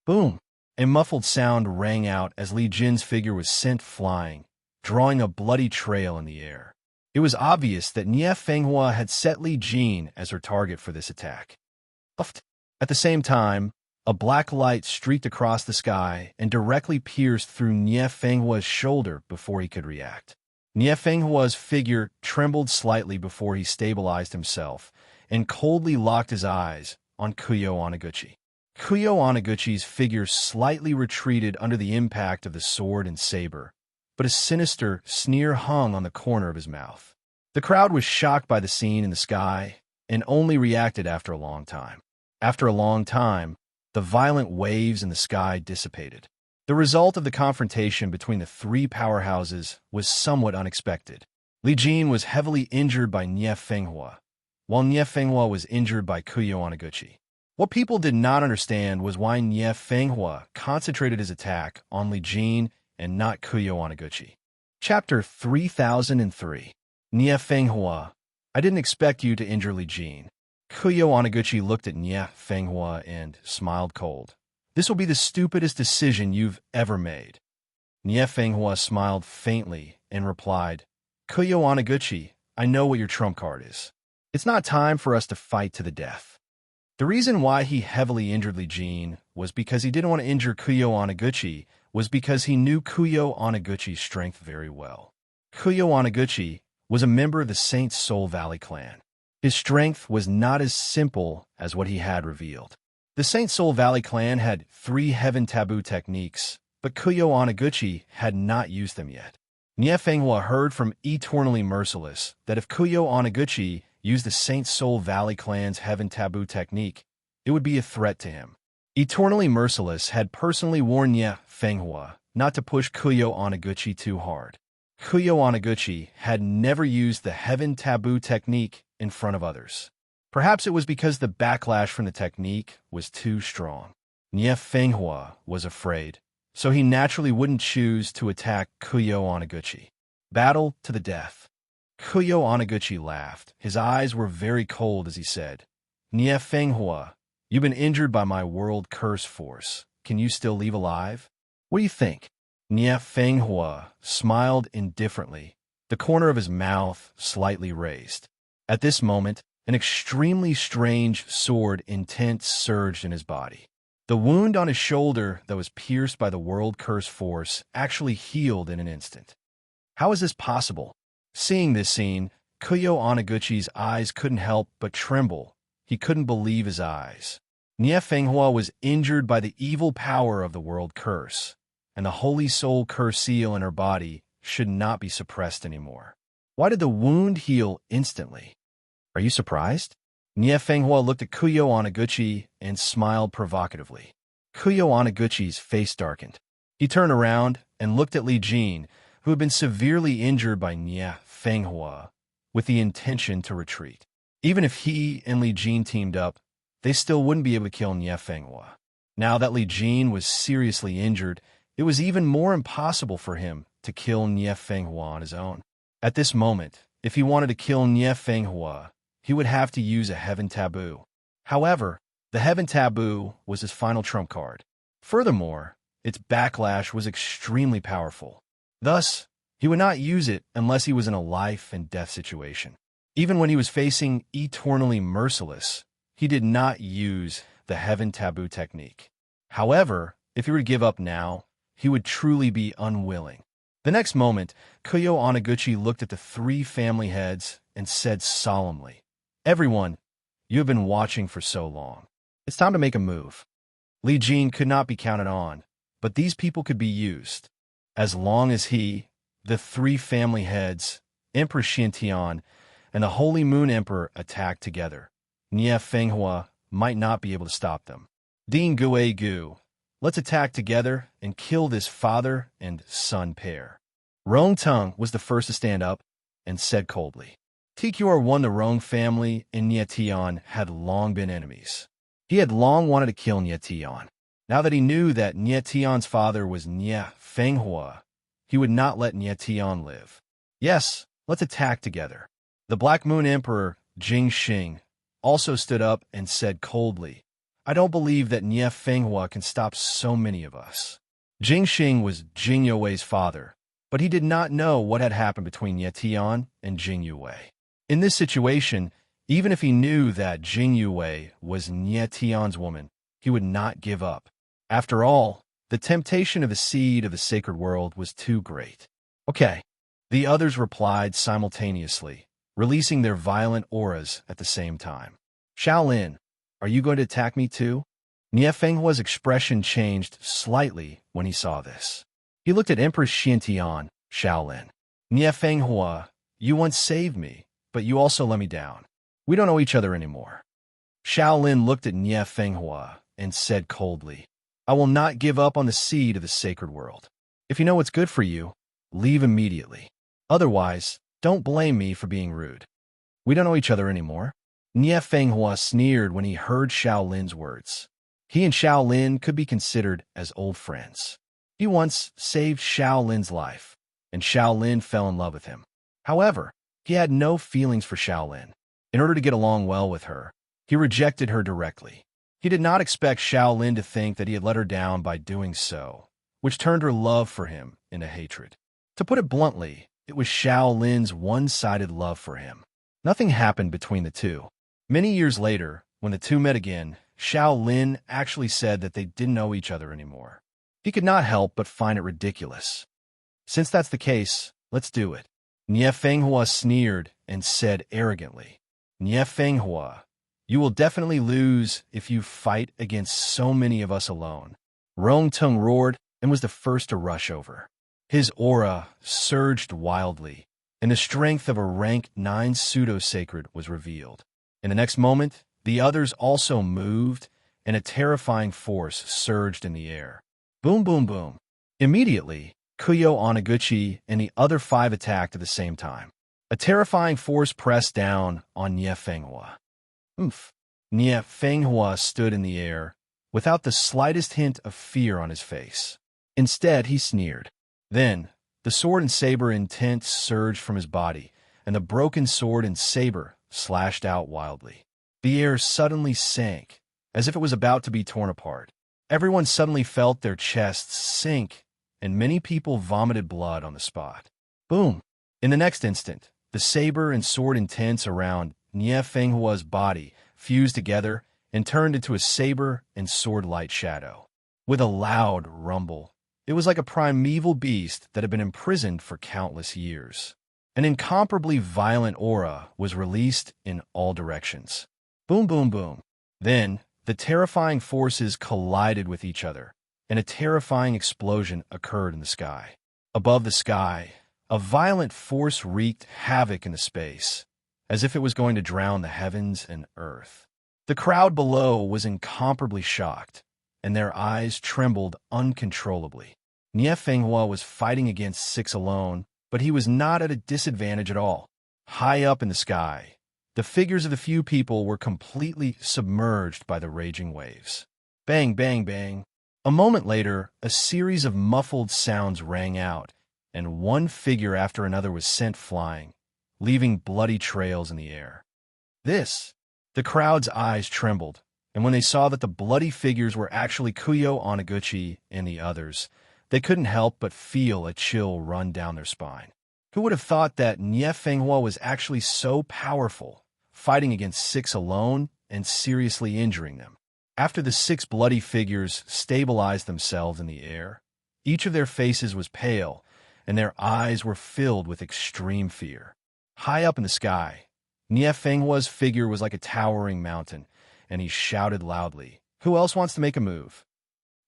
Boom! A muffled sound rang out as Li Jin's figure was sent flying, drawing a bloody trail in the air. It was obvious that Nie Fenghua had set Li Jin as her target for this attack. At the same time, a black light streaked across the sky and directly pierced through Nie Fenghua's shoulder before he could react. Nie Fenghua's figure trembled slightly before he stabilized himself and coldly locked his eyes on Kuyo Onaguchi. Kuyo Onaguchi's figure slightly retreated under the impact of the sword and saber, but a sinister sneer hung on the corner of his mouth. The crowd was shocked by the scene in the sky and only reacted after a long time. After a long time, the violent waves in the sky dissipated. The result of the confrontation between the 3 powerhouses was somewhat unexpected. Li Jin was heavily injured by Nie Fenghua, while Nie Fenghua was injured by Kuyo Onaguchi. What people did not understand was why Nie Fenghua concentrated his attack on Li Jin and not Kuyo Onaguchi. Chapter 3003. Nie Fenghua, I didn't expect you to injure Li Jin. Kuyo Onaguchi looked at Nie Fenghua and smiled cold. This will be the stupidest decision you've ever made. Nie Fenghua smiled faintly and replied, Kuyo Onaguchi, I know what your trump card is. It's not time for us to fight to the death. The reason why he heavily injured Li Jin was because he didn't want to injure Kuyo Onaguchi was because he knew Kuyo Onaguchi's strength very well. Kuyo Onaguchi was a member of the Saint Soul Valley clan. His strength was not as simple as what he had revealed. The Saint Soul Valley clan had 3 heaven taboo techniques, but Kuyo Onaguchi had not used them yet. Nie Fenghua heard from Eternally Merciless that if Kuyo Onaguchi used the Saint Soul Valley clan's heaven taboo technique, it would be a threat to him. Eternally Merciless had personally warned Nie Fenghua not to push Kuyo Onaguchi too hard. Kuyo Onaguchi had never used the heaven taboo technique in front of others. Perhaps it was because the backlash from the technique was too strong. Nie Fenghua was afraid, so he naturally wouldn't choose to attack Kuyo Onaguchi. Battle to the death. Kuyo Onaguchi laughed. His eyes were very cold as he said, Nie Fenghua, you've been injured by my world curse force. Can you still leave alive? What do you think? Nie Fenghua smiled indifferently, the corner of his mouth slightly raised. At this moment, an extremely strange sword intent surged in his body. The wound on his shoulder that was pierced by the world curse force actually healed in an instant. How is this possible? Seeing this scene, Kuyo Onaguchi's eyes couldn't help but tremble. He couldn't believe his eyes. Nie Fenghua was injured by the evil power of the world curse, and the Holy Soul curse seal in her body should not be suppressed anymore. Why did the wound heal instantly? Are you surprised? Nie Fenghua looked at Kuyo Onaguchi and smiled provocatively. Kuyo Onaguchi's face darkened. He turned around and looked at Li Jin, who had been severely injured by Nie Fenghua, with the intention to retreat. Even if he and Li Jin teamed up, they still wouldn't be able to kill Nie Fenghua. Now that Li Jin was seriously injured, it was even more impossible for him to kill Nie Fenghua on his own. At this moment, if he wanted to kill Nie Fenghua, he would have to use a heaven taboo. However, the heaven taboo was his final trump card. Furthermore, its backlash was extremely powerful. Thus, he would not use it unless he was in a life and death situation. Even when he was facing Eternally Merciless, he did not use the heaven taboo technique. However, if he were to give up now, he would truly be unwilling. The next moment, Kuyo Onaguchi looked at the 3 family heads and said solemnly, Everyone, you have been watching for so long. It's time to make a move. Li Jing could not be counted on, but these people could be used. As long as the three family heads, Empress Xintian, and the Holy Moon Emperor attacked together, Nie Fenghua might not be able to stop them. Ding Gue Gu, let's attack together and kill this father and son pair. Rong Tung was the first to stand up and said coldly. TQR won the Rong family and Nie Tian had long been enemies. He had long wanted to kill Nie Tian. Now that he knew that Nie Tian's father was Nie Fenghua, he would not let Nie Tian live. Yes, let's attack together. The Black Moon Emperor, Jing Xing, also stood up and said coldly, I don't believe that Nie Fenghua can stop so many of us. Jing Xing was Jing Yue's father, but he did not know what had happened between Nie Tian and Jing Yue. In this situation, even if he knew that Jing Yue was Nie Tian's woman, he would not give up. After all, the temptation of the seed of the sacred world was too great. Okay, the others replied simultaneously, releasing their violent auras at the same time. Shaolin, are you going to attack me too? Nie Fenghua's expression changed slightly when he saw this. He looked at Empress Xintian, Shaolin. Nie Fenghua, you once saved me, but you also let me down. We don't know each other anymore. Shaolin looked at Nie Fenghua and said coldly, I will not give up on the seed of the sacred world. If you know what's good for you, leave immediately. Otherwise, don't blame me for being rude. We don't know each other anymore. Nie Fenghua sneered when he heard Shaolin's words. He and Shaolin could be considered as old friends. He once saved Shaolin's life, and Shaolin fell in love with him. However, he had no feelings for Shaolin. In order to get along well with her, he rejected her directly. He did not expect Shaolin to think that he had let her down by doing so, which turned her love for him into hatred. To put it bluntly, it was Shaolin's one-sided love for him. Nothing happened between the two. Many years later, when the two met again, Shaolin actually said that they didn't know each other anymore. He could not help but find it ridiculous. Since that's the case, let's do it. Nie Fenghua sneered and said arrogantly, Nie Fenghua, you will definitely lose if you fight against so many of us alone. Rong Tung roared and was the first to rush over. His aura surged wildly, and the strength of a rank 9 pseudo-sacred was revealed. In the next moment, the others also moved, and a terrifying force surged in the air. Boom, boom, boom. Immediately, Kuyo Onaguchi and the other 5 attacked at the same time. A terrifying force pressed down on Nie Fenghua. Oomph. Nie Fenghua stood in the air, without the slightest hint of fear on his face. Instead, he sneered. Then, the sword and saber intent surged from his body, and the broken sword and saber slashed out wildly. The air suddenly sank, as if it was about to be torn apart. Everyone suddenly felt their chests sink, and many people vomited blood on the spot. Boom! In the next instant, the saber and sword intents around Nie Fenghua's body fused together and turned into a saber and sword-light shadow. With a loud rumble, it was like a primeval beast that had been imprisoned for countless years. An incomparably violent aura was released in all directions. Boom, boom, boom. Then, the terrifying forces collided with each other, and a terrifying explosion occurred in the sky. Above the sky, a violent force wreaked havoc in the space, as if it was going to drown the heavens and earth. The crowd below was incomparably shocked, and their eyes trembled uncontrollably. Nie Fenghua was fighting against 6 alone, but he was not at a disadvantage at all. High up in the sky, the figures of the few people were completely submerged by the raging waves. Bang, bang, bang. A moment later, a series of muffled sounds rang out, and one figure after another was sent flying, leaving bloody trails in the air. The crowd's eyes trembled, and when they saw that the bloody figures were actually Kuyo Onaguchi and the others, they couldn't help but feel a chill run down their spine. Who would have thought that Nie Fenghua was actually so powerful, fighting against 6 alone and seriously injuring them? After the 6 bloody figures stabilized themselves in the air, each of their faces was pale, and their eyes were filled with extreme fear. High up in the sky, Nie Fenghua's figure was like a towering mountain, and he shouted loudly, "Who else wants to make a move?"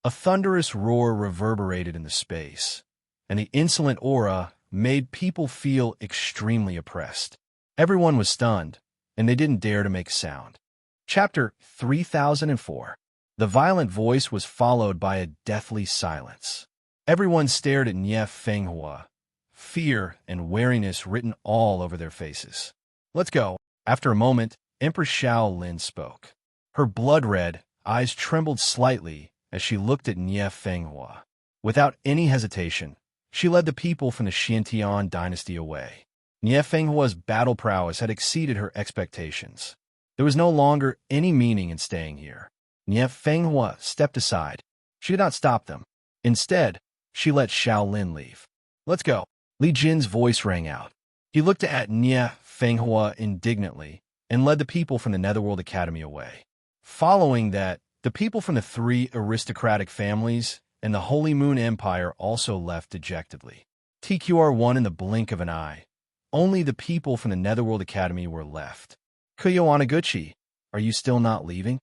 A thunderous roar reverberated in the space, and the insolent aura made people feel extremely oppressed. Everyone was stunned, and they didn't dare to make a sound. Chapter 3004. The violent voice was followed by a deathly silence. Everyone stared at Nie Fenghua, fear and wariness written all over their faces. "Let's go." After a moment, Empress Xiao Lin spoke. Her blood-red eyes trembled slightly as she looked at Nie Fenghua. Without any hesitation, she led the people from the Xiantian dynasty away. Nie Fenghua's battle prowess had exceeded her expectations. There was no longer any meaning in staying here. Nie Fenghua stepped aside. She did not stop them. Instead, she let Xiao Lin leave. "Let's go." Li Jin's voice rang out. He looked at Nie Fenghua indignantly and led the people from the Netherworld Academy away. Following that, the people from the 3 aristocratic families and the Holy Moon Empire also left dejectedly. TQR1 in the blink of an eye. Only the people from the Netherworld Academy were left. "Kuyo Onaguchi, are you still not leaving?"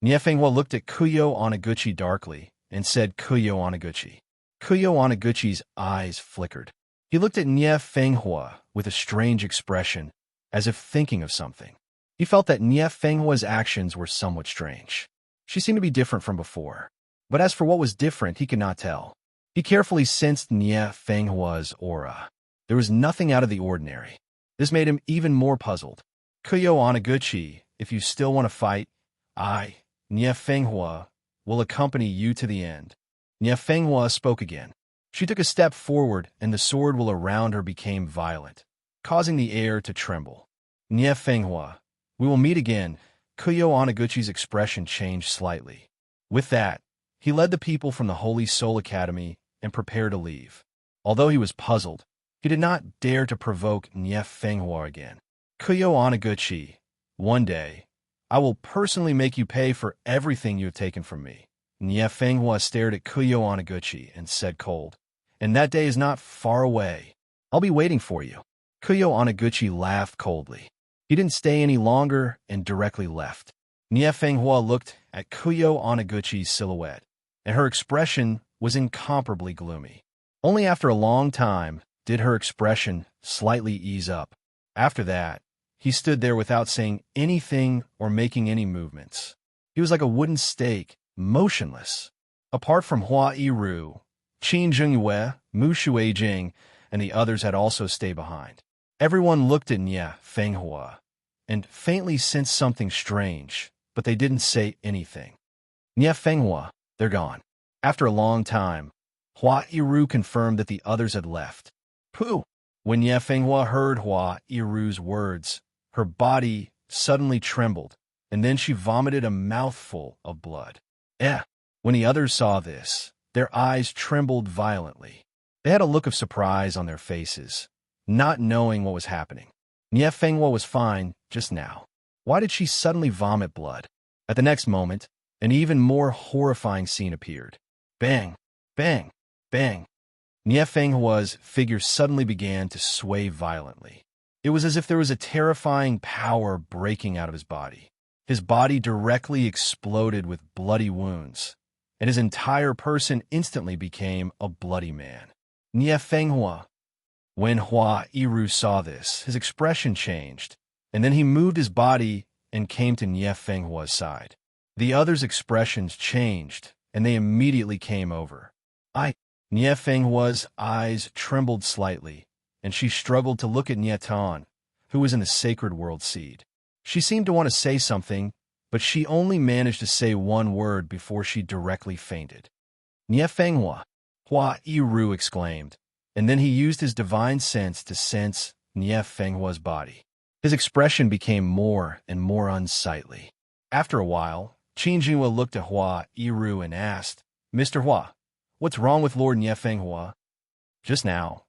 Nie Fenghua looked at Kuyo Onaguchi darkly and said, "Kuyo Onaguchi." Kuyo Onaguchi's eyes flickered. He looked at Nie Fenghua with a strange expression, as if thinking of something. He felt that Nie Fenghua's actions were somewhat strange. She seemed to be different from before. But as for what was different, he could not tell. He carefully sensed Nie Fenghua's aura. There was nothing out of the ordinary. This made him even more puzzled. "Kuyo Onaguchi, if you still want to fight, I, Nie Fenghua, will accompany you to the end." Nie Fenghua spoke again. She took a step forward, and the sword will around her became violent, causing the air to tremble. "Nie Fenghua, we will meet again." Kuyo Onaguchi's expression changed slightly. With that, he led the people from the Holy Soul Academy and prepared to leave. Although he was puzzled, he did not dare to provoke Nie Fenghua again. "Kuyo Onaguchi, one day, I will personally make you pay for everything you have taken from me." Nie Fenghua stared at Kuyo Onaguchi and said cold, "And that day is not far away. I'll be waiting for you." Kuyo Onaguchi laughed coldly. He didn't stay any longer and directly left. Nie Fenghua looked at Kuyo Onaguchi's silhouette, and her expression was incomparably gloomy. Only after a long time did her expression slightly ease up. After that, he stood there without saying anything or making any movements. He was like a wooden stake, motionless. Apart from Hua Yiru, Qin Zhengyue, Mu Shuijing, and the others had also stayed behind. Everyone looked at Nie Fenghua and faintly sensed something strange, but they didn't say anything. "Nie Fenghua, they're gone." After a long time, Hua Yiru confirmed that the others had left. "Pooh!" When Nie Fenghua heard Hua Yiru's words, her body suddenly trembled, and then she vomited a mouthful of blood. When the others saw this, their eyes trembled violently. They had a look of surprise on their faces, not knowing what was happening. Nie Fenghua was fine just now. Why did she suddenly vomit blood? At the next moment, an even more horrifying scene appeared. Bang! Bang! Bang! Nie Fenghua's figure suddenly began to sway violently. It was as if there was a terrifying power breaking out of his body. His body directly exploded with bloody wounds, and his entire person instantly became a bloody man. Nie Fenghua. When Hua Yiru saw this, his expression changed, and then he moved his body and came to Nie Fenghua's side. The others' expressions changed, and they immediately came over. Nie Fenghua's eyes trembled slightly, and she struggled to look at Nie Tan, who was in the sacred world seed. She seemed to want to say something, but she only managed to say one word before she directly fainted. "Nie Fenghua," Hua Yiru exclaimed, and then he used his divine sense to sense Nie Fenghua's body. His expression became more and more unsightly. After a while, Qin Jinhua looked at Hua Yiru and asked, "Mr. Hua, what's wrong with Lord Nie Fenghua?" Just now,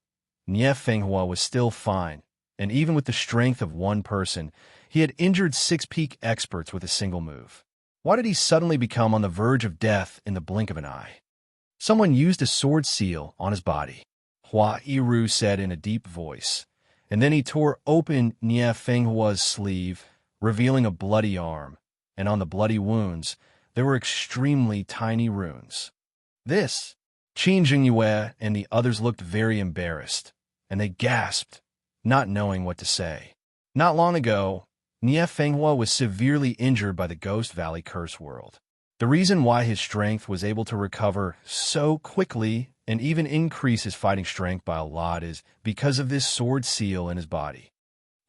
Nie Fenghua was still fine, and even with the strength of one person, he had injured 6 peak experts with a single move. Why did he suddenly become on the verge of death in the blink of an eye? Someone used a sword seal on his body, Hua Yiru said in a deep voice, and then he tore open Nie Fenghua's sleeve, revealing a bloody arm. and on the bloody wounds, there were extremely tiny runes. This, Qin Jingyue and the others looked very embarrassed, and they gasped, not knowing what to say. Not long ago, Nie Fenghua was severely injured by the Ghost Valley Curse World. The reason why his strength was able to recover so quickly and even increase his fighting strength by a lot is because of this sword seal in his body.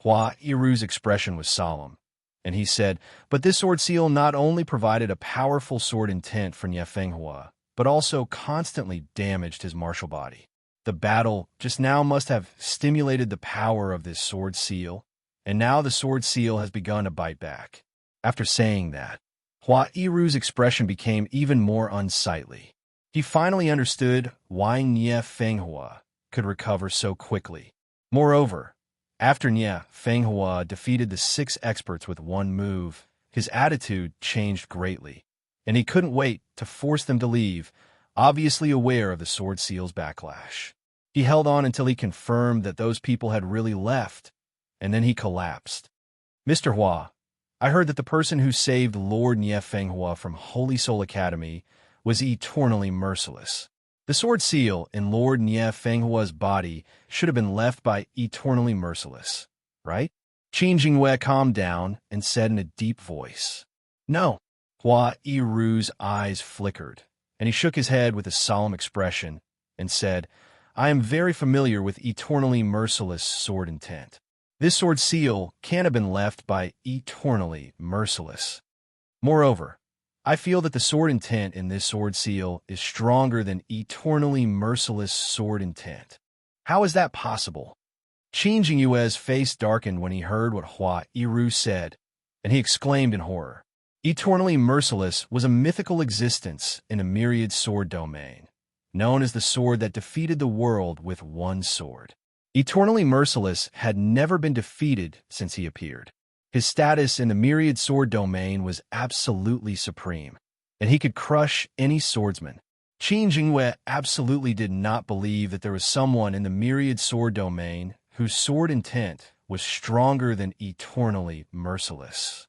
Hua Yiru's expression was solemn, and he said, but this sword seal not only provided a powerful sword intent for Nie Fenghua, but also constantly damaged his martial body. The battle just now must have stimulated the power of this sword seal, and now the sword seal has begun to bite back. After saying that, Hua Yiru's expression became even more unsightly. He finally understood why Nie Fenghua could recover so quickly. Moreover, after Nie Fenghua defeated the 6 experts with one move, his attitude changed greatly, and he couldn't wait to force them to leave, obviously aware of the sword seal's backlash. He held on until he confirmed that those people had really left, and then he collapsed. Mr. Hua, I heard that the person who saved Lord Nie Fenghua from Holy Soul Academy was eternally merciless. The sword seal in Lord Nie Fenghua's body should have been left by eternally merciless, right? Qin Jingyue calmed down and said in a deep voice, No. Hua Yiru's eyes flickered, and he shook his head with a solemn expression and said, I am very familiar with eternally merciless sword intent. This sword seal can't have been left by eternally merciless. Moreover, I feel that the sword intent in this sword seal is stronger than eternally merciless sword intent. How is that possible? Qin Jingyue's face darkened when he heard what Hua Yiru said, and he exclaimed in horror. Eternally merciless was a mythical existence in a myriad sword domain, known as the sword that defeated the world with one sword. Eternally merciless had never been defeated since he appeared. His status in the myriad sword domain was absolutely supreme, and he could crush any swordsman. Qin Jingyue absolutely did not believe that there was someone in the myriad sword domain whose sword intent was stronger than eternally merciless.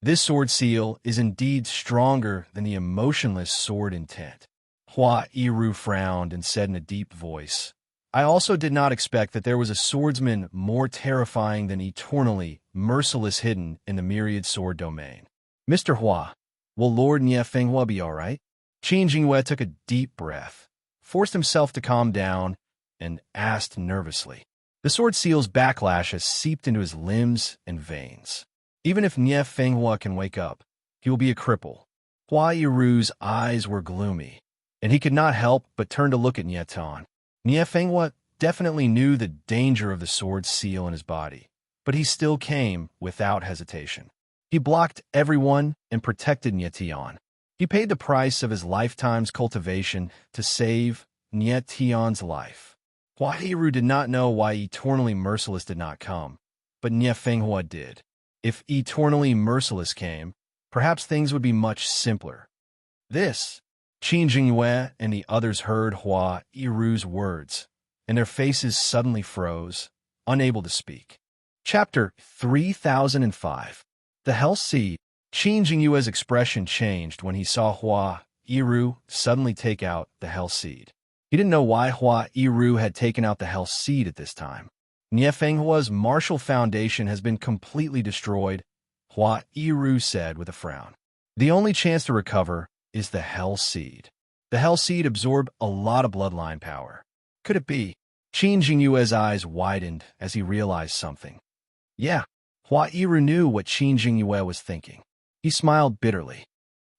This sword seal is indeed stronger than the emotionless sword intent. Hua Yiru frowned and said in a deep voice, I also did not expect that there was a swordsman more terrifying than eternally merciless hidden in the myriad sword domain. Mr. Hua, will Lord Nie Fenghua be all right? Qin Jingyue took a deep breath, forced himself to calm down, and asked nervously. The sword seal's backlash has seeped into his limbs and veins. Even if Nie Fenghua can wake up, he will be a cripple. Hua Yiru's eyes were gloomy, and he could not help but turn to look at Nie Tan. Nie Fenghua definitely knew the danger of the sword seal in his body, but he still came without hesitation. He blocked everyone and protected Nie Tian. He paid the price of his lifetime's cultivation to save Nie Tian's life. Hua Yiru did not know why Eternally Merciless did not come, but Nie Fenghua did. If Eternally Merciless came, perhaps things would be much simpler. This, Qin Jingyue and the others heard Hua Yiru's words, and their faces suddenly froze, unable to speak. Chapter 3005. The Hell Seed. Qin Jingyue's expression changed when he saw Hua Yiru suddenly take out the Hell Seed. He didn't know why Hua Yiru had taken out the Hell Seed at this time. Nie Fenghua's martial foundation has been completely destroyed, Hua Yiru said with a frown. The only chance to recover is the Hell Seed. The Hell Seed absorbed a lot of bloodline power. Could it be? Qin Jingyue's eyes widened as he realized something. Yeah, Hua Yiru knew what Qin Jingyue was thinking. He smiled bitterly.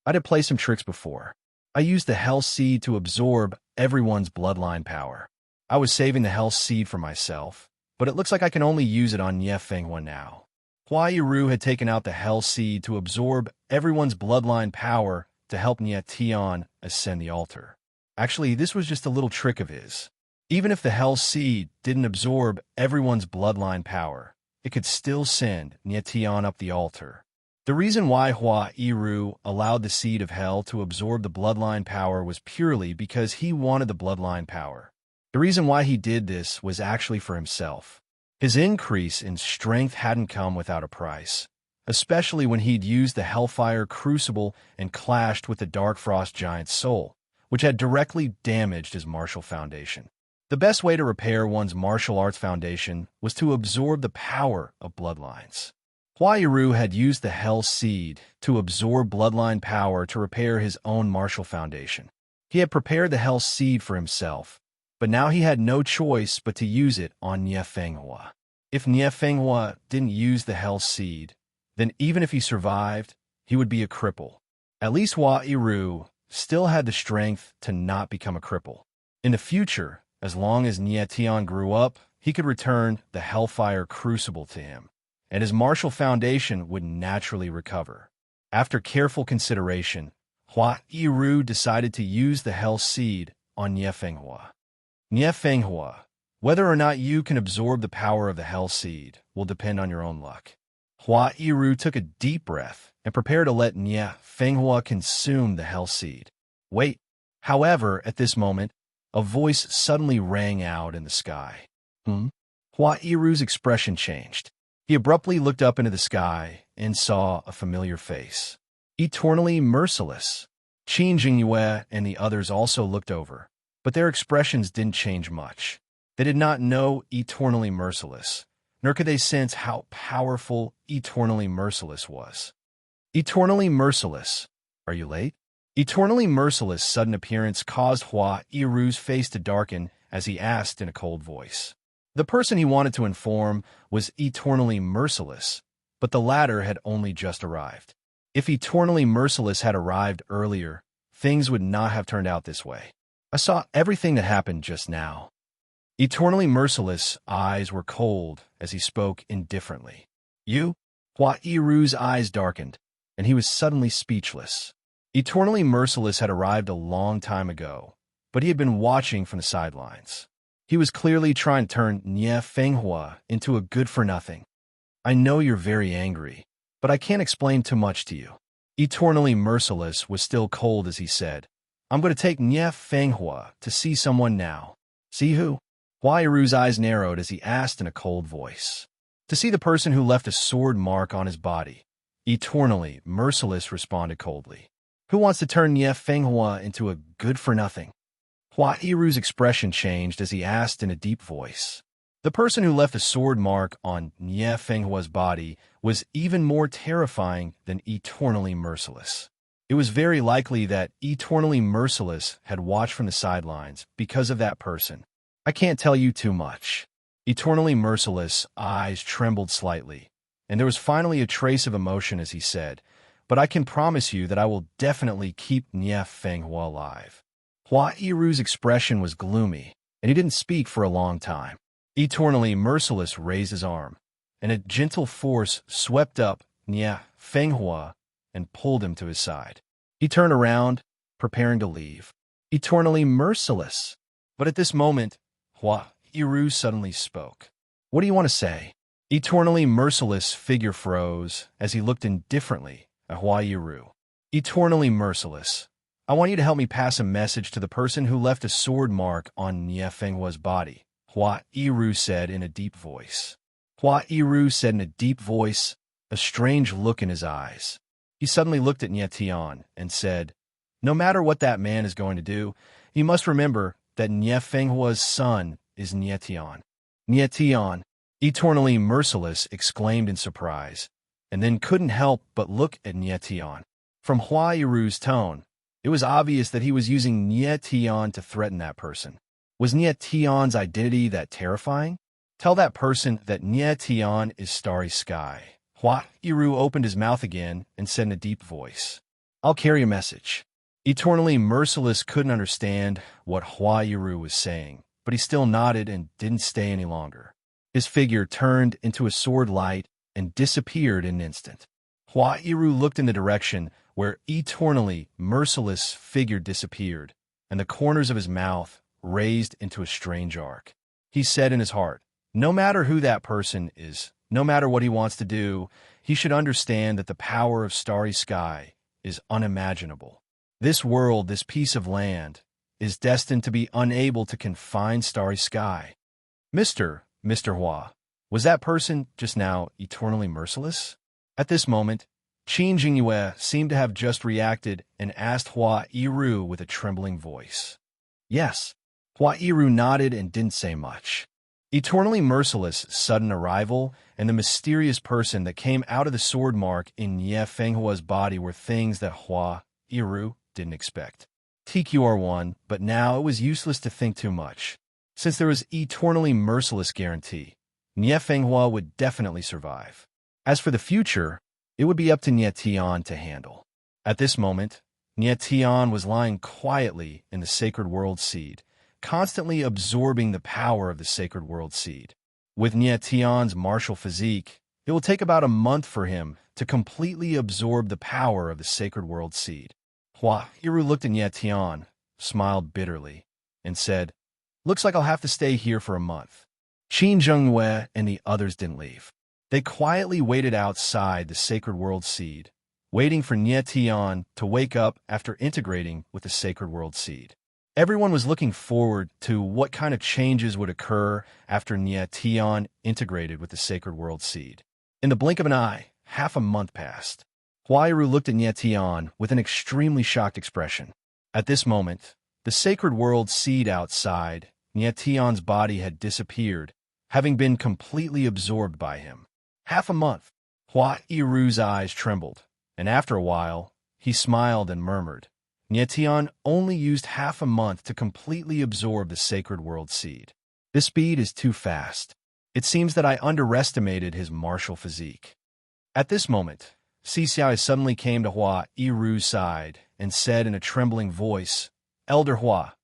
I did play some tricks before. I used the Hell Seed to absorb everyone's bloodline power. I was saving the Hell Seed for myself, but it looks like I can only use it on Nie Fenghua now. Hua Yiru had taken out the Hell Seed to absorb everyone's bloodline power to help Nie Tian ascend the altar. Actually, this was just a little trick of his. Even if the Hell Seed didn't absorb everyone's bloodline power, it could still send Nie Tian up the altar. The reason why Hua Yiru allowed the Seed of Hell to absorb the bloodline power was purely because he wanted the bloodline power. The reason why he did this was actually for himself. His increase in strength hadn't come without a price, especially when he'd used the Hellfire Crucible and clashed with the Dark Frost Giant's soul, which had directly damaged his martial foundation. The best way to repair one's martial arts foundation was to absorb the power of bloodlines. Hua Yiru had used the Hell Seed to absorb bloodline power to repair his own martial foundation. He had prepared the Hell Seed for himself, but now he had no choice but to use it on Nie Fenghua. If Nie Fenghua didn't use the Hell Seed, then even if he survived, he would be a cripple. At least Hua Yiru still had the strength to not become a cripple. In the future, as long as Nie Tian grew up, he could return the Hellfire Crucible to him, and his martial foundation would naturally recover. After careful consideration, Hua Yiru decided to use the Hell Seed on Nie Fenghua. Nie Fenghua, whether or not you can absorb the power of the Hell Seed will depend on your own luck. Hua Yiru took a deep breath and prepared to let Nie Fenghua consume the Hell Seed. Wait. However, at this moment, a voice suddenly rang out in the sky. Hua Yiru's expression changed. He abruptly looked up into the sky and saw a familiar face. Eternally merciless. Qin Jingyue and the others also looked over, but their expressions didn't change much. They did not know Eternally Merciless, nor could they sense how powerful Eternally Merciless was. Eternally Merciless, are you late? Eternally Merciless' sudden appearance caused Hua Yiru's face to darken as he asked in a cold voice. The person he wanted to inform was Eternally Merciless, but the latter had only just arrived. If Eternally Merciless had arrived earlier, things would not have turned out this way. I saw everything that happened just now. Eternally Merciless' eyes were cold as he spoke indifferently. You? Hua Yiru's eyes darkened, and he was suddenly speechless. Eternally Merciless had arrived a long time ago, but he had been watching from the sidelines. He was clearly trying to turn Nie Fenghua into a good-for-nothing. I know you're very angry, but I can't explain too much to you. Eternally Merciless was still cold as he said, I'm going to take Nie Fenghua to see someone now. See who? Hua Yiru's eyes narrowed as he asked in a cold voice. To see the person who left a sword mark on his body. Eternally Merciless responded coldly. Who wants to turn Nie Fenghua into a good-for-nothing? Hua Yiru's expression changed as he asked in a deep voice. The person who left a sword mark on Nie Fenghua's body was even more terrifying than Eternally Merciless. It was very likely that Eternally Merciless had watched from the sidelines because of that person. I can't tell you too much. Eternally Merciless' eyes trembled slightly, and there was finally a trace of emotion as he said, but I can promise you that I will definitely keep Nie Fenghua alive. Hua Yiru's expression was gloomy, and he didn't speak for a long time. Eternally Merciless raised his arm, and a gentle force swept up Nie Fenghua and pulled him to his side. He turned around, preparing to leave. Eternally Merciless. But at this moment, Hua Yiru suddenly spoke. What do you want to say? Eternally Merciless' figure froze as he looked indifferently at Hua Yiru. Eternally Merciless, I want you to help me pass a message to the person who left a sword mark on Nie Fenghua's body, Hua Yiru said in a deep voice. Hua Yiru said in a deep voice, a strange look in his eyes. He suddenly looked at Nie Tian and said, no matter what that man is going to do, you must remember that Nie Fenghua's son is Nie Tian. Nie Tian, Eternally Merciless exclaimed in surprise, and then couldn't help but look at Nie Tian. From Hua Yiru's tone, it was obvious that he was using Nie Tian to threaten that person. Was Nie Tian's identity that terrifying? Tell that person that Nie Tian is Starry Sky. Hua Yiru opened his mouth again and said in a deep voice, I'll carry a message. Eternally Merciless couldn't understand what Hua Yiru was saying, but he still nodded and didn't stay any longer. His figure turned into a sword light and disappeared in an instant. Hua Yiru looked in the direction where Eternally Merciless' figure disappeared, and the corners of his mouth raised into a strange arc. He said in his heart, no matter who that person is, no matter what he wants to do, he should understand that the power of Starry Sky is unimaginable. This world, this piece of land, is destined to be unable to confine Starry Sky. Mr. Hua, was that person just now Eternally Merciless? At this moment, Qin Jingyue seemed to have just reacted and asked Hua Yiru with a trembling voice. Yes. Hua Yiru nodded and didn't say much. Eternally merciless sudden arrival and the mysterious person that came out of the sword mark in Ye Fenghua's body were things that Hua Yiru didn't expect. TQR1, but now it was useless to think too much. Since there was eternally merciless guarantee, Nye Fenghua would definitely survive. As for the future, it would be up to Nye Tian to handle. At this moment, Nye Tian was lying quietly in the Sacred World Seed, constantly absorbing the power of the Sacred World Seed. With Nye Tian's martial physique, it will take about a month for him to completely absorb the power of the Sacred World Seed. Hua Yiru looked at Nye Tian, smiled bitterly, and said, "Looks like I'll have to stay here for a month." Qin Zhengyue and the others didn't leave. They quietly waited outside the Sacred World Seed, waiting for Nye Tian to wake up after integrating with the Sacred World Seed. Everyone was looking forward to what kind of changes would occur after Nye Tian integrated with the Sacred World Seed. In the blink of an eye, half a month passed. Huairu looked at Nye Tian with an extremely shocked expression. At this moment, the Sacred World Seed outside, Nye Tian's body had disappeared, having been completely absorbed by him. Half a month. Huairu's eyes trembled, and after a while, he smiled and murmured, "Nye Tian only used half a month to completely absorb the Sacred World Seed. This speed is too fast. It seems that I underestimated his martial physique." At this moment, Xixiao suddenly came to Hua Yiru's side and said in a trembling voice, "Elder Hua,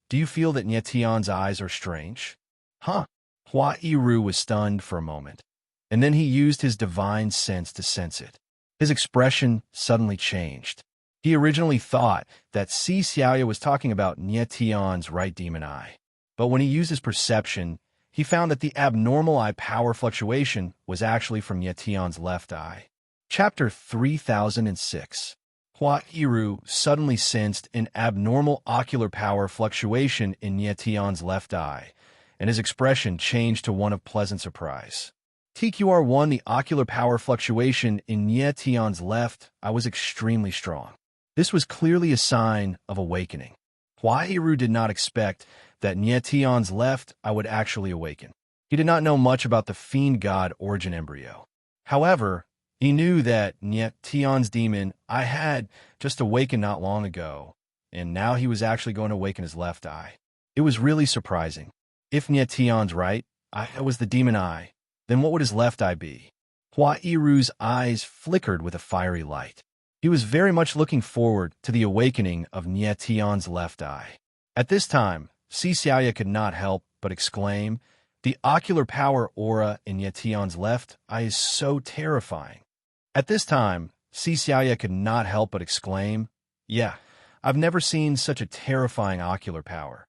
do you feel that Nye Tian's eyes are strange?" Huh? Hua Yiru was stunned for a moment, and then he used his divine sense to sense it. His expression suddenly changed. He originally thought that Xixiao was talking about Nye Tian's right demon eye, but when he used his perception, he found that the abnormal eye power fluctuation was actually from Nye Tian's left eye. Chapter 3006. Hua Yiru suddenly sensed an abnormal ocular power fluctuation in Nye Tian's left eye, and his expression changed to one of pleasant surprise. TQR1, the ocular power fluctuation in Nye Tian's left eye was extremely strong. This was clearly a sign of awakening. Hua Yiru did not expect that Nye Tian's left eye would actually awaken. He did not know much about the fiend god origin embryo. However, he knew that Nye Tian's demon eye had just awakened not long ago, and now he was actually going to awaken his left eye. It was really surprising. If Nye Tian's right eye was the demon eye, then what would his left eye be? Hua Yiru's eyes flickered with a fiery light. He was very much looking forward to the awakening of Nye Tian's left eye. At this time, Xixiao could not help but exclaim, "The ocular power aura in Nye Tian's left eye is so terrifying." At this time, Xixiao could not help but exclaim, "Yeah, I've never seen such a terrifying ocular power."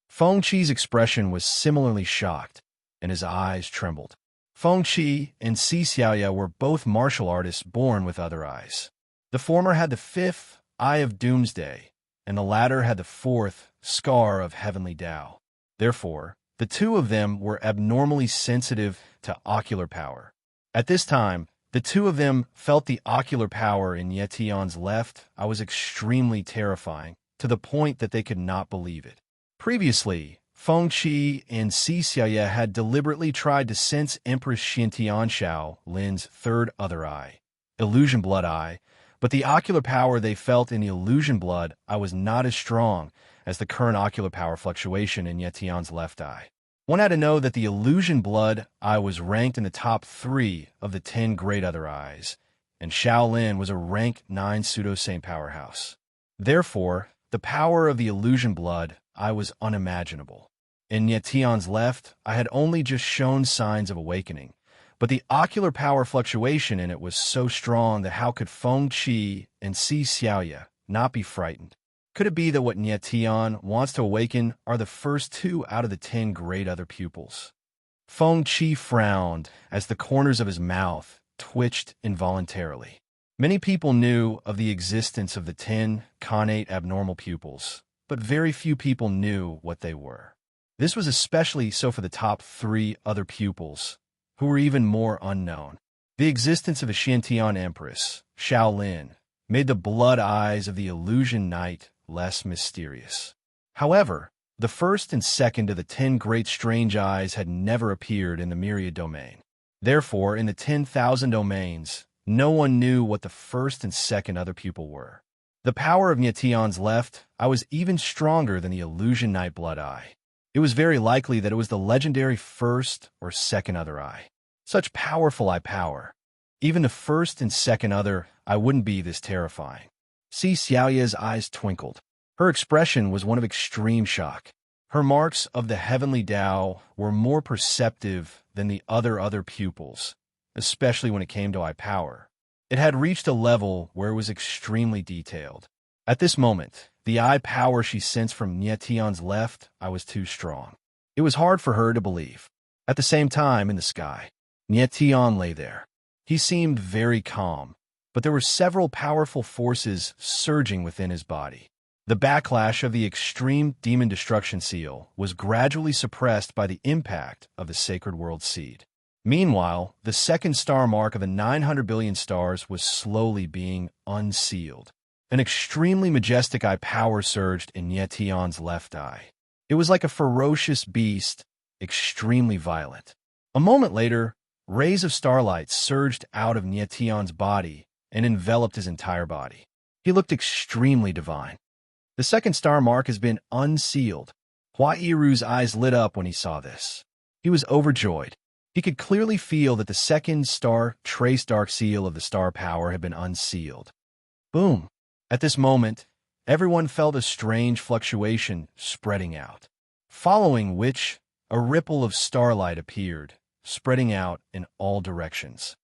Feng Qi's expression was similarly shocked, and his eyes trembled. Feng Qi and Xixiao were both martial artists born with other eyes. The former had the fifth eye of doomsday, and the latter had the fourth scar of heavenly Tao. Therefore, the two of them were abnormally sensitive to ocular power. At this time, the two of them felt the ocular power in Nye Tian's left eye was extremely terrifying, to the point that they could not believe it. Previously, Feng Qi and Xixiao had deliberately tried to sense Empress Xintianshao Lin's third other eye, illusion blood eye, but the ocular power they felt in the illusion blood eye was not as strong as the current ocular power fluctuation in Nye Tian's left eye. One had to know that the illusion blood eye was ranked in the top 3 of the 10 great other eyes, and Shaolin was a rank 9 pseudo-saint powerhouse. Therefore, the power of the illusion blood eye was unimaginable. In Nye Tian's left, I had only just shown signs of awakening, but the ocular power fluctuation in it was so strong that how could Feng Qi and Xixiao not be frightened? Could it be that what Nye Tian wants to awaken are the first 2 out of the 10 great other pupils? Feng Qi frowned as the corners of his mouth twitched involuntarily. Many people knew of the existence of the 10 connate abnormal pupils, but very few people knew what they were. This was especially so for the top 3 other pupils, who were even more unknown. The existence of a Xiantian empress, Shaolin, made the blood eyes of the illusion knight less mysterious. However, the first and second of the 10 great strange eyes had never appeared in the myriad domain. Therefore, in the 10,000 domains, no one knew what the first and second other pupil were. The power of Nietian's left eye was even stronger than the illusion knight blood eye. It was very likely that it was the legendary first or second other eye. Such powerful eye power. Even the first and second other eye wouldn't be this terrifying. Si Xiaoya's eyes twinkled. Her expression was one of extreme shock. Her marks of the heavenly Tao were more perceptive than the other pupils, especially when it came to eye power. It had reached a level where it was extremely detailed. At this moment, the eye power she sensed from Nietian's left eye was too strong. It was hard for her to believe. At the same time, in the sky, Nietian lay there. He seemed very calm, but there were several powerful forces surging within his body. The backlash of the extreme demon destruction seal was gradually suppressed by the impact of the sacred world seed. Meanwhile, the second star mark of the 900 billion stars was slowly being unsealed. An extremely majestic eye power surged in Nietian's left eye. It was like a ferocious beast, extremely violent. A moment later, rays of starlight surged out of Nietian's body and enveloped his entire body. He looked extremely divine. The second star mark has been unsealed. Hua Yiru's eyes lit up when he saw this. He was overjoyed. He could clearly feel that the second star trace dark seal of the star power had been unsealed. Boom! At this moment, everyone felt a strange fluctuation spreading out, following which a ripple of starlight appeared, spreading out in all directions.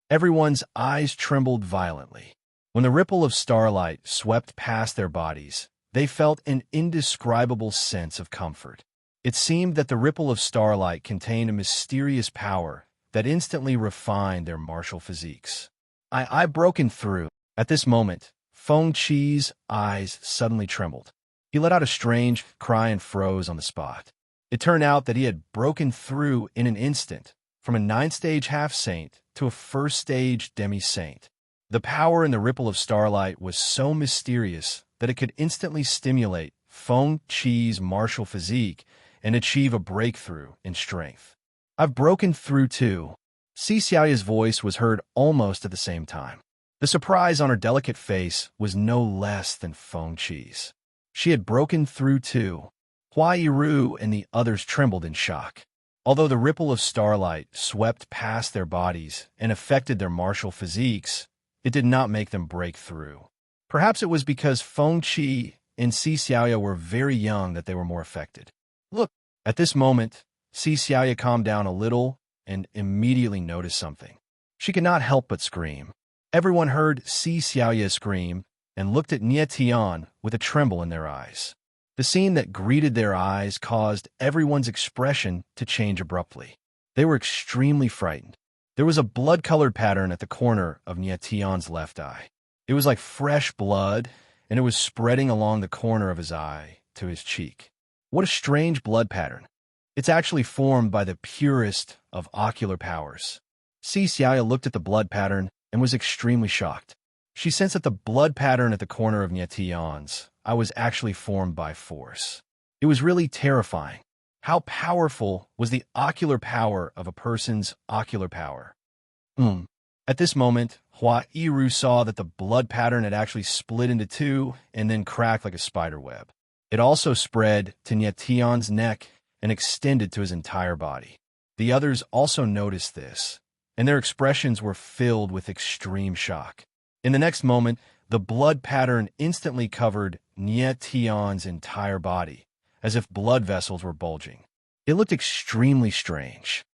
Everyone's eyes trembled violently. When the ripple of starlight swept past their bodies, they felt an indescribable sense of comfort. It seemed that the ripple of starlight contained a mysterious power that instantly refined their martial physiques. I broken through. At this moment, Feng Qi's eyes suddenly trembled. He let out a strange cry and froze on the spot. It turned out that he had broken through in an instant, from a 9th-stage half-saint to a 1st-stage demi-saint. The power in the ripple of starlight was so mysterious that it could instantly stimulate Feng Qi's martial physique and achieve a breakthrough in strength. I've broken through too. Si Xiaoya's voice was heard almost at the same time. The surprise on her delicate face was no less than Feng Qi's. She had broken through too. Hua Yiru and the others trembled in shock. Although the ripple of starlight swept past their bodies and affected their martial physiques, it did not make them break through. Perhaps it was because Feng Qi and Si Xiaoya were very young that they were more affected. Look, at this moment, Si Xiaoya calmed down a little and immediately noticed something. She could not help but scream. Everyone heard Si Xiaoya scream and looked at Nietian with a tremble in their eyes. The scene that greeted their eyes caused everyone's expression to change abruptly. They were extremely frightened. There was a blood-colored pattern at the corner of Nietian's left eye. It was like fresh blood, and it was spreading along the corner of his eye to his cheek. What a strange blood pattern. It's actually formed by the purest of ocular powers. Si Xiaoya looked at the blood pattern and was extremely shocked. She sensed that the blood pattern at the corner of Nietian's eye was actually formed by force. It was really terrifying. How powerful was the ocular power of a person's ocular power? At this moment, Hua Yiru saw that the blood pattern had actually split into two and then cracked like a spider web. It also spread to Nietian's neck and extended to his entire body. The others also noticed this, and their expressions were filled with extreme shock. In the next moment, the blood pattern instantly covered Nietian's entire body, as if blood vessels were bulging. It looked extremely strange.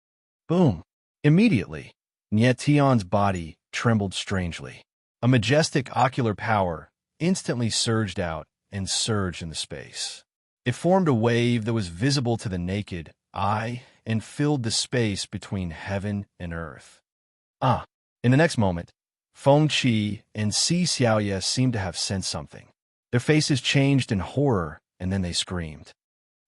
Boom! Immediately, Nietian's body trembled strangely. A majestic ocular power instantly surged out and surged into space. It formed a wave that was visible to the naked eye and filled the space between heaven and earth. In the next moment, Feng Qi and Si Xiaoya seemed to have sensed something. Their faces changed in horror, and then they screamed.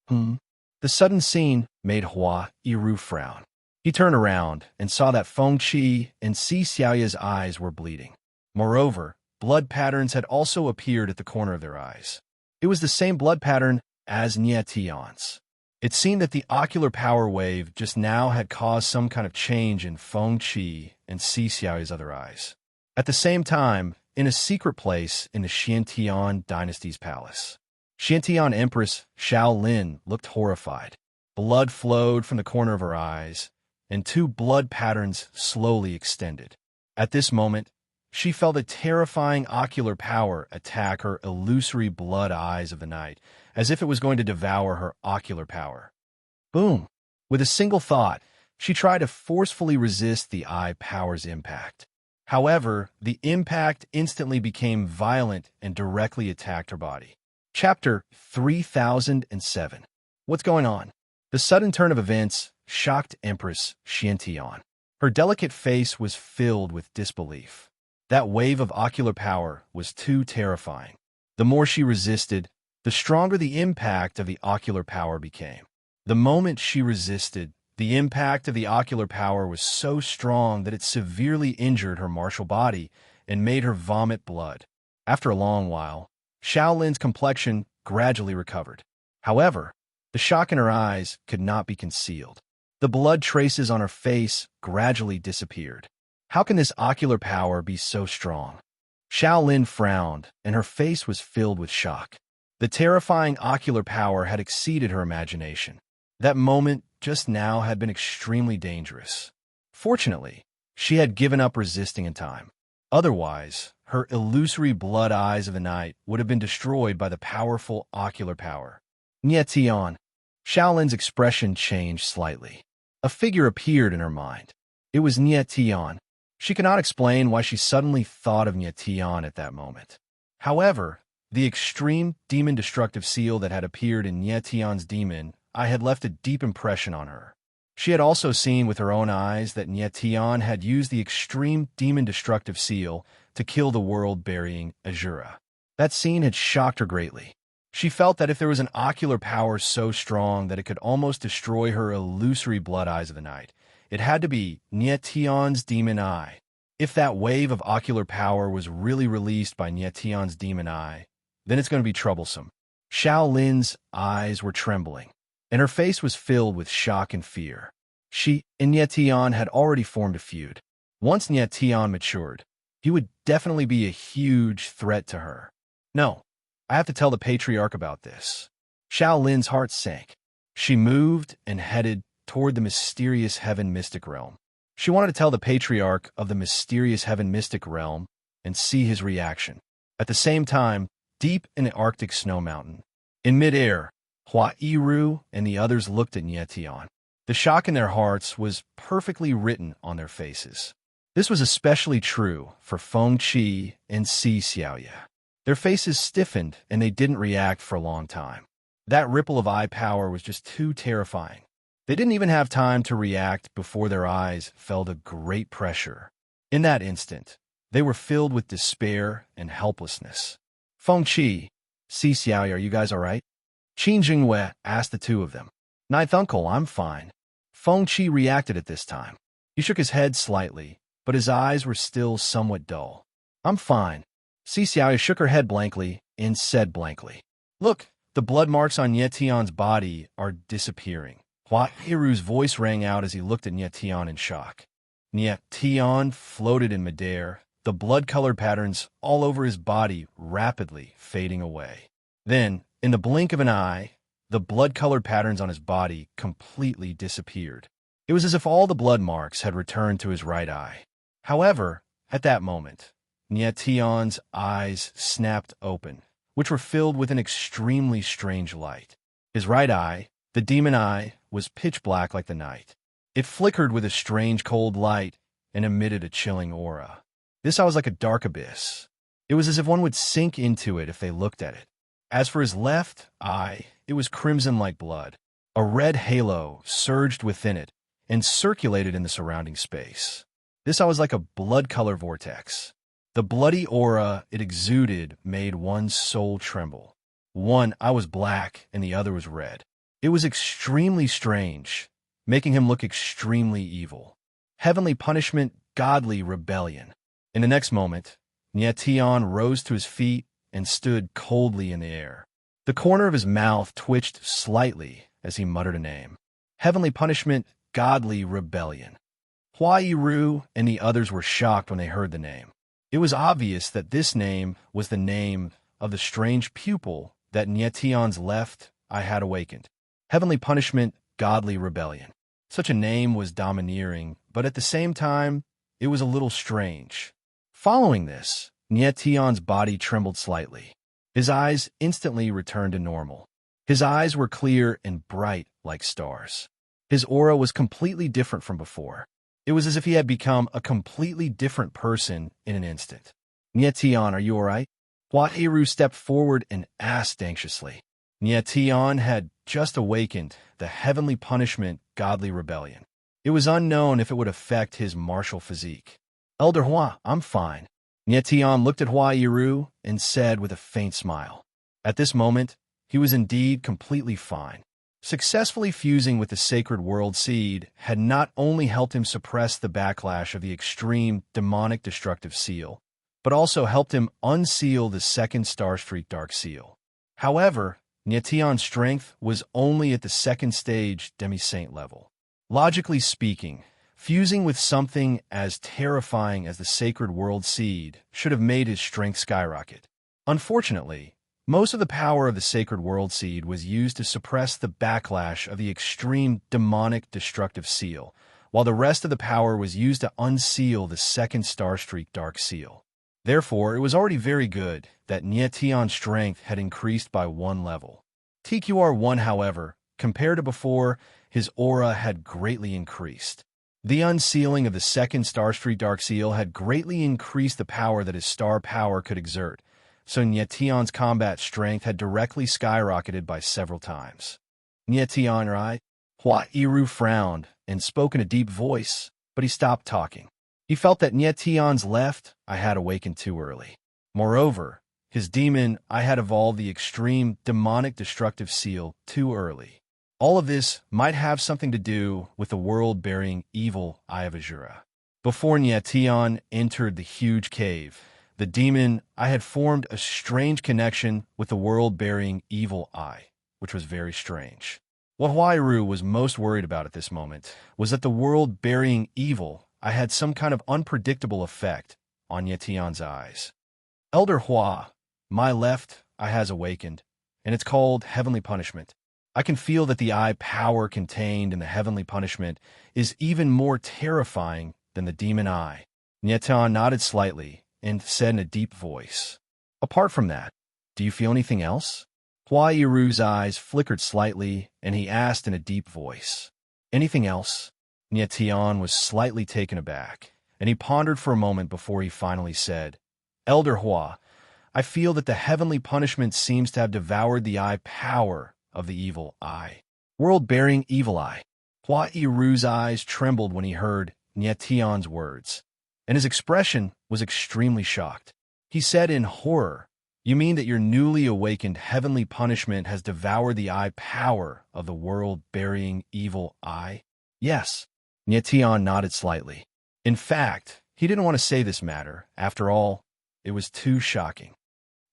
The sudden scene made Hua Yiru frown. He turned around and saw that Feng Qi and Si Xiaoya's eyes were bleeding. Moreover, blood patterns had also appeared at the corner of their eyes. It was the same blood pattern as Nie Tian's. It seemed that the ocular power wave just now had caused some kind of change in Feng Qi and Si Xiaoya's other eyes. At the same time, in a secret place in the Xiantian dynasty's palace, Xiantian Empress Xiao Lin looked horrified. Blood flowed from the corner of her eyes, and two blood patterns slowly extended. At this moment, she felt a terrifying ocular power attack her illusory blood eyes of the night, as if it was going to devour her ocular power. Boom! With a single thought, she tried to forcefully resist the eye power's impact. However, the impact instantly became violent and directly attacked her body. Chapter 3007. What's going on? The sudden turn of events shocked Empress Xiantian. Her delicate face was filled with disbelief. That wave of ocular power was too terrifying. The more she resisted, the stronger the impact of the ocular power became. The moment she resisted, the impact of the ocular power was so strong that it severely injured her martial body and made her vomit blood. After a long while, Xiao Lin's complexion gradually recovered. However, the shock in her eyes could not be concealed. The blood traces on her face gradually disappeared. How can this ocular power be so strong? Xiao Lin frowned, and her face was filled with shock. The terrifying ocular power had exceeded her imagination. That moment just now had been extremely dangerous. Fortunately, she had given up resisting in time. Otherwise, her illusory blood eyes of the night would have been destroyed by the powerful ocular power. Nie Tian. Xiao Lin's expression changed slightly. A figure appeared in her mind. It was Nie Tian. She could not explain why she suddenly thought of Nie Tian at that moment. However, the extreme demon-destructive seal that had appeared in Nie Tian's demon eye had left a deep impression on her. She had also seen with her own eyes that Nie Tian had used the extreme demon-destructive seal to kill the world-burying Azura. That scene had shocked her greatly. She felt that if there was an ocular power so strong that it could almost destroy her illusory blood eyes of the night, it had to be Nie Tian's demon eye. If that wave of ocular power was really released by Nie Tian's demon eye, then it's going to be troublesome. Xiao Lin's eyes were trembling, and her face was filled with shock and fear. She and Nie Tian had already formed a feud. Once Nie Tian matured, he would definitely be a huge threat to her. No, I have to tell the Patriarch about this. Xiao Lin's heart sank. She moved and headed toward the mysterious heaven mystic realm. She wanted to tell the Patriarch of the mysterious heaven mystic realm and see his reaction. At the same time, deep in the Arctic snow mountain, in midair, Hua Yiru and the others looked at Nie Tian. The shock in their hearts was perfectly written on their faces. This was especially true for Feng Qi and Si Xiaoya. Their faces stiffened and they didn't react for a long time. That ripple of eye power was just too terrifying. They didn't even have time to react before their eyes felt a great pressure. In that instant, they were filled with despair and helplessness. Feng Qi, Si Xiaoya, are you guys all right? Qin Jingwei asked the two of them. Ninth uncle, I'm fine. Feng Qi reacted at this time. He shook his head slightly, but his eyes were still somewhat dull. I'm fine. Si Xiaoya shook her head blankly and said blankly, Look, the blood marks on Nie Tian's body are disappearing. Hua Yiru's voice rang out as he looked at Nie Tian in shock. Nie Tian floated in midair, the blood-colored patterns all over his body rapidly fading away. Then, in the blink of an eye, the blood-colored patterns on his body completely disappeared. It was as if all the blood marks had returned to his right eye. However, at that moment, Nie Tian's eyes snapped open, which were filled with an extremely strange light. His right eye, the demon eye, was pitch black like the night. It flickered with a strange cold light and emitted a chilling aura. This eye was like a dark abyss. It was as if one would sink into it if they looked at it. As for his left eye, it was crimson like blood. A red halo surged within it and circulated in the surrounding space. This eye was like a blood-color vortex. The bloody aura it exuded made one's soul tremble. One eye was black and the other was red. It was extremely strange. making him look extremely evil. Heavenly punishment, godly rebellion. In the next moment, Tian rose to his feet and stood coldly in the air. The corner of his mouth twitched slightly as he muttered a name. Heavenly punishment, godly rebellion. Hua Yiru and the others were shocked when they heard the name. It was obvious that this name was the name of the strange pupil that Tian's left eye had awakened. Heavenly punishment, godly rebellion. Such a name was domineering, but at the same time, it was a little strange. Following this, Tian's body trembled slightly. His eyes instantly returned to normal. His eyes were clear and bright like stars. His aura was completely different from before. It was as if he had become a completely different person in an instant. Tian, are you all right? Hua Yiru stepped forward and asked anxiously. Tian had just awakened the heavenly punishment, godly rebellion. It was unknown if it would affect his martial physique. Elder Hua, I'm fine. Tian looked at Hua Yiru and said with a faint smile. At this moment, he was indeed completely fine. Successfully fusing with the sacred world seed had not only helped him suppress the backlash of the extreme demonic destructive seal, but also helped him unseal the second Starstreak Dark Seal. However, Tian's strength was only at the second stage demi-saint level. Logically speaking, fusing with something as terrifying as the sacred world seed should have made his strength skyrocket. Unfortunately, most of the power of the sacred world seed was used to suppress the backlash of the extreme demonic destructive seal, while the rest of the power was used to unseal the second Starstreak Dark Seal. Therefore, it was already very good that Tian's strength had increased by 1 level. TQR1, however, compared to before, his aura had greatly increased. The unsealing of the second Starstreak Dark Seal had greatly increased the power that his star power could exert, so Tian's combat strength had directly skyrocketed by several times. Tian, right? Hua Yiru frowned and spoke in a deep voice, but he stopped talking. He felt that Tian's left eye had awakened too early. Moreover, his demon eye had evolved the extreme demonic destructive seal too early. All of this might have something to do with the world-burying evil Eye of Azura. Before Tian entered the huge cave, the demon eye had formed a strange connection with the world-burying evil eye, which was very strange. What Hua Yiru was most worried about at this moment was that the world-burying evil eye had some kind of unpredictable effect on Tian's eyes. Elder Hua, my left eye has awakened, and it's called heavenly punishment. I can feel that the eye power contained in the heavenly punishment is even more terrifying than the demon eye. Tian nodded slightly and said in a deep voice, apart from that, do you feel anything else? Hua Yiru's eyes flickered slightly, and he asked in a deep voice, anything else? Tian was slightly taken aback, and he pondered for a moment before he finally said, Elder Hua, I feel that the heavenly punishment seems to have devoured the eye power of the evil eye. World-bearing evil eye. Hua Yiru's eyes trembled when he heard Tian's words, and his expression was extremely shocked. He said in horror, you mean that your newly awakened heavenly punishment has devoured the eye power of the world-burying evil eye? Yes. Tian nodded slightly. In fact, he didn't want to say this matter. After all, it was too shocking.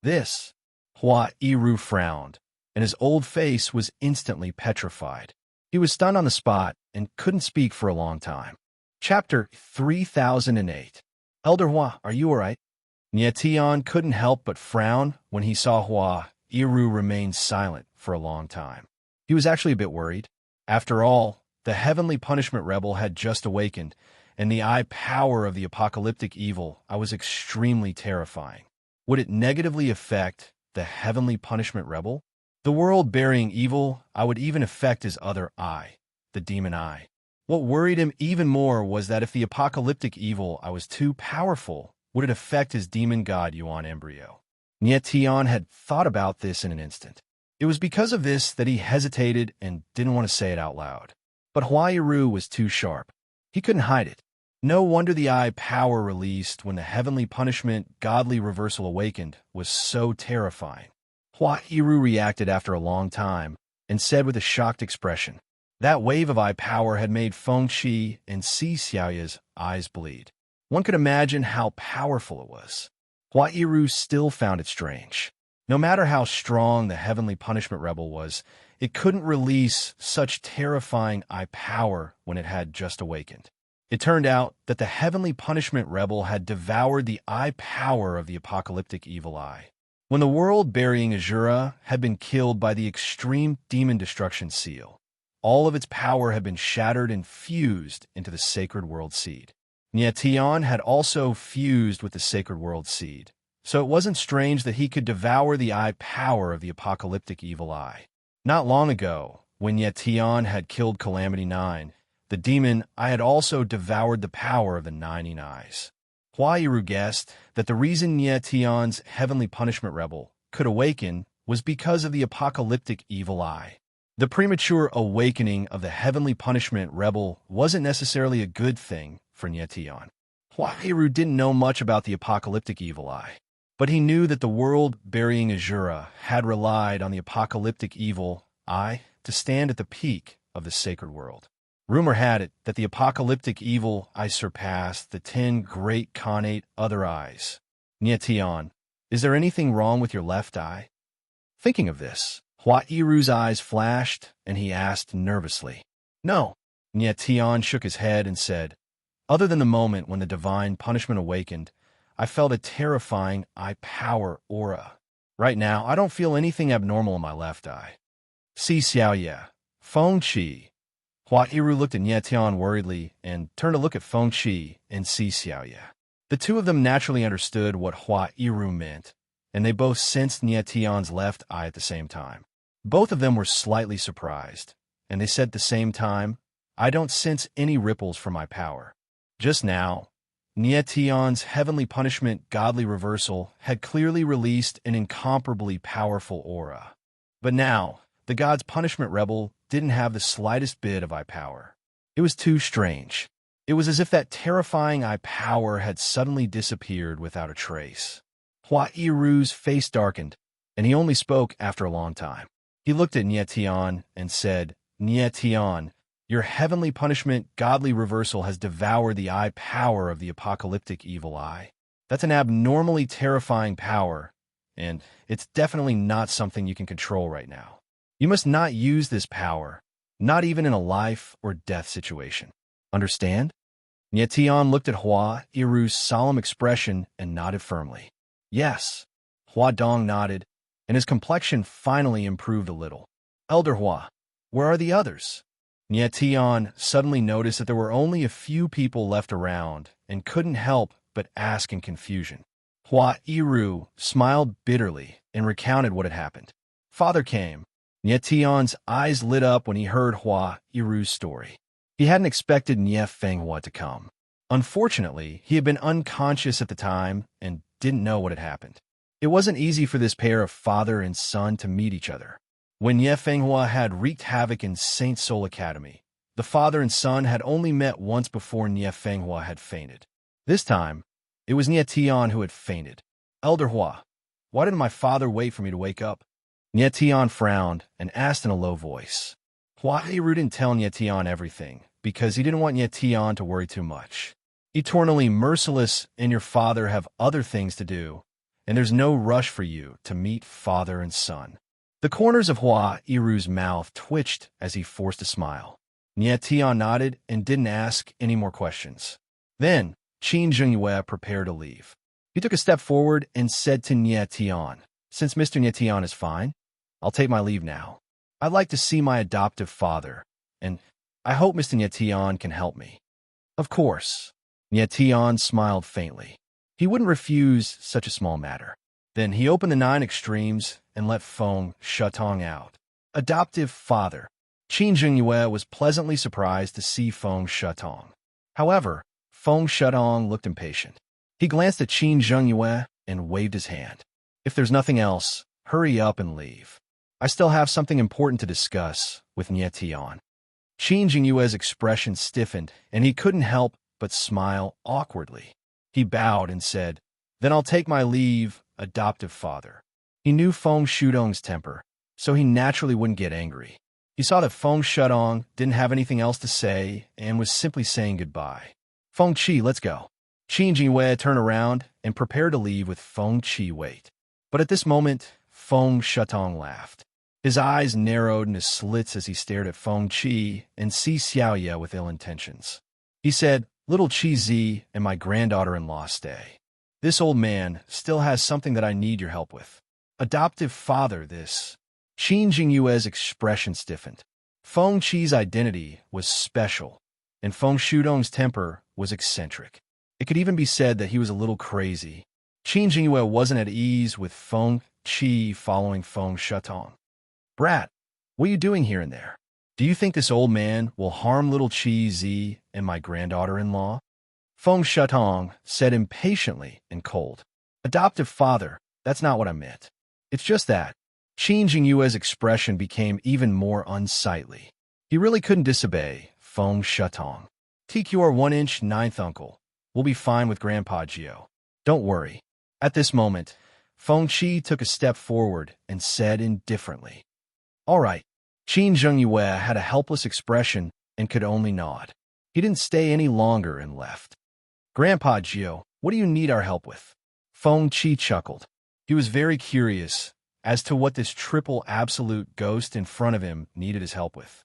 This, Hua Yiru frowned, and his old face was instantly petrified. He was stunned on the spot and couldn't speak for a long time. Chapter 3008. Elder Hua, are you all right? Tian couldn't help but frown when he saw Hua Yiru remain silent for a long time. He was actually a bit worried. After all, the heavenly punishment rebel had just awakened, and the eye power of the apocalyptic evil was extremely terrifying. Would it negatively affect the heavenly punishment rebel? The world-burying evil would even affect his other eye, the demon eye. What worried him even more was that if the apocalyptic evil was too powerful, would it affect his demon god Yuan embryo? Tian had thought about this in an instant. It was because of this that he hesitated and didn't want to say it out loud. But Hua Yiru was too sharp. He couldn't hide it. No wonder the eye power released when the heavenly punishment godly reversal awakened was so terrifying. Hua Yiru reacted after a long time and said with a shocked expression, That wave of eye power had made Feng Qi and Si Xiaoya's eyes bleed. One could imagine how powerful it was. Hua Yiru still found it strange. No matter how strong the heavenly punishment rebel was, it couldn't release such terrifying eye power when it had just awakened. It turned out that the heavenly punishment rebel had devoured the eye power of the apocalyptic evil eye. When the world-burying Azura had been killed by the extreme demon destruction seal, all of its power had been shattered and fused into the sacred world seed. Nie Tian had also fused with the sacred world seed, so it wasn't strange that he could devour the eye power of the apocalyptic evil eye. Not long ago, when Nie Tian had killed Calamity 9, the demon eye had also devoured the power of the 19 eyes. Hua Yiru guessed that the reason Nie Tian's heavenly punishment rebel could awaken was because of the apocalyptic evil eye. The premature awakening of the heavenly punishment rebel wasn't necessarily a good thing for Nie Tian. Hua Yiru didn't know much about the apocalyptic evil eye, but he knew that the world-burying Azura had relied on the apocalyptic evil eye to stand at the peak of the sacred world. Rumor had it that the apocalyptic evil eye surpassed the 10 great Khanate other eyes. Nie Tian, is there anything wrong with your left eye? Thinking of this, Hua Yiru's eyes flashed, and he asked nervously. No. Nie Tian shook his head and said, other than the moment when the divine punishment awakened, I felt a terrifying eye power aura. Right now, I don't feel anything abnormal in my left eye. Si Xiaoya, Feng Qi. Hua Yiru looked at Nie Tian worriedly and turned to look at Feng Qi and Si Xiaoya. The two of them naturally understood what Hua Yiru meant, and they both sensed Nie Tian's left eye at the same time. Both of them were slightly surprised, and they said at the same time, I don't sense any ripples from my power. Just now, Nie Tian's heavenly punishment godly reversal had clearly released an incomparably powerful aura. But now, the god's punishment rebel didn't have the slightest bit of eye power. It was too strange. It was as if that terrifying eye power had suddenly disappeared without a trace. Hua Yiru's face darkened, and he only spoke after a long time. He looked at Nie Tian and said, Nie Tian, your heavenly punishment godly reversal has devoured the eye power of the apocalyptic evil eye. That's an abnormally terrifying power, and it's definitely not something you can control right now. You must not use this power, not even in a life or death situation. Understand? Nie Tian looked at Hua Yiru's solemn expression and nodded firmly. Yes. Hua Dong nodded, and his complexion finally improved a little. Elder Hua, where are the others? Nie Tian suddenly noticed that there were only a few people left around and couldn't help but ask in confusion. Hua Yiru smiled bitterly and recounted what had happened. Father came. Nie Tian's eyes lit up when he heard Hua Yiru's story. He hadn't expected Nie Fenghua to come. Unfortunately, he had been unconscious at the time and didn't know what had happened. It wasn't easy for this pair of father and son to meet each other. When Nie Fenghua had wreaked havoc in Saint Soul Academy, the father and son had only met once before Nie Fenghua had fainted. This time, it was Nie Tian who had fainted. Elder Hua, why didn't my father wait for me to wake up? Nie Tian frowned and asked in a low voice. Hua Yiru didn't tell Nie Tian everything because he didn't want Nie Tian to worry too much. Eternally merciless and your father have other things to do, and there's no rush for you to meet father and son. The corners of Hua Yiru's mouth twitched as he forced a smile. Nie Tian nodded and didn't ask any more questions. Then, Qin Zhengyue prepared to leave. He took a step forward and said to Nie Tian, since Mr. Nie Tian is fine, I'll take my leave now. I'd like to see my adoptive father, and I hope Mr. Nie Tian can help me. Of course. Nie Tian smiled faintly. He wouldn't refuse such a small matter. Then he opened the 9 extremes and let Feng Shatong out. Adoptive father. Qin Zhengyue was pleasantly surprised to see Feng Shatong. However, Feng Shatong looked impatient. He glanced at Qin Zhengyue and waved his hand. If there's nothing else, hurry up and leave. I still have something important to discuss with Nie Tian. Qin Zhengyue's expression stiffened, and he couldn't help but smile awkwardly. He bowed and said, Then I'll take my leave, adoptive father. He knew Feng Shudong's temper, so he naturally wouldn't get angry. He saw that Feng Shutong didn't have anything else to say and was simply saying goodbye. Feng Qi, let's go. Qin Jinwei turned around and prepared to leave with Feng Qi wait. But at this moment, Feng Shutong laughed. His eyes narrowed into slits as he stared at Feng Qi and Si Xiaoye with ill intentions. He said, "Little Qi Zi and my granddaughter-in-law stay. This old man still has something that I need your help with. Adoptive father, this." Qin Jingyue's expression stiffened. Feng Qi's identity was special, and Feng Shutong's temper was eccentric. It could even be said that he was a little crazy. Qin Jingyue wasn't at ease with Feng Qi following Feng Shutong. "Brat, what are you doing here and there? Do you think this old man will harm little Qi Zi and my granddaughter-in-law?" Feng Shutong said impatiently and cold. "Adoptive father, that's not what I meant. It's just that." Qin Jingyue's expression became even more unsightly. He really couldn't disobey Feng Shutong. "TQR 1-inch 9th uncle. We'll be fine with Grandpa Gio. Don't worry." At this moment, Feng Qi took a step forward and said indifferently, "All right." Qin Jingyue had a helpless expression and could only nod. He didn't stay any longer and left. "Grandpa Gio, what do you need our help with?" Feng Qi chuckled. He was very curious as to what this triple absolute ghost in front of him needed his help with.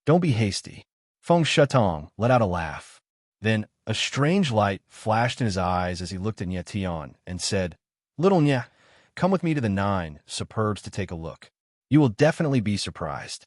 "Don't be hasty." Feng Shutong let out a laugh. Then a strange light flashed in his eyes as he looked at Nye Tian and said, "Little Nye, come with me to the 9 superbs to take a look. You will definitely be surprised."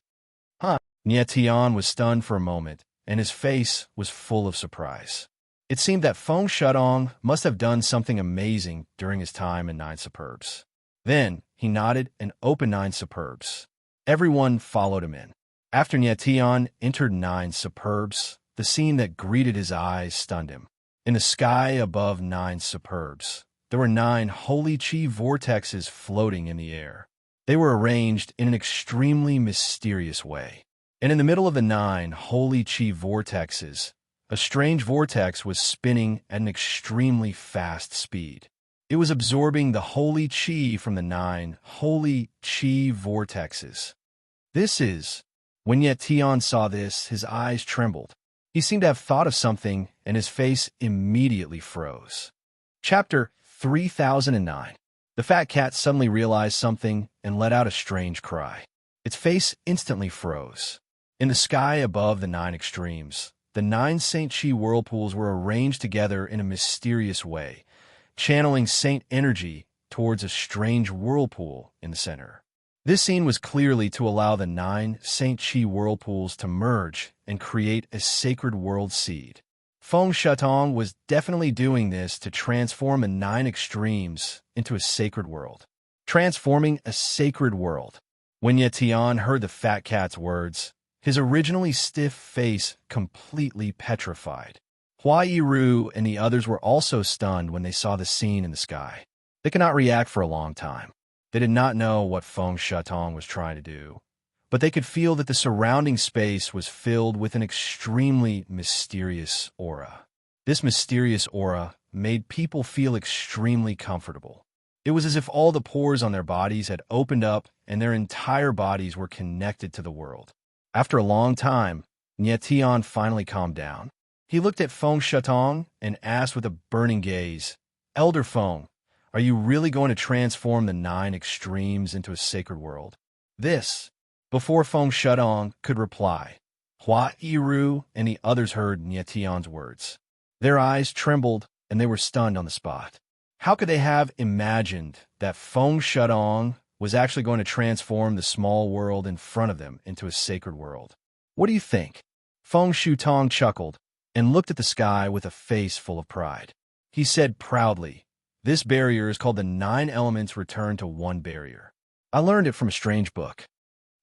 "Huh?" Nye Tian was stunned for a moment, and his face was full of surprise. It seemed that Feng Shutong must have done something amazing during his time in 9 superbs. Then he nodded and opened 9 superbs. Everyone followed him in. After Nye Tian entered 9 superbs, the scene that greeted his eyes stunned him. In the sky above 9 superbs, there were 9 holy chi vortexes floating in the air. They were arranged in an extremely mysterious way. And in the middle of the 9 holy chi vortexes, a strange vortex was spinning at an extremely fast speed. It was absorbing the holy chi from the 9 holy chi vortexes. When Nye Tian saw this, his eyes trembled. He seemed to have thought of something, and his face immediately froze. Chapter 3009. The fat cat suddenly realized something and let out a strange cry. Its face instantly froze. In the sky above the 9 extremes, the 9 Saint Chi whirlpools were arranged together in a mysterious way, channeling Saint energy towards a strange whirlpool in the center. This scene was clearly to allow the 9 Saint Chi whirlpools to merge and create a sacred world seed. Feng Shutong was definitely doing this to transform the 9 extremes into a sacred world. Transforming a sacred world. When Nye Tian heard the fat cat's words, his originally stiff face completely petrified. Hua Yiru and the others were also stunned when they saw the scene in the sky. They could not react for a long time. They did not know what Feng Shutong was trying to do, but they could feel that the surrounding space was filled with an extremely mysterious aura. This mysterious aura made people feel extremely comfortable. It was as if all the pores on their bodies had opened up and their entire bodies were connected to the world. After a long time, Nye Tian finally calmed down. He looked at Feng Shutong and asked with a burning gaze, "Elder Feng, are you really going to transform the 9 extremes into a sacred world?" Before Feng Shutong could reply, Hua Yiru and the others heard Nye Tian's words. Their eyes trembled and they were stunned on the spot. How could they have imagined that Feng Shutong was actually going to transform the small world in front of them into a sacred world? "What do you think?" Feng Shutong chuckled and looked at the sky with a face full of pride. He said proudly, "This barrier is called the 9 elements return to 1 barrier. I learned it from a strange book.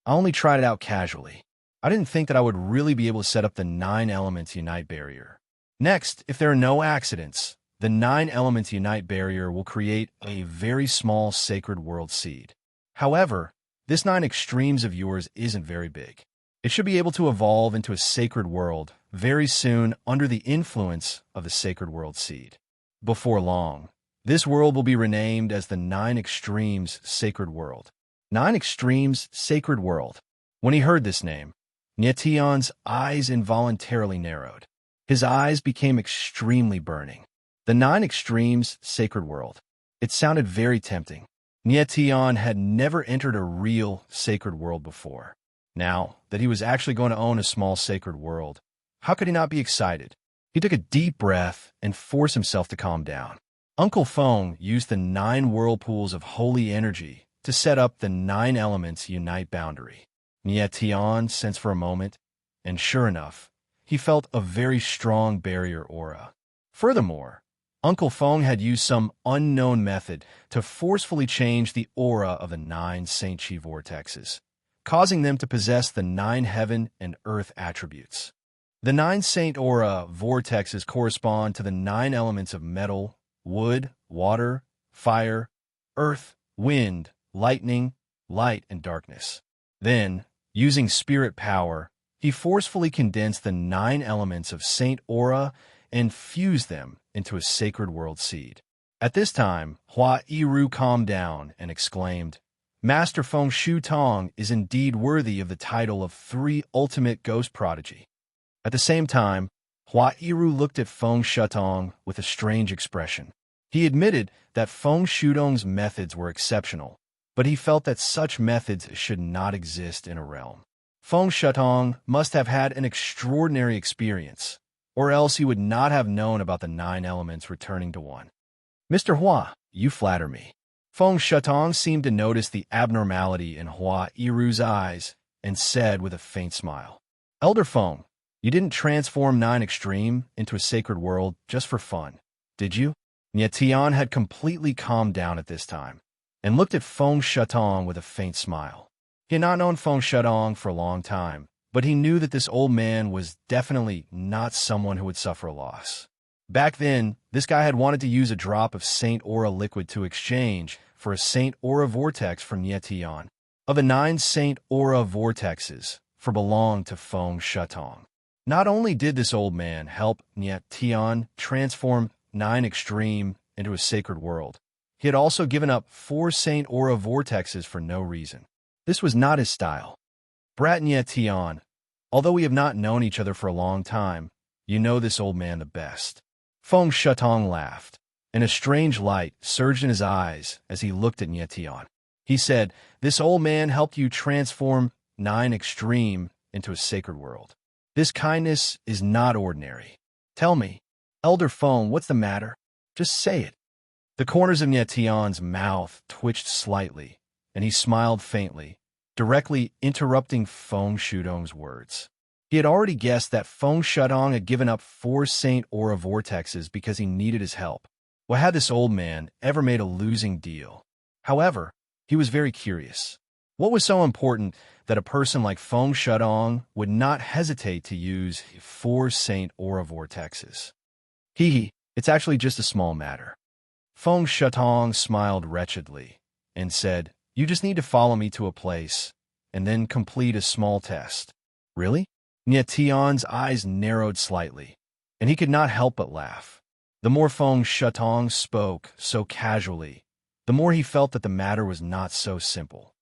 I only tried it out casually. I didn't think that I would really be able to set up the 9 elements unite barrier. Next, if there are no accidents, the 9 elements unite barrier will create a very small sacred world seed. However, this 9 extremes of yours isn't very big. It should be able to evolve into a sacred world very soon under the influence of the sacred world seed. Before long, this world will be renamed as the 9 Extremes Sacred World." 9 Extremes Sacred World. When he heard this name, Nietion's eyes involuntarily narrowed. His eyes became extremely burning. The 9 extremes, sacred world. It sounded very tempting. Nietion had never entered a real sacred world before. Now that he was actually going to own a small sacred world, how could he not be excited? He took a deep breath and forced himself to calm down. Uncle Feng used the 9 whirlpools of holy energy to set up the 9 elements unite boundary. Nietion sensed for a moment, and sure enough, he felt a very strong barrier aura. Furthermore, Uncle Feng had used some unknown method to forcefully change the aura of the 9 Saint Chi vortexes, causing them to possess the 9 heaven and earth attributes. The 9 Saint aura vortexes correspond to the 9 elements of metal, wood, water, fire, earth, wind, lightning, light, and darkness. Then, using spirit power, he forcefully condensed the 9 elements of Saint Aura and fused them into a sacred world seed. At this time, Hua Yiru calmed down and exclaimed, "Master Feng Shu Tong is indeed worthy of the title of 3 ultimate ghost prodigy." At the same time, Hua Yiru looked at Feng Shutong with a strange expression. He admitted that Feng Shutong's methods were exceptional, but he felt that such methods should not exist in a realm. Feng Shutong must have had an extraordinary experience, or else he would not have known about the 9 elements returning to 1. "Mr. Hua, you flatter me." Feng Shutong seemed to notice the abnormality in Hua Yiru's eyes and said with a faint smile, "Elder Feng, you didn't transform 9 Extreme into a sacred world just for fun, did you?" Nietion had completely calmed down at this time and looked at Feng Shutong with a faint smile. He had not known Feng Shutong for a long time, but he knew that this old man was definitely not someone who would suffer a loss. Back then, this guy had wanted to use a drop of Saint Aura liquid to exchange for a Saint Aura vortex from Nietion. Of the 9 Saint Aura vortexes, 4 belonged to Feng Shutong. Not only did this old man help Nietion transform 9 Extreme into a sacred world, he had also given up 4 Saint Aura vortexes for no reason. This was not his style. "Brat Nietion, although we have not known each other for a long time, you know this old man the best." Feng Shutong laughed, and a strange light surged in his eyes as he looked at Nietion. He said, "This old man helped you transform 9 Extreme into a sacred world. This kindness is not ordinary. Tell me, Elder Feng, what's the matter? Just say it." The corners of Nietion's mouth twitched slightly, and he smiled faintly, directly interrupting Feng Shutong's words. He had already guessed that Feng Shutong had given up 4 Saint Aura vortexes because he needed his help. Why had this old man ever made a losing deal? However, he was very curious. What was so important that a person like Feng Shutong would not hesitate to use 4 Saint Aura vortexes? It's actually just a small matter." Feng Shutong smiled wretchedly and said, "You just need to follow me to a place and then complete a small test." "Really?" Nietion's eyes narrowed slightly, and he could not help but laugh. The more Feng Shutong spoke so casually, the more he felt that the matter was not so simple.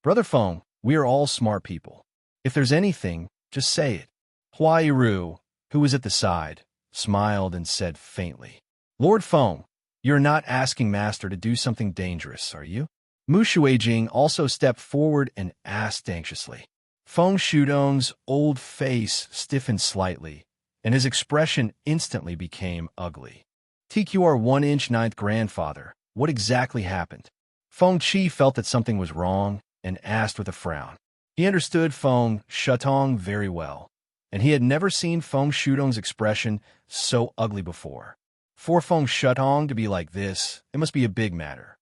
"Brother Feng, we are all smart people. If there's anything, just say it." Hua Yiru, who was at the side, smiled and said faintly, "Lord Feng, you're not asking Master to do something dangerous, are you?" Mu Shuijing also stepped forward and asked anxiously. Feng Shutong's old face stiffened slightly, and his expression instantly became ugly. "TQR 1-inch 9th grandfather, what exactly happened?" Feng Qi felt that something was wrong and asked with a frown. He understood Feng Shutong very well, and he had never seen Feng Shutong's expression so ugly before. For Feng Shutong to be like this, it must be a big matter.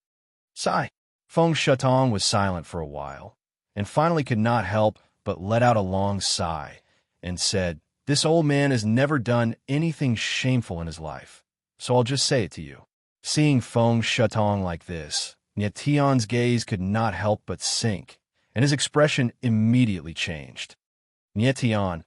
Sigh. Feng Shutong was silent for a while, and finally could not help but let out a long sigh, and said, "This old man has never done anything shameful in his life, so I'll just say it to you." Seeing Feng Shutong like this, Nietion's gaze could not help but sink, and his expression immediately changed. "Nietion,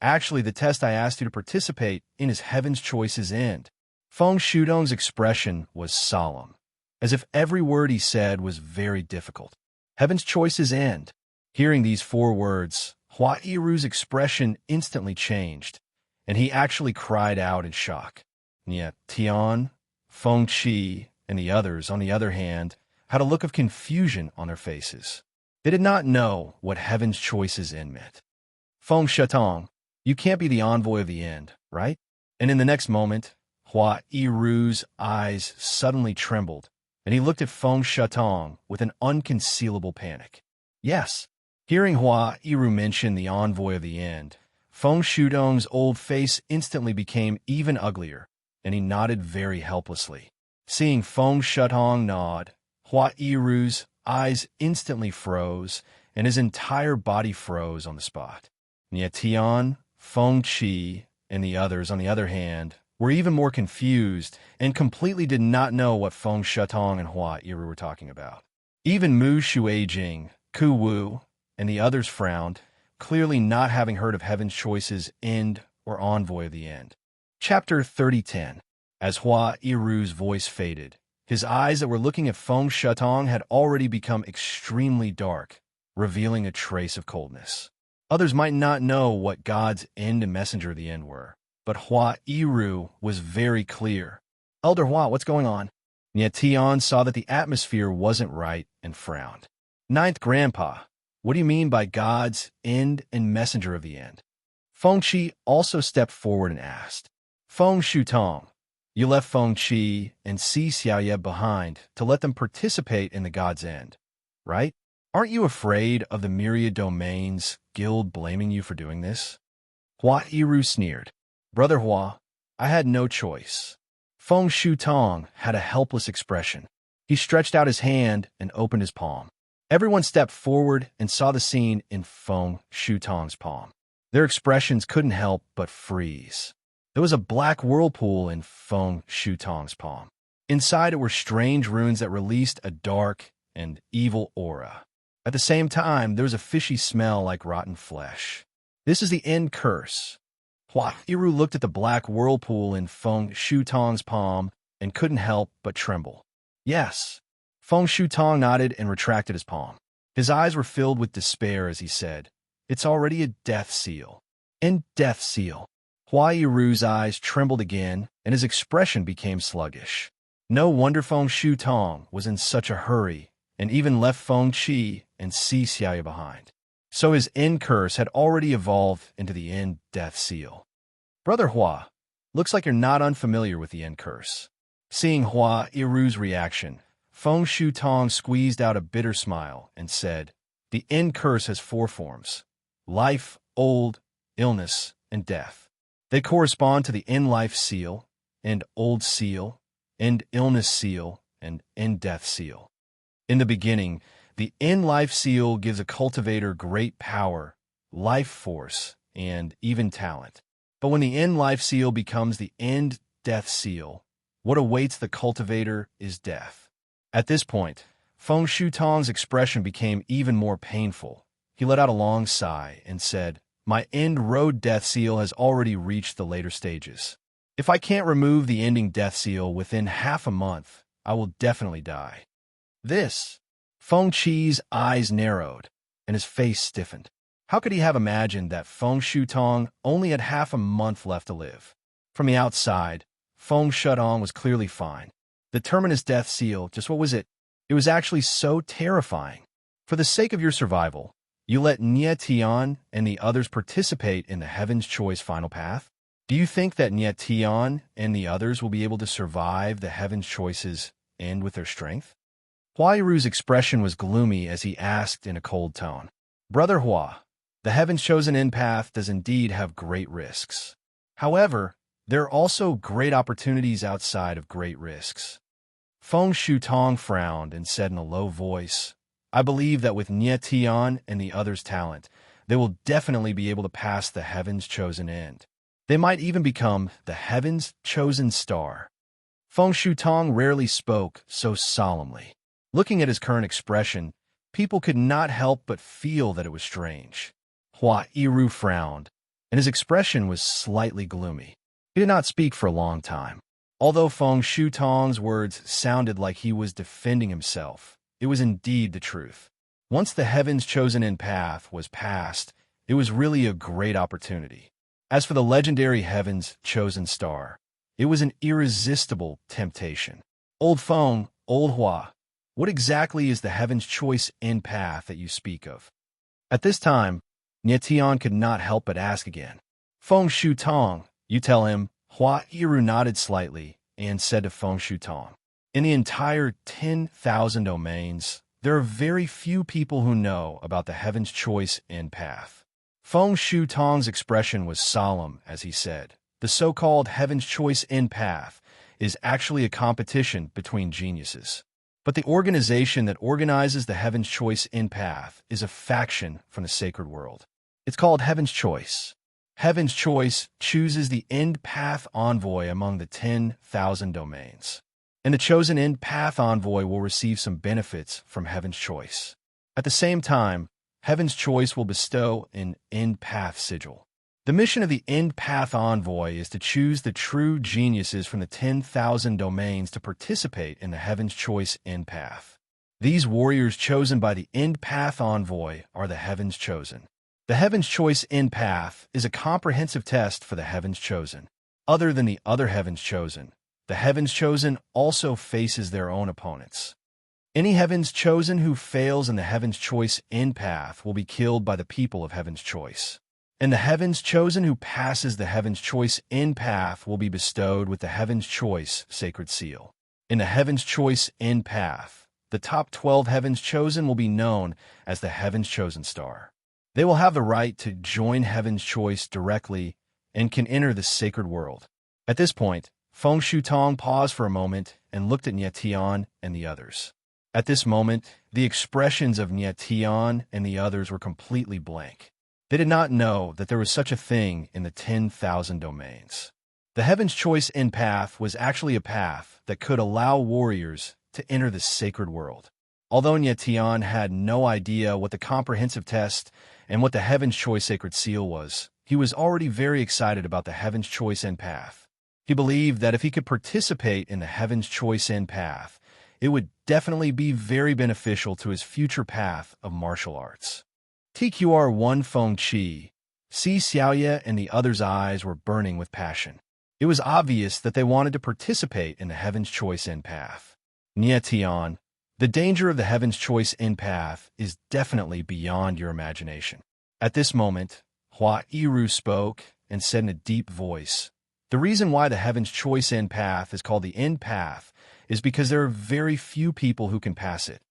actually the test I asked you to participate in is Heaven's Choice's End." Feng Shutong's expression was solemn, as if every word he said was very difficult. Heaven's Choice's End. Hearing these 4 words, Hua Yiru's expression instantly changed, and he actually cried out in shock. Yet Tian, Feng Qi, and the others, on the other hand, had a look of confusion on their faces. They did not know what heaven's choices in meant. Feng Shatong, you can't be the envoy of the end, right? And in the next moment, Hua Yiru's eyes suddenly trembled, and he looked at Feng Shatong with an unconcealable panic. Yes, hearing Hua Yiru mention the envoy of the end, Feng Shatong's old face instantly became even uglier, and he nodded very helplessly. Seeing Feng Shatong nod, Hua Yiru's eyes instantly froze, and his entire body froze on the spot. Yet Tian, Feng Qi, and the others, on the other hand, were even more confused and completely did not know what Feng Shatong and Hua Yiru were talking about. Even Mu Shuijing, Ku Wu, and the others frowned, clearly not having heard of Heaven's Choice's end or envoy of the end. Chapter 30:10. As Hua Yiru's voice faded, his eyes that were looking at Feng Shatong had already become extremely dark, revealing a trace of coldness. Others might not know what God's end and messenger of the end were, but Hua Yiru was very clear. Elder Hua, what's going on? Yet Tian saw that the atmosphere wasn't right and frowned. Ninth Grandpa, what do you mean by God's end and messenger of the end? Feng Qi also stepped forward and asked. Feng Shatong, you left Feng Qi and Si Xiaoye behind to let them participate in the God's end, right? Aren't you afraid of the myriad domains guild blaming you for doing this? Hua Yiru sneered. Brother Hua, I had no choice. Feng Shatong had a helpless expression. He stretched out his hand and opened his palm. Everyone stepped forward and saw the scene in Feng Shatong's palm. Their expressions couldn't help but freeze. There was a black whirlpool in Feng Shatong's palm. Inside it were strange runes that released a dark and evil aura. At the same time, there was a fishy smell like rotten flesh. This is the end curse. Hua Yiru looked at the black whirlpool in Feng Shatong's palm and couldn't help but tremble. Yes. Feng Shatong nodded and retracted his palm. His eyes were filled with despair as he said, It's already a death seal. End death seal. Hua Yiru's eyes trembled again, and his expression became sluggish. No wonder Feng Shatong was in such a hurry, and even left Feng Qi and Si Xiaoye behind. So his end curse had already evolved into the end death seal. Brother Hua, looks like you're not unfamiliar with the end curse. Seeing Hua Yiru's reaction, Feng Shatong squeezed out a bitter smile and said, The end curse has 4 forms: life, old, illness, and death. They correspond to the end life seal, end old seal, end illness seal, and end death seal. In the beginning, the end life seal gives a cultivator great power, life force, and even talent. But when the end life seal becomes the end death seal, what awaits the cultivator is death. At this point, Feng Shatong's expression became even more painful. He let out a long sigh and said, My end road death seal has already reached the later stages. If I can't remove the ending death seal within half a month, I will definitely die. Feng Qi's eyes narrowed, and his face stiffened. How could he have imagined that Feng Shatong only had half a month left to live? From the outside, Feng Shatong was clearly fine. The terminus death seal, just what was it? It was actually so terrifying. For the sake of your survival, you let Nie Tian and the others participate in the Heaven's Choice final path? Do you think that Nie Tian and the others will be able to survive the Heaven's Choice's end with their strength? Hua Yiru's expression was gloomy as he asked in a cold tone, Brother Hua, the Heaven's Chosen end path does indeed have great risks. However, there are also great opportunities outside of great risks. Feng Shatong frowned and said in a low voice, I believe that with Nie Tian and the others' talent, they will definitely be able to pass the Heaven's Chosen end. They might even become the Heaven's Chosen Star. Feng Shatong rarely spoke so solemnly. Looking at his current expression, people could not help but feel that it was strange. Hua Yiru frowned, and his expression was slightly gloomy. He did not speak for a long time. Although Feng Shatong's words sounded like he was defending himself, it was indeed the truth. Once the heavens chosen in path was passed, it was really a great opportunity. As for the legendary heavens chosen star, it was an irresistible temptation. Old Feng, Old Hua, what exactly is the heavens choice in path that you speak of? At this time, Nietian could not help but ask again. Feng Shu Tong, you tell him. Hua Yiru nodded slightly and said to Feng Shu Tong, in the entire 10,000 domains, there are very few people who know about the heavens choice in path. Feng Shu Tong's expression was solemn as he said, the so-called heavens choice in path is actually a competition between geniuses. But the organization that organizes the heavens choice in path is a faction from the sacred world. It's called Heaven's Choice. Heaven's Choice chooses the end path envoy among the 10,000 domains. And the chosen end path envoy will receive some benefits from Heaven's Choice. At the same time, Heaven's Choice will bestow an end path sigil. The mission of the end path envoy is to choose the true geniuses from the 10,000 domains to participate in the Heaven's Choice end path. These warriors chosen by the end path envoy are the Heavens Chosen. The Heaven's Choice end path is a comprehensive test for the Heavens Chosen. Other than the other Heavens Chosen, the Heavens Chosen also faces their own opponents. Any Heavens Chosen who fails in the Heaven's Choice end path will be killed by the people of Heaven's Choice. And the Heavens Chosen who passes the Heaven's Choice end path will be bestowed with the Heaven's Choice Sacred Seal. In the Heaven's Choice end path, the top 12 Heavens Chosen will be known as the Heavens Chosen Star. They will have the right to join Heaven's Choice directly and can enter the sacred world. At this point, Feng Shu Tong paused for a moment and looked at Nietian and the others. At this moment, the expressions of Nietian and the others were completely blank. They did not know that there was such a thing in the 10,000 domains. The Heaven's Choice end path was actually a path that could allow warriors to enter the sacred world. Although Nietian had no idea what the comprehensive test and what the Heaven's Choice Sacred Seal was, he was already very excited about the Heaven's Choice end path. He believed that if he could participate in the Heaven's Choice end path, it would definitely be very beneficial to his future path of martial arts. TQR1 Feng Qi, Si Xiaoye and the others' eyes were burning with passion. It was obvious that they wanted to participate in the Heaven's Choice end path. Nietian, the danger of the Heaven's Choice end path is definitely beyond your imagination. At this moment, Hua Yiru spoke and said in a deep voice, the reason why the Heaven's Choice end path is called the end path is because there are very few people who can pass it.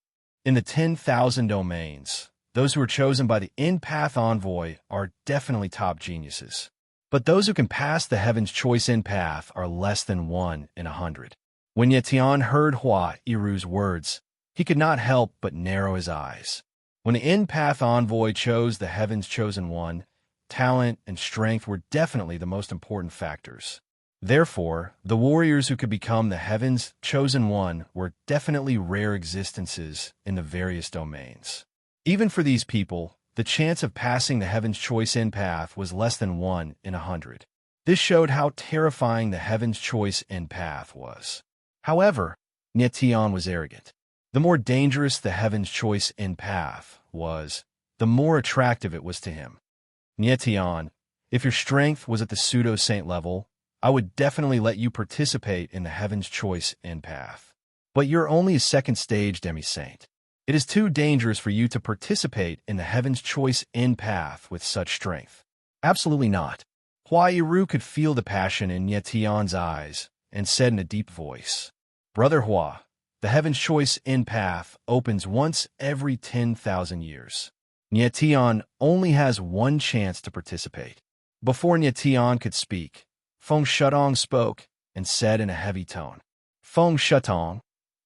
In the 10,000 domains, those who are chosen by the end path envoy are definitely top geniuses. But those who can pass the Heaven's Choice end path are less than 1 in 100. When Nietian heard Hua Yiru's words, he could not help but narrow his eyes. When the end path envoy chose the Heaven's Chosen One, talent and strength were definitely the most important factors. Therefore, the warriors who could become the Heaven's Chosen One were definitely rare existences in the various domains. Even for these people, the chance of passing the Heaven's Choice end path was less than 1 in 100. This showed how terrifying the Heaven's Choice end path was. However, Nietian was arrogant. The more dangerous the Heaven's Choice end path was, the more attractive it was to him. Nietian, if your strength was at the pseudo-saint level, I would definitely let you participate in the Heaven's Choice end path. But you're only a second stage demi-saint. It is too dangerous for you to participate in the Heaven's Choice end path with such strength. Absolutely not. Hua Yiru could feel the passion in Nietian's eyes and said in a deep voice, Brother Hua, the Heaven's Choice end path opens once every 10,000 years. Nietian only has one chance to participate. Before Nietian could speak, Feng Shutong spoke and said in a heavy tone, Feng Shutong,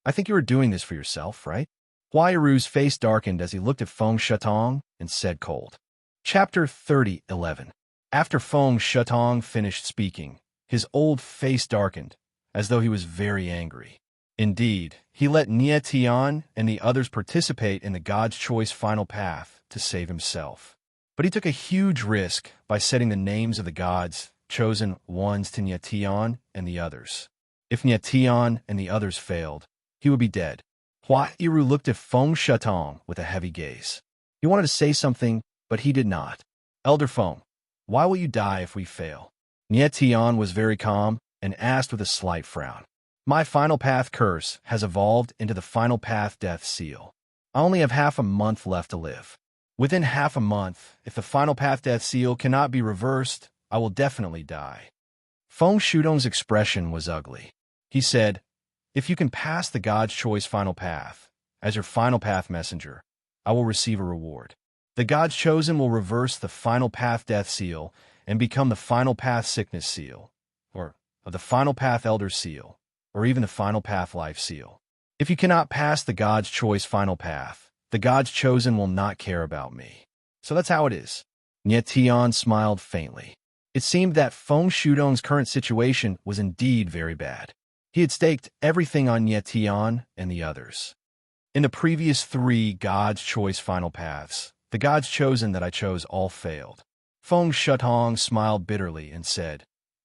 I think you are doing this for yourself, right? Hua Yiru's face darkened as he looked at Feng Shutong and said cold. Chapter 30:11. After Feng Shutong finished speaking, his old face darkened, as though he was very angry. Indeed, he let Nietian and the others participate in the God's Choice final path to save himself. But he took a huge risk by setting the names of the God's Chosen Ones to Nietian and the others. If Nietian and the others failed, he would be dead. Hua Iru looked at Feng Shatong with a heavy gaze. He wanted to say something, but he did not. Elder Feng, why will you die if we fail? Nie Tian was very calm and asked with a slight frown. My final path curse has evolved into the final path death seal. I only have half a month left to live. Within half a month, if the final path death seal cannot be reversed, I will definitely die. Feng Shudong's expression was ugly. He said, if you can pass the God's Choice final path, as your final path messenger, I will receive a reward. The God's Chosen will reverse the final path death seal and become the final path sickness seal, or the final path elder seal, or even the final path life seal. If you cannot pass the God's Choice final path, the God's Chosen will not care about me. So that's how it is. Nie Tian smiled faintly. It seemed that Feng Shudong's current situation was indeed very bad. He had staked everything on Nie Tian and the others. In the previous 3 God's Choice final paths, the God's Chosen that I chose all failed. Feng Shutong smiled bitterly and said,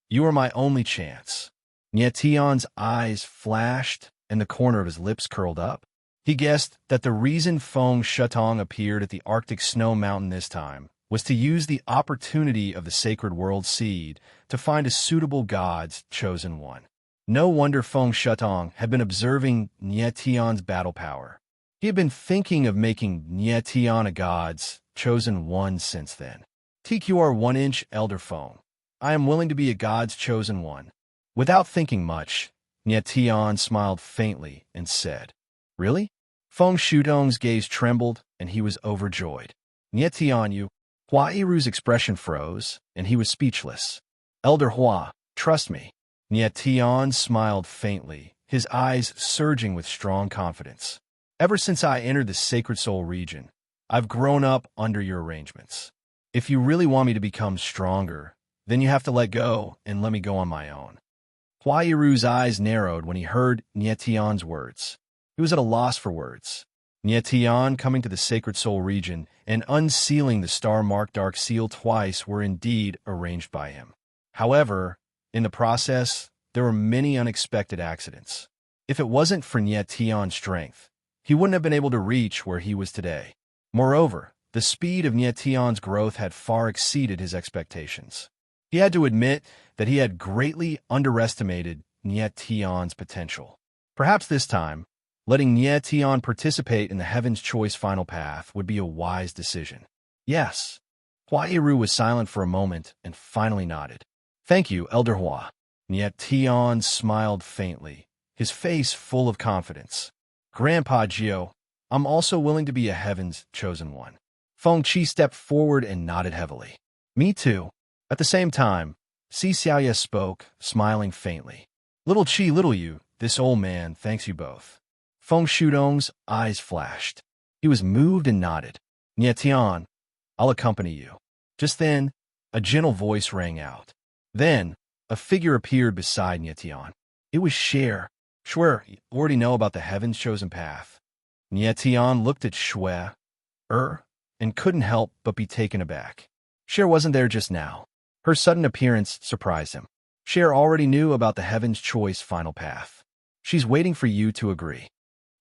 you are my only chance. Nie Tian's eyes flashed and the corner of his lips curled up. He guessed that the reason Feng Shutong appeared at the Arctic Snow Mountain this time was to use the opportunity of the Sacred World Seed to find a suitable God's Chosen one. No wonder Feng Shutong had been observing Nie Tian's battle power. He had been thinking of making Nie Tian a God's Chosen one since then. TQR 1-inch Elder Feng. I am willing to be a God's Chosen one. Without thinking much, Nie Tian smiled faintly and said, really? Feng Shudong's gaze trembled and he was overjoyed. Nie Tian, you. Hua Iru's expression froze and he was speechless. Elder Hua, trust me. Nie Tian smiled faintly, his eyes surging with strong confidence. Ever since I entered the Sacred Soul region, I've grown up under your arrangements. If you really want me to become stronger, then you have to let go and let me go on my own. Hua Iru's eyes narrowed when he heard Nie Tian's words. He was at a loss for words. Nie Tian coming to the Sacred Soul region and unsealing the star-marked Dark Seal twice were indeed arranged by him. However, in the process, there were many unexpected accidents. If it wasn't for Nie Tian's strength, he wouldn't have been able to reach where he was today. Moreover, the speed of Nie Tian's growth had far exceeded his expectations. He had to admit that he had greatly underestimated Nie Tian's potential. Perhaps this time, letting Nie Tian participate in the Heaven's Choice final path would be a wise decision. Yes. Hua Iru was silent for a moment and finally nodded. Thank you, Elder Hua. Nie Tian smiled faintly, his face full of confidence. Grandpa Gio, I'm also willing to be a Heaven's Chosen one. Feng Qi stepped forward and nodded heavily. Me too. At the same time, Si Xiaoye spoke, smiling faintly. Little Qi, little you, this old man thanks you both. Feng Shudong's eyes flashed. He was moved and nodded. Nie Tian, I'll accompany you. Just then, a gentle voice rang out. Then, a figure appeared beside Nie Tian. It was Sher. Sure, you already know about the Heaven's Chosen path. Nie Tian looked at Shui, and couldn't help but be taken aback. Cher wasn't there just now. Her sudden appearance surprised him. Cher already knew about the Heaven's Choice final path. She's waiting for you to agree.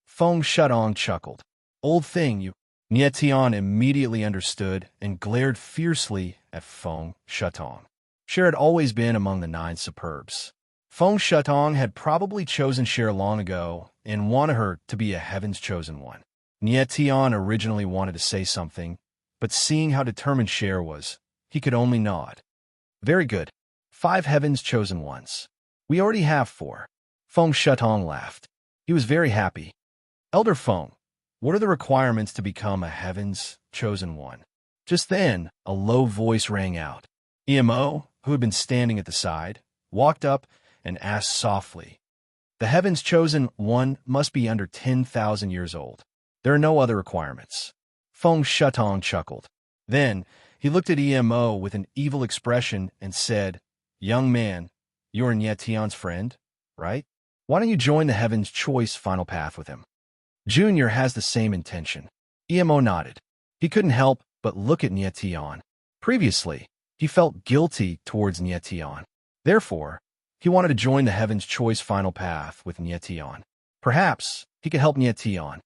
Feng Shutong chuckled. Old thing, you. Nie Tian immediately understood and glared fiercely at Feng Shutong. Cher had always been among the 9 superbs. Feng Shutong had probably chosen Cher long ago and wanted her to be a Heaven's Chosen one. Nie Tian originally wanted to say something, but seeing how determined Cher was, he could only nod. Very good. 5 Heaven's Chosen ones. We already have 4. Feng Shutong laughed. He was very happy. Elder Feng, what are the requirements to become a Heaven's Chosen one? Just then, a low voice rang out. EMO, who had been standing at the side, walked up and asked softly. The Heaven's Chosen one must be under 10,000 years old. There are no other requirements. Feng Shutong chuckled. Then, he looked at EMO with an evil expression and said, Young man, you're Nie Tian's friend, right? Why don't you join the Heaven's Choice final path with him? Junior has the same intention. EMO nodded. He couldn't help but look at Nie Tian. Previously, he felt guilty towards Nie Tian. Therefore, he wanted to join the Heaven's Choice final path with Nie Tian. Perhaps he could help Nye Tian.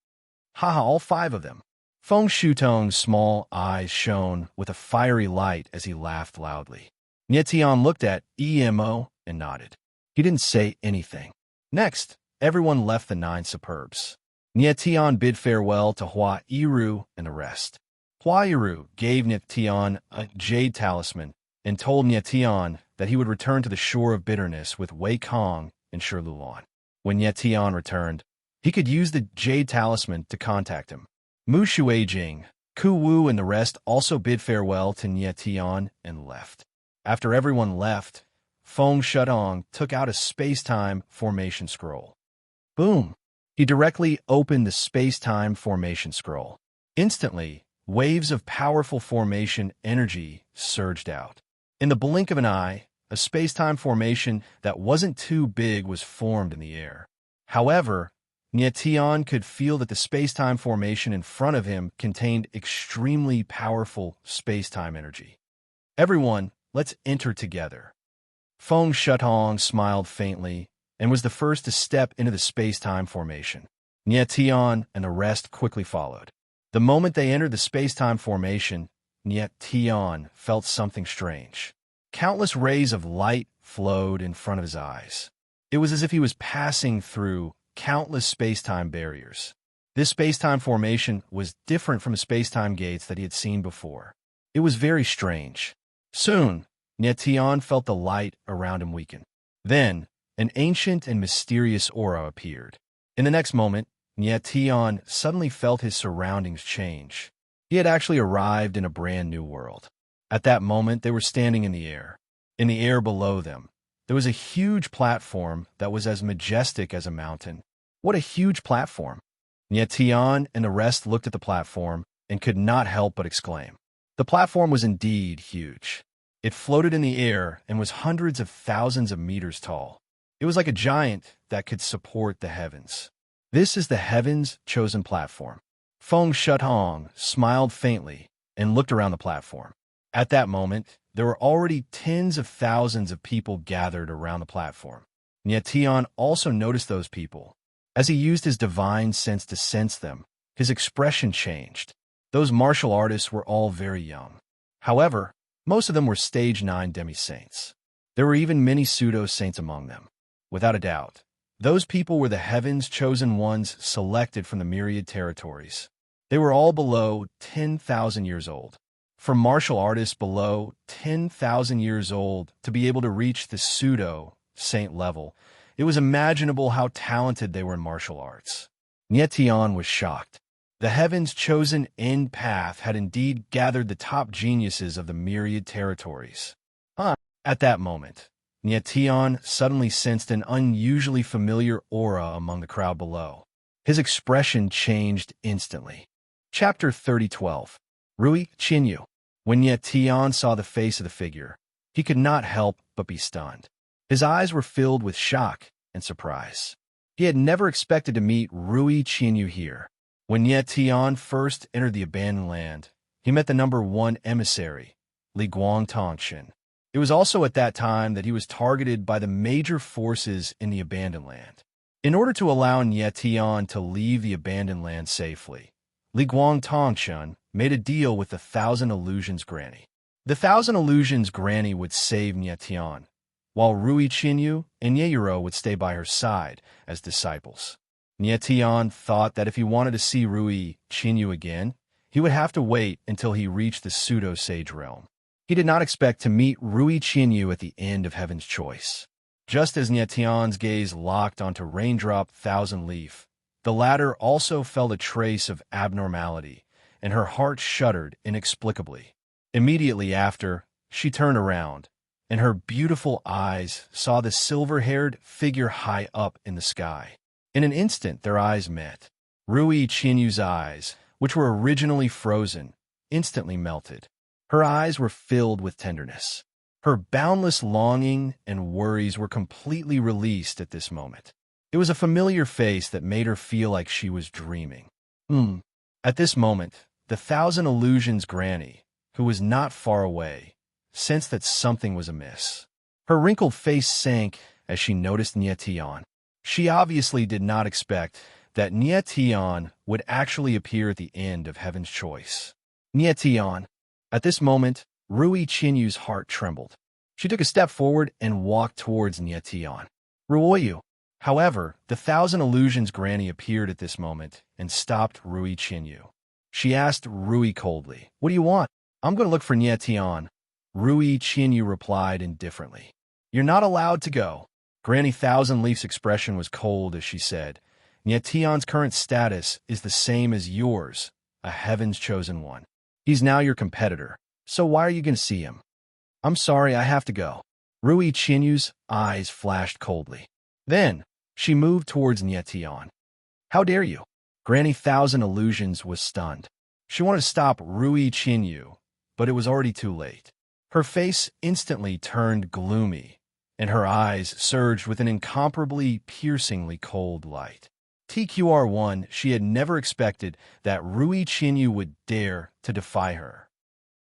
Haha, all 5 of them. Feng Shutong's small eyes shone with a fiery light as he laughed loudly. Nye Tian looked at Emo and nodded. He didn't say anything. Next, everyone left the 9 superbs. Nye Tian bid farewell to Hua Yiru and the rest. Hua Yiru gave Nye Tian a jade talisman and told Nye Tian that he would return to the shore of bitterness with Wei Kong and Shi Lulan. When Nye Tian returned, he could use the jade talisman to contact him. Mu Shuijing, Ku Wu, and the rest also bid farewell to Nye Tian and left. After everyone left, Feng Shutong took out a space-time formation scroll. Boom! He directly opened the space-time formation scroll. Instantly, waves of powerful formation energy surged out. In the blink of an eye, a space-time formation that wasn't too big was formed in the air. However, Nye Tian could feel that the space-time formation in front of him contained extremely powerful space-time energy. Everyone, let's enter together. Feng Shutong smiled faintly and was the first to step into the space-time formation. Nye Tian and the rest quickly followed. The moment they entered the space-time formation, Nye Tian felt something strange. Countless rays of light flowed in front of his eyes. It was as if he was passing through countless space-time barriers. This space-time formation was different from the space-time gates that he had seen before. It was very strange. Soon, Nye Tian felt the light around him weaken. Then, an ancient and mysterious aura appeared. In the next moment, Nye Tian suddenly felt his surroundings change. He had actually arrived in a brand new world. At that moment, they were standing in the air. In the air below them, there was a huge platform that was as majestic as a mountain. What a huge platform! Nye Tian and the rest looked at the platform and could not help but exclaim. The platform was indeed huge. It floated in the air and was hundreds of thousands of meters tall. It was like a giant that could support the heavens. This is the heavens' chosen platform. Feng Shutong smiled faintly and looked around the platform. At that moment, there were already tens of thousands of people gathered around the platform. Nye Tian also noticed those people. As he used his divine sense to sense them, his expression changed. Those martial artists were all very young. However, most of them were stage 9 demi-saints. There were even many pseudo-saints among them. Without a doubt, those people were the heavens' chosen ones selected from the myriad territories. They were all below 10,000 years old. For martial artists below 10,000 years old to be able to reach the pseudo-saint level, it was imaginable how talented they were in martial arts. Nye Tian was shocked. The heavens' chosen end path had indeed gathered the top geniuses of the myriad territories. At that moment, Nye Tian suddenly sensed an unusually familiar aura among the crowd below. His expression changed instantly. Chapter 30:12. Rui Qinyu. When Nye Tian saw the face of the figure, he could not help but be stunned. His eyes were filled with shock and surprise. He had never expected to meet Rui Qinyu here. When Nye Tian first entered the abandoned land, he met the number 1 emissary, Li Guangtongshin. It was also at that time that he was targeted by the major forces in the abandoned land. In order to allow Nye Tian to leave the abandoned land safely, Li Guangtongshin made a deal with the Thousand Illusions Granny. The Thousand Illusions Granny would save Nye Tian, while Rui Qinyu and Yeyuro would stay by her side as disciples. Nye Tian thought that if he wanted to see Rui Qinyu again, he would have to wait until he reached the pseudo-sage realm. He did not expect to meet Rui Qinyu at the end of Heaven's Choice. Just as Nye Tian's gaze locked onto Raindrop Thousand Leaf, the latter also felt a trace of abnormality, and her heart shuddered inexplicably. Immediately after, she turned around, and her beautiful eyes saw the silver-haired figure high up in the sky. In an instant, their eyes met. Rui Qinyu's eyes, which were originally frozen, instantly melted. Her eyes were filled with tenderness. Her boundless longing and worries were completely released at this moment. It was a familiar face that made her feel like she was dreaming. At this moment, the Thousand Illusions Granny, who was not far away, sensed that something was amiss. Her wrinkled face sank as she noticed Nye Tian. She obviously did not expect that Nietian would actually appear at the end of Heaven's Choice. Nietian. At this moment, Rui Qinyu's heart trembled. She took a step forward and walked towards Nietian. Ruoyu. However, the Thousand Illusions Granny appeared at this moment and stopped Rui Qinyu. She asked Rui coldly, "What do you want?" "I'm going to look for Nietian." Rui Qinyu replied indifferently. "You're not allowed to go." Granny Thousand Leaf's expression was cold as she said, "Nietian's current status is the same as yours, a Heaven's Chosen One. He's now your competitor, so why are you going to see him?" "I'm sorry, I have to go." Rui Qinyu's eyes flashed coldly. Then, she moved towards Nietian. "How dare you?" Granny Thousand Illusions was stunned. She wanted to stop Rui Qinyu, but it was already too late. Her face instantly turned gloomy, and her eyes surged with an incomparably, piercingly cold light. TQR1, she had never expected that Rui Qinyu would dare to defy her.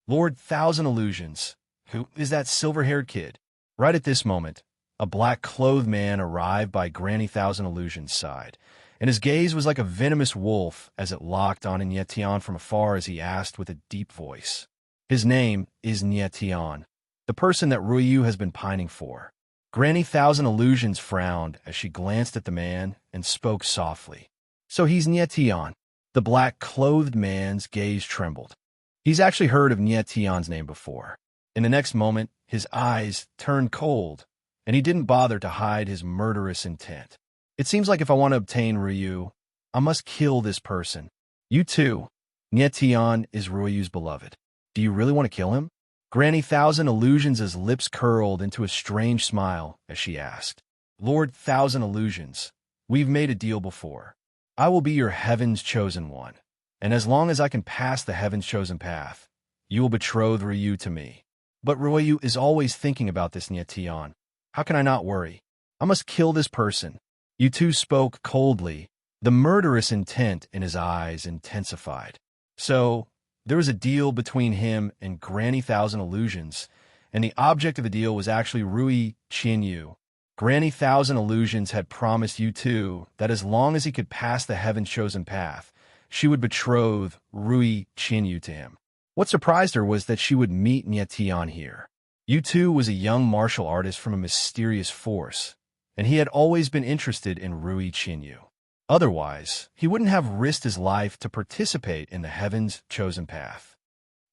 "Lord Thousand Illusions, who is that silver-haired kid?" Right at this moment, a black-clothed man arrived by Granny Thousand Illusions' side, and his gaze was like a venomous wolf as it locked on Nietian from afar as he asked with a deep voice. "His name is Nietian, the person that Ruyu has been pining for." Granny Thousand Illusions frowned as she glanced at the man and spoke softly. "So he's Nietian." The black-clothed man's gaze trembled. He's actually heard of Nietian's name before. In the next moment, his eyes turned cold, and he didn't bother to hide his murderous intent. "It seems like if I want to obtain Ryu, I must kill this person." "You too. Nietian is Ryu's beloved. Do you really want to kill him?" Granny Thousand Illusions' lips curled into a strange smile as she asked. "Lord Thousand Illusions, we've made a deal before. I will be your Heaven's Chosen One, and as long as I can pass the Heaven's Chosen Path, you will betroth Ryu to me." "But Ryu is always thinking about this, Nietian. How can I not worry? I must kill this person." You two spoke coldly. The murderous intent in his eyes intensified. So, there was a deal between him and Granny Thousand Illusions, and the object of the deal was actually Rui Qinyu. Granny Thousand Illusions had promised you two that as long as he could pass the Heaven's Chosen Path, she would betroth Rui Qinyu to him. What surprised her was that she would meet Nietian here. Yu-Tu was a young martial artist from a mysterious force, and he had always been interested in Rui Qinyu. Otherwise, he wouldn't have risked his life to participate in the Heaven's Chosen Path.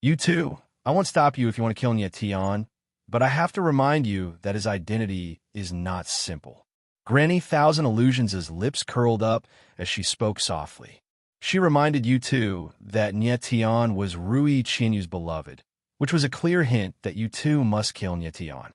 "You-Tu, I won't stop you if you want to kill Nietian, but I have to remind you that his identity is not simple." Granny Thousand Illusions' lips curled up as she spoke softly. She reminded Yu-Tu that Nietian was Rui Qinyu's beloved, which was a clear hint that Yu-Tu must kill Nietian.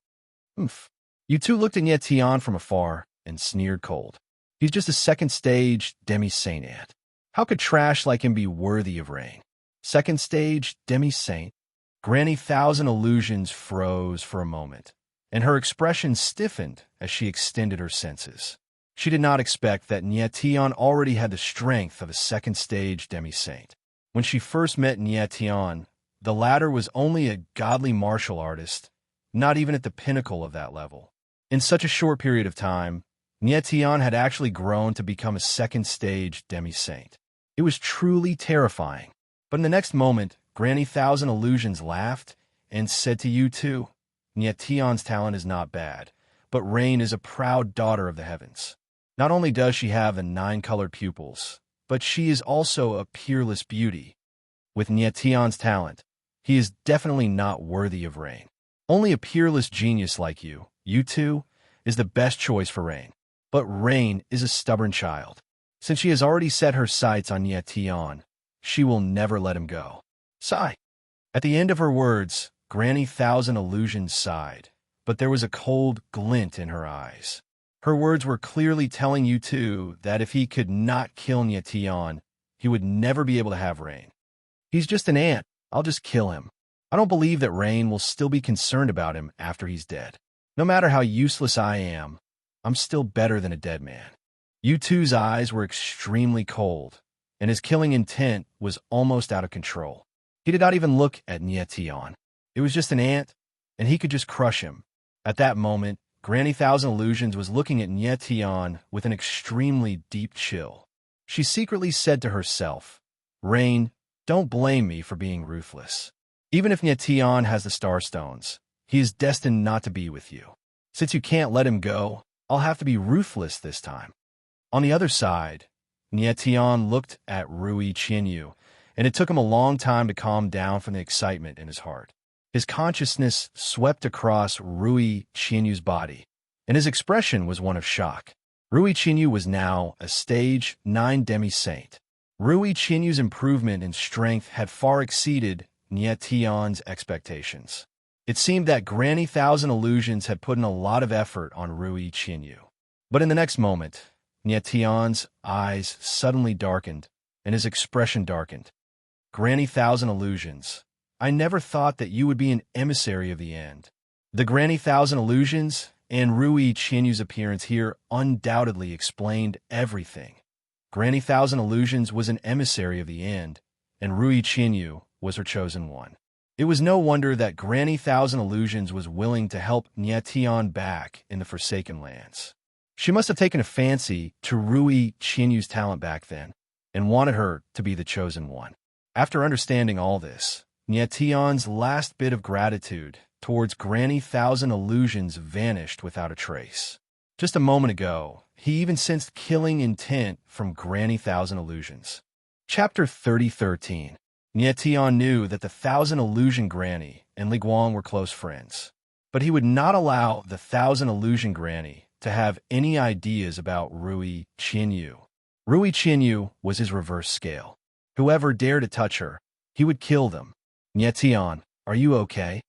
"Oomph." Yu-Tu looked at Nietian from afar and sneered cold. "He's just a second-stage demi-saint ant. How could trash like him be worthy of rain?" "Second-stage demi-saint?" Granny Thousand Illusions froze for a moment, and her expression stiffened as she extended her senses. She did not expect that Nietian already had the strength of a second-stage demi-saint. When she first met Nietian, the latter was only a godly martial artist, not even at the pinnacle of that level. In such a short period of time, Nietian had actually grown to become a second-stage demi-saint. It was truly terrifying. But in the next moment, Granny Thousand Illusions laughed and said to Yu-Tu, "Nietian's talent is not bad, but Rain is a proud daughter of the heavens. Not only does she have the 9-colored pupils, but she is also a peerless beauty. With Nietian's talent, he is definitely not worthy of Rain. Only a peerless genius like you two, is the best choice for Rain. But Rain is a stubborn child. Since she has already set her sights on Nietian, she will never let him go." Sigh. At the end of her words, Granny Thousand Illusions sighed, but there was a cold glint in her eyes. Her words were clearly telling Yu-Tu that if he could not kill Nietian, he would never be able to have Rain. "He's just an ant. I'll just kill him. I don't believe that Rain will still be concerned about him after he's dead. No matter how useless I am, I'm still better than a dead man." Yu-Tu's eyes were extremely cold, and his killing intent was almost out of control. He did not even look at Nietian. It was just an ant, and he could just crush him. At that moment, Granny Thousand Illusions was looking at Nye Tian with an extremely deep chill. She secretly said to herself, "Rain, don't blame me for being ruthless. Even if Nye Tian has the Starstones, he is destined not to be with you. Since you can't let him go, I'll have to be ruthless this time." On the other side, Nye Tian looked at Rui Qinyu, and it took him a long time to calm down from the excitement in his heart. His consciousness swept across Rui Qinyu's body, and his expression was one of shock. Rui Qinyu was now a stage 9 demi-saint. Rui Qinyu's improvement in strength had far exceeded Nye Tian's expectations. It seemed that Granny Thousand Illusions had put in a lot of effort on Rui Qinyu. But in the next moment, Nye Tian's eyes suddenly darkened, and his expression darkened. "Granny Thousand Illusions, I never thought that you would be an emissary of the end." The Granny Thousand Illusions and Rui Qinyu's appearance here undoubtedly explained everything. Granny Thousand Illusions was an emissary of the end, and Rui Qinyu was her chosen one. It was no wonder that Granny Thousand Illusions was willing to help Nye Tian back in the Forsaken Lands. She must have taken a fancy to Rui Qinyu's talent back then, and wanted her to be the chosen one. After understanding all this, Nye Tian's last bit of gratitude towards Granny Thousand Illusions vanished without a trace. Just a moment ago, he even sensed killing intent from Granny Thousand Illusions. Chapter 30:13. Nye Tian knew that the Thousand Illusion Granny and Li Guang were close friends, but he would not allow the Thousand Illusion Granny to have any ideas about Rui Qinyu. Rui Qinyu was his reverse scale. Whoever dared to touch her, he would kill them. "Nye Tian, are you okay?"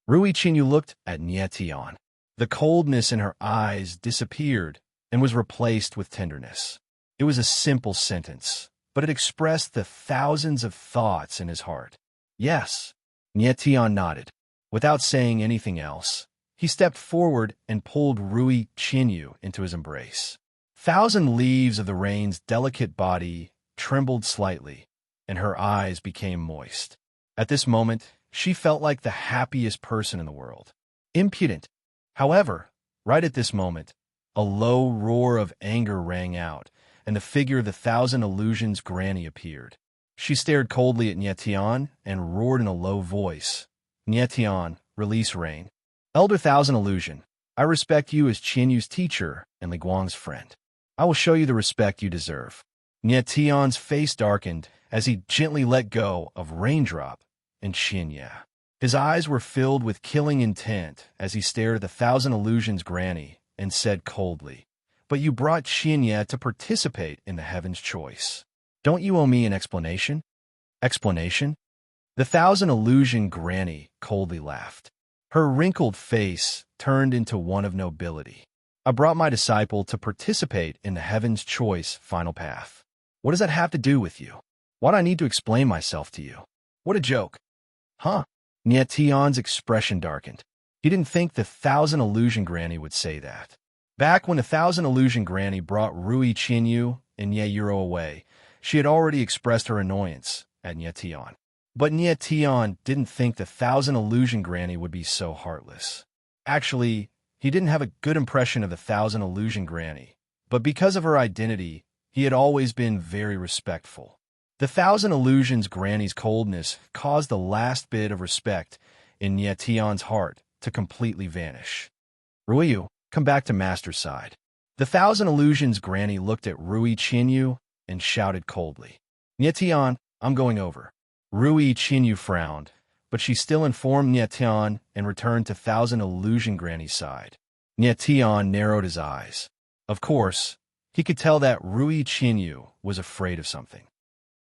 Rui Qinyu looked at Nye Tian. The coldness in her eyes disappeared and was replaced with tenderness. It was a simple sentence, but it expressed the thousands of thoughts in his heart. "Yes." Nye Tian nodded. Without saying anything else, he stepped forward and pulled Rui Qinyu into his embrace. Thousand Leaves of the Rain's delicate body trembled slightly, and her eyes became moist. At this moment, she felt like the happiest person in the world. Impudent. However, right at this moment, a low roar of anger rang out, and the figure of the Thousand Illusions Granny appeared. She stared coldly at Nye Tian and roared in a low voice, "Nye Tian, release Rain. Elder Thousand Illusion, I respect you as Qinyu's teacher and Li Guang's friend. I will show you the respect you deserve." Nye Tian's face darkened as he gently let go of Raindrop and Qinya. His eyes were filled with killing intent as he stared at the Thousand Illusions Granny and said coldly, "But you brought Qinya to participate in the Heaven's Choice. Don't you owe me an explanation?" "Explanation?" The Thousand Illusion Granny coldly laughed. Her wrinkled face turned into one of nobility. "I brought my disciple to participate in the Heaven's Choice final path. What does that have to do with you? Why do I need to explain myself to you? What a joke." "Huh?" Nye Tian's expression darkened. He didn't think the Thousand Illusion Granny would say that. Back when the Thousand Illusion Granny brought Rui Qinyu and Nye Yuro away, she had already expressed her annoyance at Nye Tian. But Nye Tian didn't think the Thousand Illusion Granny would be so heartless. Actually, he didn't have a good impression of the Thousand Illusion Granny, but because of her identity, he had always been very respectful. The Thousand Illusions Granny's coldness caused the last bit of respect in Nye Tian's heart to completely vanish. "Ruiyu, come back to Master's side." The Thousand Illusions Granny looked at Rui Qinyu and shouted coldly, "Nye Tian, I'm going over." Rui Qinyu frowned, but she still informed Nye Tian and returned to Thousand Illusion Granny's side. Nye Tian narrowed his eyes. Of course, he could tell that Rui Qinyu was afraid of something.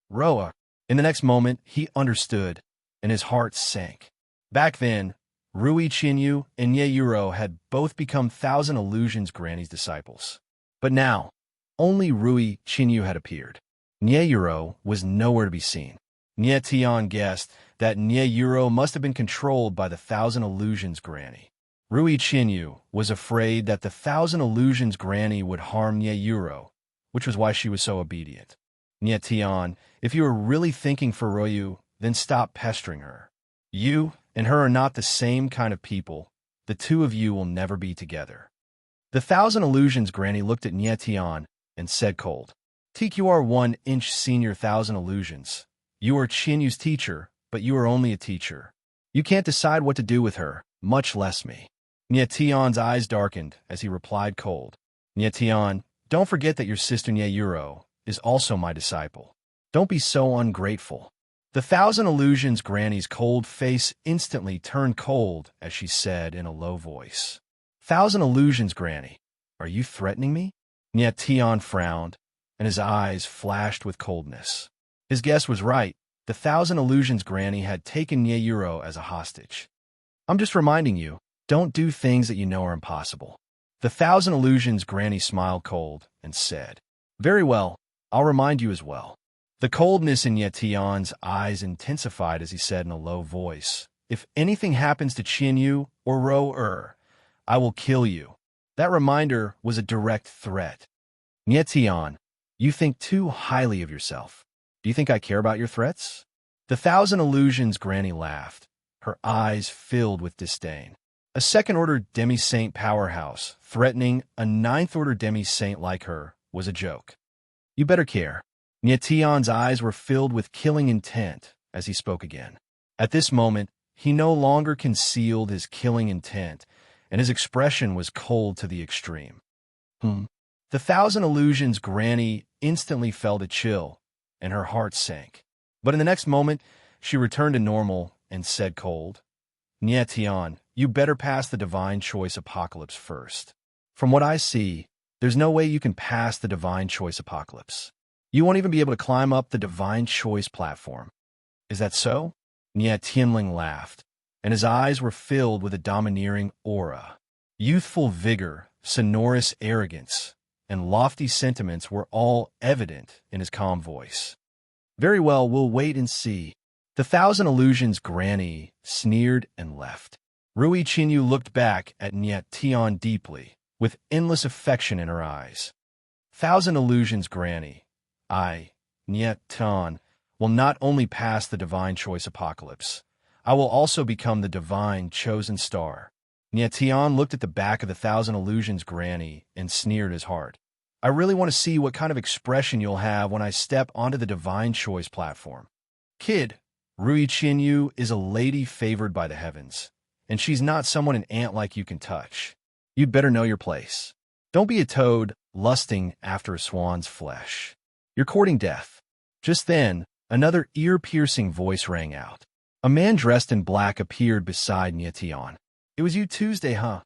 Roa. In the next moment, he understood, and his heart sank. Back then, Rui Qinyu and Nye Yuro had both become Thousand Illusions Granny's disciples. But now, only Rui Qinyu had appeared. Nye Yuro was nowhere to be seen. Nye Tian guessed that Nye Yuro must have been controlled by the Thousand Illusions Granny. Rui Qinyu was afraid that the Thousand Illusions Granny would harm Nye Yuro, which was why she was so obedient. Nye Tian, if you are really thinking for Royu, then stop pestering her. You and her are not the same kind of people. The two of you will never be together. The Thousand Illusions granny looked at Tian and said cold. TQR 1-inch senior Thousand Illusions. You are Qianyu's teacher, but you are only a teacher. You can't decide what to do with her, much less me. Tian's eyes darkened as he replied cold. Tian, don't forget that your sister Yuro is also my disciple. Don't be so ungrateful. The Thousand Illusions granny's cold face instantly turned cold as she said in a low voice. Thousand Illusions granny, are you threatening me? Tian frowned, and his eyes flashed with coldness. His guess was right. The Thousand Illusions granny had taken Yuro as a hostage. I'm just reminding you, don't do things that you know are impossible. The Thousand Illusions granny smiled cold and said, very well, I'll remind you as well. The coldness in Tian's eyes intensified as he said in a low voice, if anything happens to Qianyu or Ro-er, I will kill you. That reminder was a direct threat. Tian, you think too highly of yourself. Do you think I care about your threats? The Thousand Illusions granny laughed, her eyes filled with disdain. A second-order demi-saint powerhouse threatening a ninth-order demi-saint like her was a joke. You better care. Tian's eyes were filled with killing intent as he spoke again. At this moment, he no longer concealed his killing intent, and his expression was cold to the extreme. The Thousand Illusions granny instantly felt a chill, and her heart sank. But in the next moment, she returned to normal and said cold, Tian, you better pass the Divine Choice Apocalypse first. From what I see, there's no way you can pass the Divine Choice Apocalypse. You won't even be able to climb up the Divine Choice platform. Is that so? Tianling laughed, and his eyes were filled with a domineering aura. Youthful vigor, sonorous arrogance, and lofty sentiments were all evident in his calm voice. Very well, we'll wait and see. The Thousand Illusions granny sneered and left. Rui Qianyu looked back at Tian deeply, with endless affection in her eyes. Thousand Illusions granny, Tian, will not only pass the Divine Choice Apocalypse, I will also become the Divine Chosen Star. Tian looked at the back of the Thousand Illusions granny and sneered his heart. I really want to see what kind of expression you'll have when I step onto the Divine Choice platform. Kid, Rui Qianyu is a lady favored by the heavens, and she's not someone an ant like you can touch. You'd better know your place. Don't be a toad lusting after a swan's flesh. You're courting death. Just then, another ear-piercing voice rang out. A man dressed in black appeared beside Tian. It was you Tuesday, huh?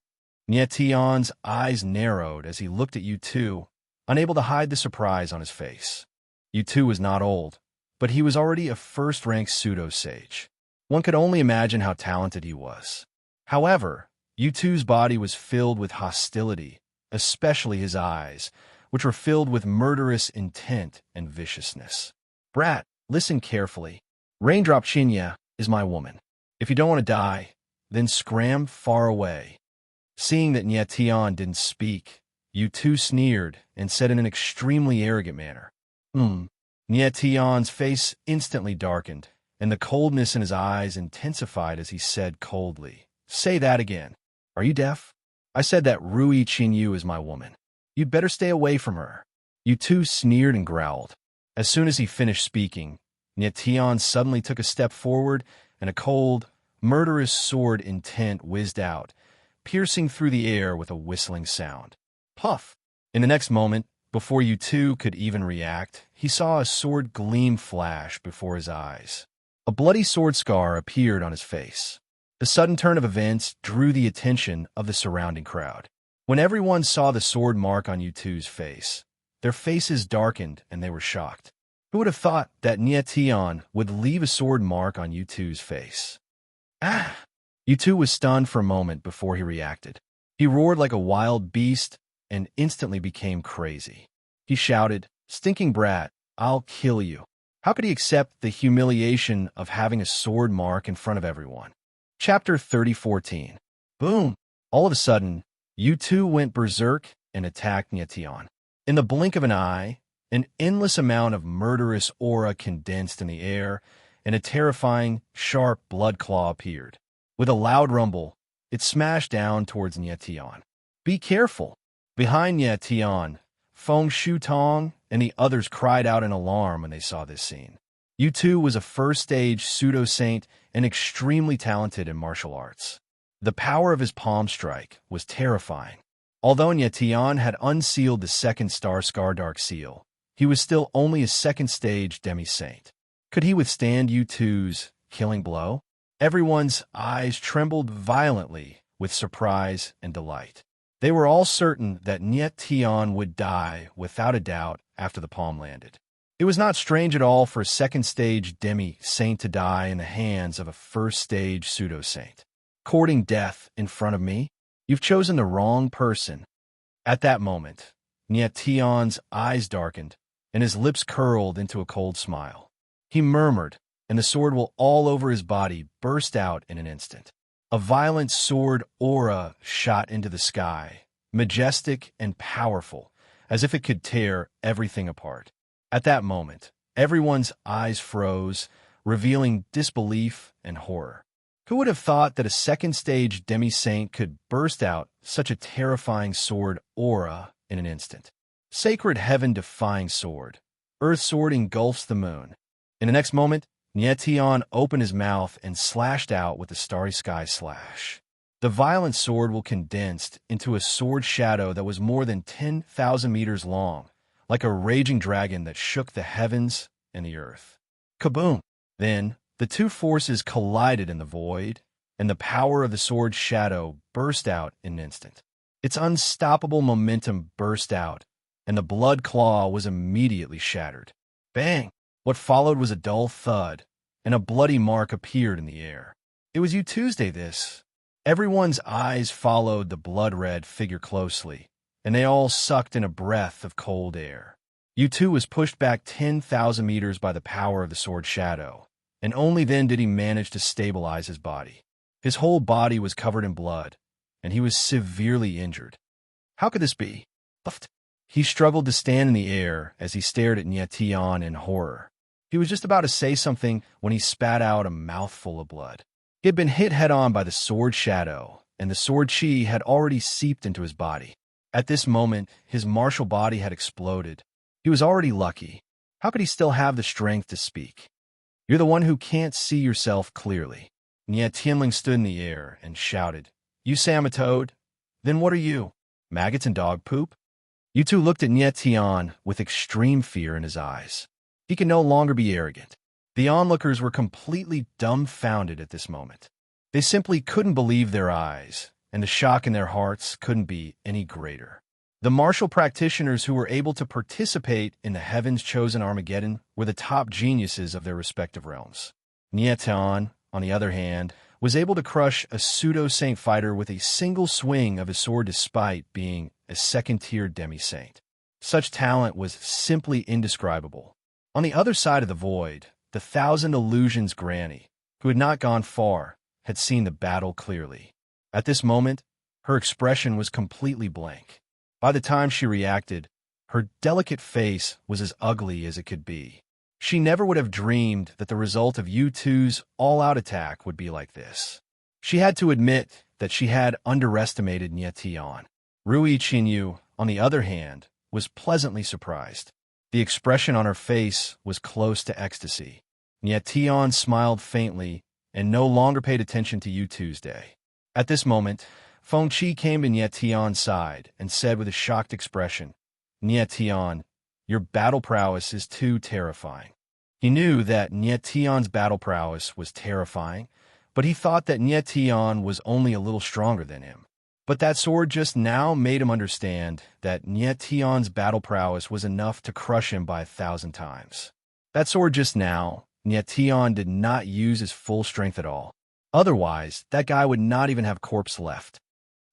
Tian's eyes narrowed as he looked at U2, unable to hide the surprise on his face. U2 was not old, but he was already a first-rank pseudo-sage. One could only imagine how talented he was. However, U2's body was filled with hostility, especially his eyes, which were filled with murderous intent and viciousness. Brat, listen carefully. Raindrop Qianya is my woman. If you don't want to die, then scram far away. Seeing that Tian didn't speak, U2 sneered and said in an extremely arrogant manner, Tian's face instantly darkened, and the coldness in his eyes intensified as he said coldly, say that again. Are you deaf? I said that Rui Qianyu is my woman. You'd better stay away from her. U2 sneered and growled. As soon as he finished speaking, Tian suddenly took a step forward, and a cold, murderous sword intent whizzed out, piercing through the air with a whistling sound. Puff! In the next moment, before U2 could even react, he saw a sword gleam flash before his eyes. A bloody sword scar appeared on his face. The sudden turn of events drew the attention of the surrounding crowd. When everyone saw the sword mark on U2's face, their faces darkened and they were shocked. Who would have thought that Tian would leave a sword mark on U2's face? Ah! U2 was stunned for a moment before he reacted. He roared like a wild beast and instantly became crazy. He shouted, "Stinking brat, I'll kill you." How could he accept the humiliation of having a sword mark in front of everyone? Chapter 30:14. Boom! All of a sudden, U2 went berserk and attacked Tian. In the blink of an eye, an endless amount of murderous aura condensed in the air, and a terrifying, sharp blood claw appeared. With a loud rumble, it smashed down towards Tian. Be careful! Behind Nye Tian, Feng Shutong and the others cried out in alarm when they saw this scene. Yu Tu was a first-stage pseudo-saint and extremely talented in martial arts. The power of his palm strike was terrifying. Although Nye Tian had unsealed the second star Scar Dark Seal, he was still only a second-stage demi-saint. Could he withstand Yu Tu's killing blow? Everyone's eyes trembled violently with surprise and delight. They were all certain that Nye Tian would die without a doubt after the palm landed. It was not strange at all for a second-stage demi-saint to die in the hands of a first-stage pseudo-saint. Courting death in front of me? You've chosen the wrong person. At that moment, Nye Tian's eyes darkened, and his lips curled into a cold smile. He murmured, and the sword will all over his body burst out in an instant. A violent sword aura shot into the sky, majestic and powerful, as if it could tear everything apart. At that moment, everyone's eyes froze, revealing disbelief and horror. Who would have thought that a second-stage demi-saint could burst out such a terrifying sword aura in an instant? Sacred heaven-defying sword. Earth sword engulfs the moon. In the next moment, Nye Tian opened his mouth and slashed out with a starry sky slash. The violent sword will condensed into a sword shadow that was more than 10,000 meters long, like a raging dragon that shook the heavens and the earth. Kaboom! Then, the two forces collided in the void, and the power of the sword's shadow burst out in an instant. Its unstoppable momentum burst out, and the blood claw was immediately shattered. Bang! What followed was a dull thud, and a bloody mark appeared in the air. It was Yu Tuesday, this. Everyone's eyes followed the blood-red figure closely, and they all sucked in a breath of cold air. Yu Tu was pushed back 10,000 meters by the power of the sword shadow, and only then did he manage to stabilize his body. His whole body was covered in blood, and he was severely injured. How could this be? He struggled to stand in the air as he stared at Nye Tian in horror. He was just about to say something when he spat out a mouthful of blood. He had been hit head-on by the sword shadow, and the sword chi had already seeped into his body. At this moment, his martial body had exploded. He was already lucky. How could he still have the strength to speak? You're the one who can't see yourself clearly. Nye Tianling stood in the air and shouted, You say I'm a toad? Then what are you? Maggots and dog poop? Yu Tu looked at Nye Tian with extreme fear in his eyes. He could no longer be arrogant. The onlookers were completely dumbfounded at this moment. They simply couldn't believe their eyes, and the shock in their hearts couldn't be any greater. The martial practitioners who were able to participate in the heavens-chosen Armageddon were the top geniuses of their respective realms. Nye Tian, on the other hand, was able to crush a pseudo-saint fighter with a single swing of his sword despite being a second-tier demi-saint. Such talent was simply indescribable. On the other side of the void, the Thousand Illusions Granny, who had not gone far, had seen the battle clearly. At this moment, her expression was completely blank. By the time she reacted, her delicate face was as ugly as it could be. She never would have dreamed that the result of Yu Tu's all-out attack would be like this. She had to admit that she had underestimated Nye Tian. Rui Qinyu, on the other hand, was pleasantly surprised. The expression on her face was close to ecstasy. Nye Tian smiled faintly and no longer paid attention to Yu Tuesday. At this moment, Feng Qi came to Nye Tian's side and said with a shocked expression, Nye Tian, your battle prowess is too terrifying. He knew that Nye Tian's battle prowess was terrifying, but he thought that Nye Tian was only a little stronger than him. But that sword just now made him understand that Nye Tian's battle prowess was enough to crush him by 1,000 times. That sword just now, Nye Tian did not use his full strength at all. Otherwise, that guy would not even have corpse left.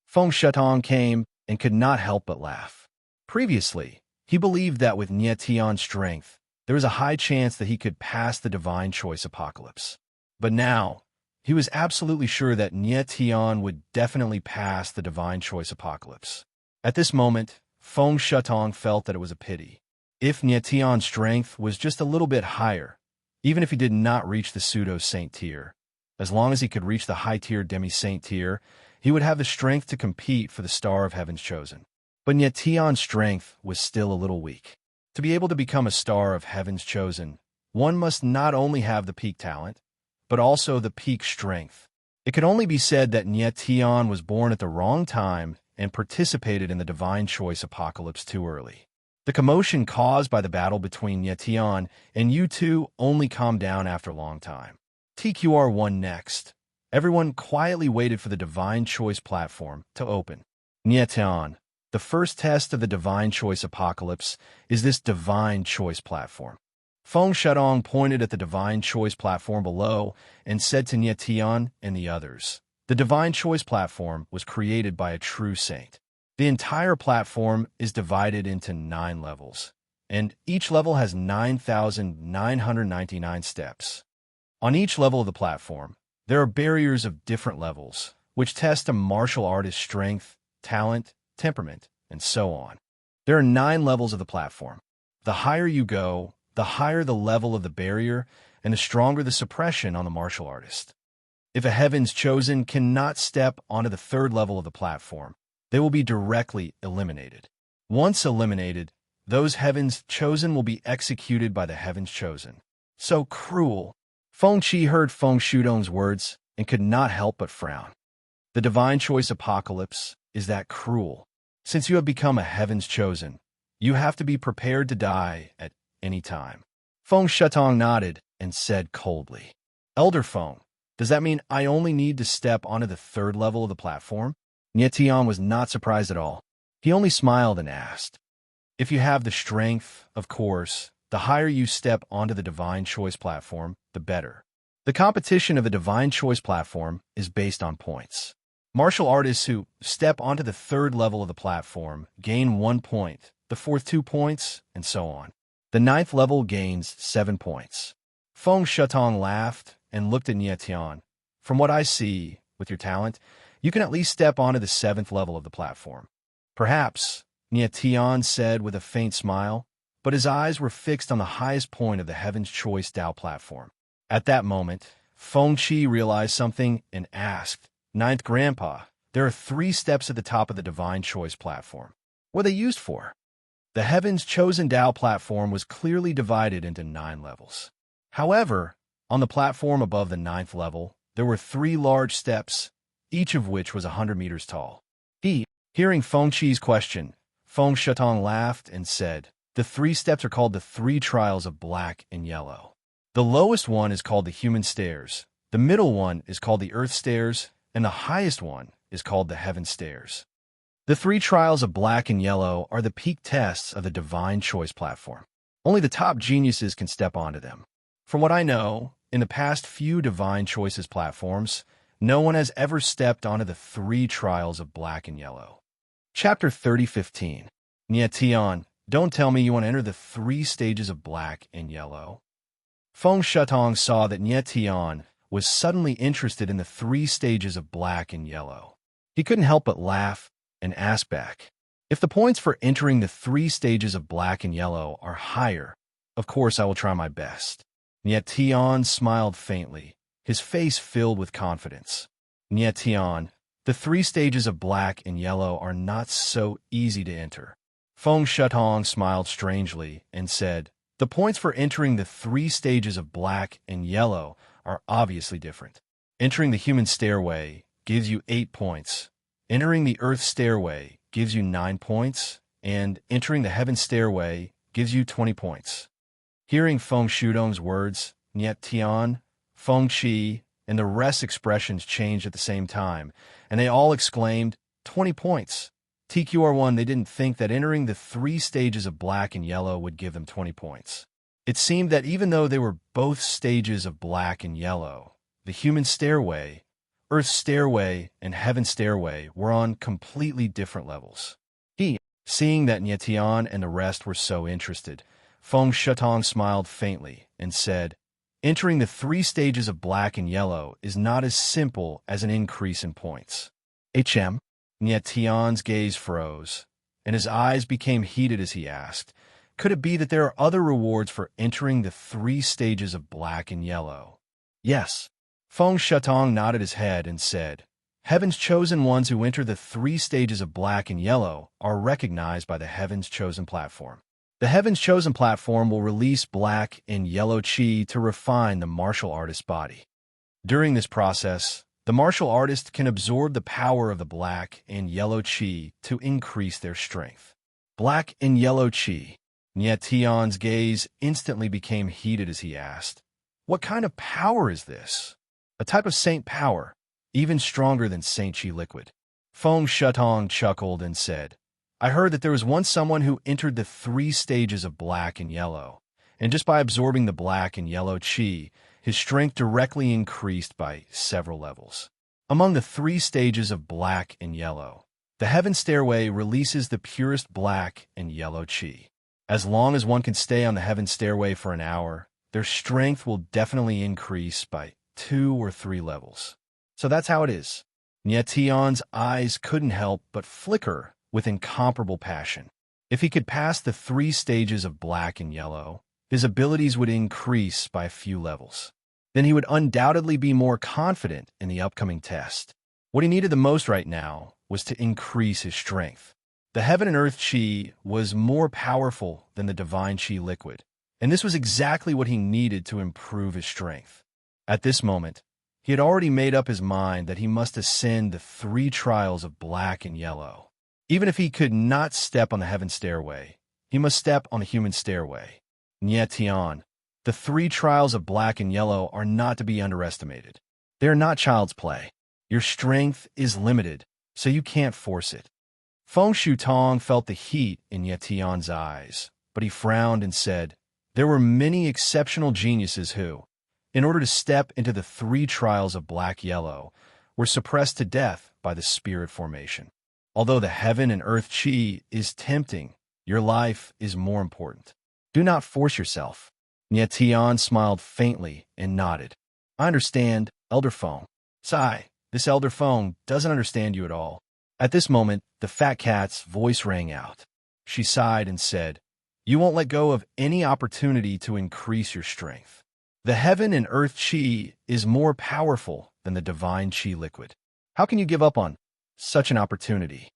Feng Shutong came and could not help but laugh. Previously, he believed that with Nye Tian's strength, there was a high chance that he could pass the divine choice apocalypse. But now, he was absolutely sure that Nye Tian would definitely pass the divine choice apocalypse. At this moment, Feng Shutong felt that it was a pity. If Nye Tian's strength was just a little bit higher, even if he did not reach the pseudo-saint tier, as long as he could reach the high-tier demi-saint tier, he would have the strength to compete for the Star of Heaven's Chosen. But Nye Tian's strength was still a little weak. To be able to become a star of heaven's chosen, one must not only have the peak talent, but also the peak strength. It can only be said that Nye Tian was born at the wrong time and participated in the divine choice apocalypse too early. The commotion caused by the battle between Nye Tian and you two only calmed down after a long time. TQR1 next. Everyone quietly waited for the divine choice platform to open. Nye Tian, the first test of the divine choice apocalypse is this divine choice platform. Feng Shutong pointed at the divine choice platform below and said to Nye Tian and the others, "The divine choice platform was created by a true saint. The entire platform is divided into 9 levels, and each level has 9,999 steps. On each level of the platform, there are barriers of different levels, which test a martial artist's strength, talent, temperament, and so on. There are 9 levels of the platform. The higher you go, the higher the level of the barrier, and the stronger the suppression on the martial artist. If a heaven's chosen cannot step onto the 3rd level of the platform, they will be directly eliminated. Once eliminated, those heavens chosen will be executed by the heavens chosen. So cruel." Feng Qi heard Feng Shudong's words and could not help but frown. The divine choice apocalypse is that cruel. Since you have become a heaven's chosen, you have to be prepared to die at any time. Feng Shutong nodded and said coldly, "Elder Feng, does that mean I only need to step onto the 3rd level of the platform?" Nye Tian was not surprised at all. He only smiled and asked, "If you have the strength, of course, the higher you step onto the divine choice platform, the better. The competition of the divine choice platform is based on points. Martial artists who step onto the 3rd level of the platform gain 1 point, the 4th 2 points, and so on. The 9th level gains 7 points." Feng Shutong laughed and looked at Nye Tian. "From what I see, with your talent, you can at least step onto the 7th level of the platform." "Perhaps," Nye Tian said with a faint smile, but his eyes were fixed on the highest point of the Heaven's Choice Tao platform. At that moment, Feng Qi realized something and asked, "Ninth Grandpa, there are 3 steps at the top of the divine choice platform. What are they used for?" The Heaven's Chosen Tao platform was clearly divided into 9 levels. However, on the platform above the 9th level, there were 3 large steps, each of which was 100 meters tall. Hearing Feng Qi's question, Feng Shutong laughed and said, "The 3 steps are called the 3 trials of black and yellow. The lowest one is called the human stairs, the middle one is called the earth stairs, and the highest one is called the heaven stairs. The 3 trials of black and yellow are the peak tests of the divine choice platform. Only the top geniuses can step onto them. From what I know, in the past few divine choices platforms, no one has ever stepped onto the 3 trials of black and yellow." Chapter 30:15. Nye Tian, don't tell me you want to enter the 3 stages of black and yellow. Feng Shutong saw that Nye Tian was suddenly interested in the 3 stages of black and yellow. He couldn't help but laugh and asked back, "If the points for entering the 3 stages of black and yellow are higher, of course I will try my best." Nye Tian smiled faintly, his face filled with confidence. "Nye Tian, the 3 stages of black and yellow are not so easy to enter." Feng Shutong smiled strangely and said, "The points for entering the 3 stages of black and yellow are obviously different. Entering the human stairway gives you 8 points. Entering the earth stairway gives you 9 points, and entering the heaven stairway gives you 20 points." Hearing Feng Shudong's words, Nye Tian, Feng Qi, and the rest's expressions changed at the same time, and they all exclaimed, "20 points." TQR1, they didn't think that entering the 3 stages of black and yellow would give them 20 points. It seemed that even though they were both stages of black and yellow, the human stairway, earth stairway, and heaven stairway were on completely different levels. Seeing that Nye Tian and the rest were so interested, Feng Shutong smiled faintly and said, "Entering the 3 stages of black and yellow is not as simple as an increase in points." Nye Tian's gaze froze, and his eyes became heated as he asked, "Could it be that there are other rewards for entering the 3 stages of black and yellow?" "Yes." Feng Shutong nodded his head and said, Heaven's chosen ones who enter the 3 stages of black and yellow are recognized by the Heaven's Chosen platform. The Heaven's Chosen platform will release black and yellow chi to refine the martial artist's body. During this process, the martial artist can absorb the power of the black and yellow chi to increase their strength. Black and yellow chi. Nye Tian's gaze instantly became heated as he asked, "What kind of power is this?" "A type of saint power, even stronger than Saint Chi liquid." Feng Shutong chuckled and said, "I heard that there was once someone who entered the 3 stages of black and yellow, and just by absorbing the black and yellow chi, his strength directly increased by several levels." Among the 3 stages of black and yellow, the Heaven Stairway releases the purest black and yellow chi. As long as one can stay on the Heaven Stairway for an hour, their strength will definitely increase by 2 or 3 levels. So that's how it is. Nye Tian's eyes couldn't help but flicker with incomparable passion. If he could pass the 3 stages of black and yellow, his abilities would increase by a few levels. Then he would undoubtedly be more confident in the upcoming test. What he needed the most right now was to increase his strength. The Heaven and Earth Chi was more powerful than the Divine Chi liquid, and this was exactly what he needed to improve his strength. At this moment, he had already made up his mind that he must ascend the 3 trials of black and yellow. Even if he could not step on the Heaven Stairway, he must step on the Human Stairway. Nye Tian, the 3 trials of black and yellow are not to be underestimated. They are not child's play. Your strength is limited, so you can't force it. Feng Shutong felt the heat in Nye Tian's eyes, but he frowned and said, "There were many exceptional geniuses who, in order to step into the 3 trials of black-yellow, were suppressed to death by the spirit formation. Although the Heaven and Earth Chi is tempting, your life is more important. Do not force yourself." Nye Tian smiled faintly and nodded. "I understand, Elder Feng." "Sigh, this Elder Feng doesn't understand you at all." At this moment, the fat cat's voice rang out. She sighed and said, "You won't let go of any opportunity to increase your strength. The Heaven and Earth Chi is more powerful than the Divine Chi liquid. How can you give up on such an opportunity?"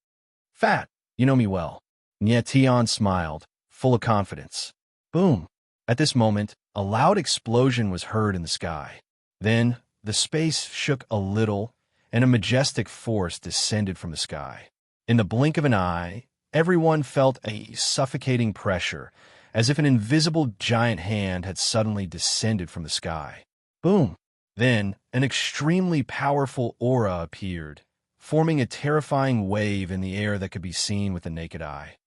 "Fat, you know me well." Nye Tian smiled, full of confidence. Boom! At this moment, a loud explosion was heard in the sky. Then, the space shook a little, and a majestic force descended from the sky. In the blink of an eye, everyone felt a suffocating pressure, as if an invisible giant hand had suddenly descended from the sky. Boom! Then, an extremely powerful aura appeared, forming a terrifying wave in the air that could be seen with the naked eye.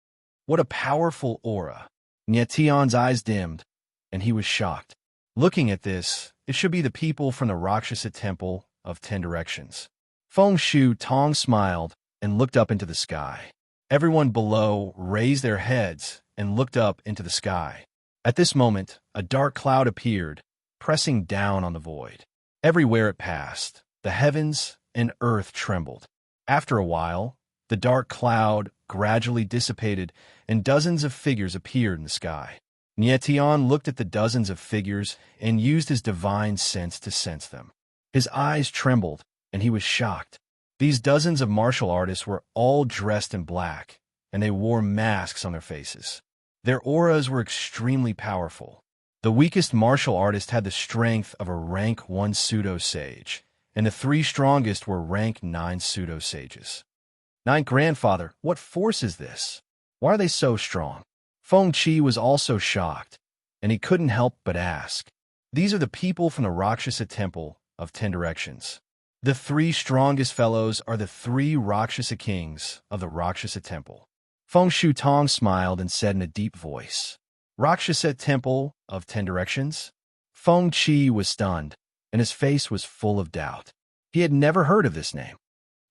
What a powerful aura! Nye Tian's eyes dimmed, and he was shocked. Looking at this, it should be the people from the Rakshasa Temple of 10 Directions. Feng Shutong smiled and looked up into the sky. Everyone below raised their heads and looked up into the sky. At this moment, a dark cloud appeared, pressing down on the void. Everywhere it passed, the heavens and earth trembled. After a while, the dark cloud gradually dissipated and dozens of figures appeared in the sky. Nye Tian looked at the dozens of figures and used his divine sense to sense them. His eyes trembled, and he was shocked. These dozens of martial artists were all dressed in black, and they wore masks on their faces. Their auras were extremely powerful. The weakest martial artist had the strength of a rank 1 pseudo-sage, and the 3 strongest were rank 9 pseudo-sages. "Ninth grandfather, what force is this? Why are they so strong?" Feng Qi was also shocked, and he couldn't help but ask. "These are the people from the Rakshasa Temple of 10 Directions. The 3 strongest fellows are the 3 Rakshasa kings of the Rakshasa Temple." Feng Shutong smiled and said in a deep voice, "Rakshasa Temple of 10 Directions?" Feng Qi was stunned, and his face was full of doubt. He had never heard of this name.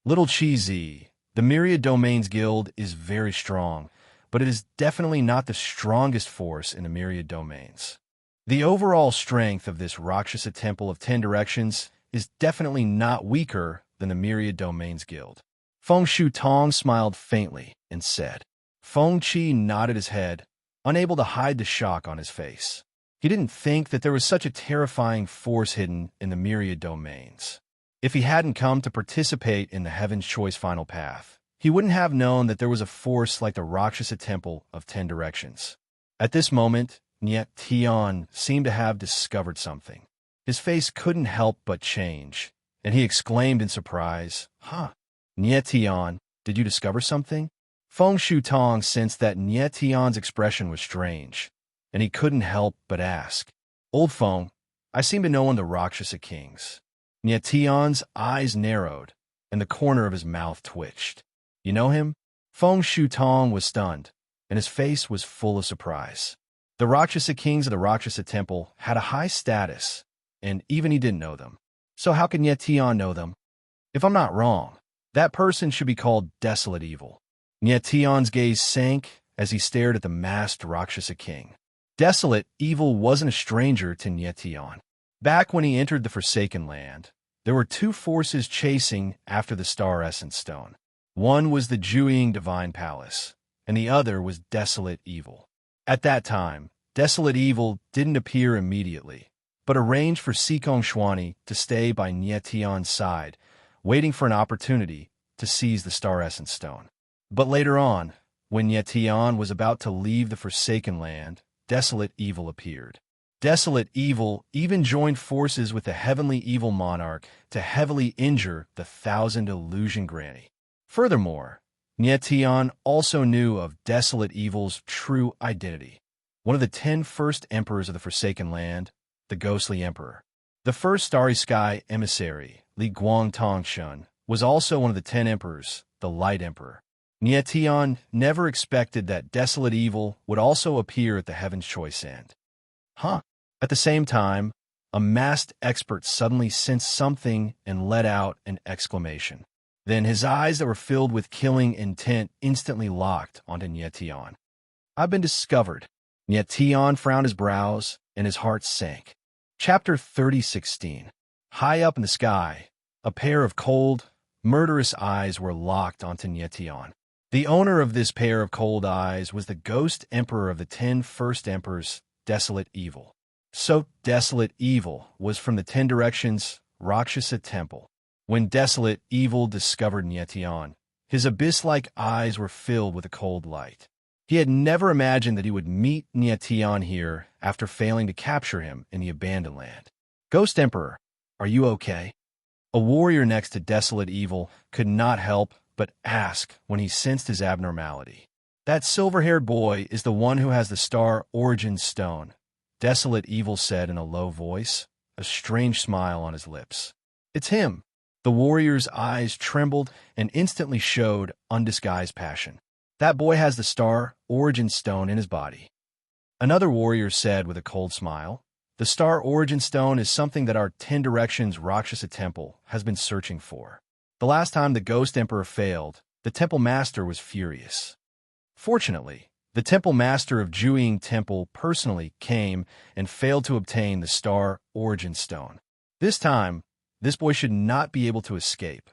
Little Chi Z, the Myriad Domains Guild is very strong, but it is definitely not the strongest force in the Myriad Domains. The overall strength of this Rakshasa Temple of 10 Directions is definitely not weaker than the Myriad Domains Guild. Feng Shutong smiled faintly and said. Feng Qi nodded his head, unable to hide the shock on his face. He didn't think that there was such a terrifying force hidden in the Myriad Domains. If he hadn't come to participate in the Heaven's Choice final path, he wouldn't have known that there was a force like the Rakshasa Temple of 10 Directions. At this moment, Niet Tian seemed to have discovered something. His face couldn't help but change, and he exclaimed in surprise, "Huh, Niet Tian, did you discover something?" Feng Shutong sensed that Niet Tian's expression was strange, and he couldn't help but ask, "Old Feng, I seem to know one of the Rakshasa Kings." Niet Tian's eyes narrowed, and the corner of his mouth twitched. "You know him?" Feng Shutong was stunned, and his face was full of surprise. The Rakshasa Kings of the Rakshasa Temple had a high status, and even he didn't know them. So how could Niet Tian know them? If I'm not wrong, that person should be called Desolate Evil. Niet Tian's gaze sank as he stared at the masked Rakshasa King. Desolate Evil wasn't a stranger to Niet Tian. Back when he entered the Forsaken Land, there were two forces chasing after the Star Essence Stone. One was the Juying Divine Palace, and the other was Desolate Evil. At that time, Desolate Evil didn't appear immediately, but arranged for Sikong Xuani to stay by Niet Tian's side, waiting for an opportunity to seize the Star Essence Stone. But later on, when Niet Tian was about to leave the Forsaken Land, Desolate Evil appeared. Desolate Evil even joined forces with the Heavenly Evil Monarch to heavily injure the 1,000 Illusion Granny. Furthermore, Niet Tian also knew of Desolate Evil's true identity, one of the 10 first emperors of the Forsaken Land, the Ghostly Emperor. The first Starry Sky emissary, Li Guang Tongshun, was also one of the 10 emperors, the Light Emperor. Niet Tian never expected that Desolate Evil would also appear at the Heaven's Choice end. Huh? At the same time, a masked expert suddenly sensed something and let out an exclamation. Then his eyes that were filled with killing intent instantly locked onto Niet Tian. "I've been discovered." Niet Tian frowned his brows, and his heart sank. Chapter 30:16. High up in the sky, a pair of cold, murderous eyes were locked onto Niet Tian. The owner of this pair of cold eyes was the Ghost Emperor of the 10 first emperors, Desolate Evil. So Desolate Evil was from the 10 Directions Rakshasa Temple. When Desolate Evil discovered Niet Tian, his abyss-like eyes were filled with a cold light. He had never imagined that he would meet Niet Tian here after failing to capture him in the Abandoned Land. "Ghost Emperor, are you okay?" A warrior next to Desolate Evil could not help but ask when he sensed his abnormality. "That silver-haired boy is the one who has the Star Origin Stone," Desolate Evil said in a low voice, a strange smile on his lips. "It's him." The warrior's eyes trembled and instantly showed undisguised passion. "That boy has the Star Origin Stone in his body." Another warrior said with a cold smile, "The Star Origin Stone is something that our 10 Directions Rakshasa Temple has been searching for. The last time the Ghost Emperor failed, the Temple Master was furious. Fortunately, the Temple Master of Juying Temple personally came and failed to obtain the Star Origin Stone. This time, this boy should not be able to escape."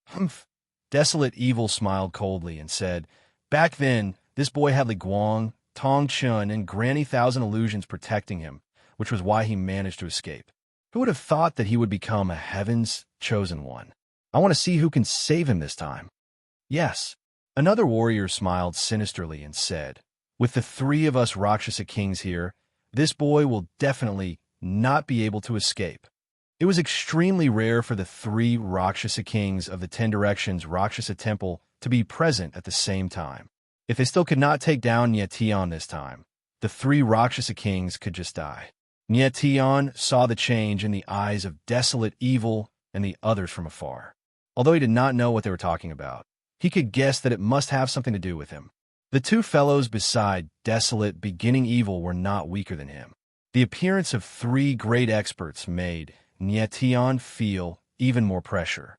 "Humph." Desolate Evil smiled coldly and said, "Back then, this boy had Li Guang, Tong Chun, and Granny Thousand Illusions protecting him, which was why he managed to escape. Who would have thought that he would become a Heaven's chosen one? I want to see who can save him this time." "Yes." Another warrior smiled sinisterly and said, "With the 3 of us Rakshasa Kings here, this boy will definitely not be able to escape." It was extremely rare for the 3 Rakshasa Kings of the 10 Directions Rakshasa Temple to be present at the same time. If they still could not take down Niet Tian this time, the 3 Rakshasa Kings could just die. Niet Tian saw the change in the eyes of Desolate Evil and the others from afar. Although he did not know what they were talking about, he could guess that it must have something to do with him. The 2 fellows beside Desolate Beginning Evil were not weaker than him. The appearance of 3 great experts made Niet Tian feel even more pressure.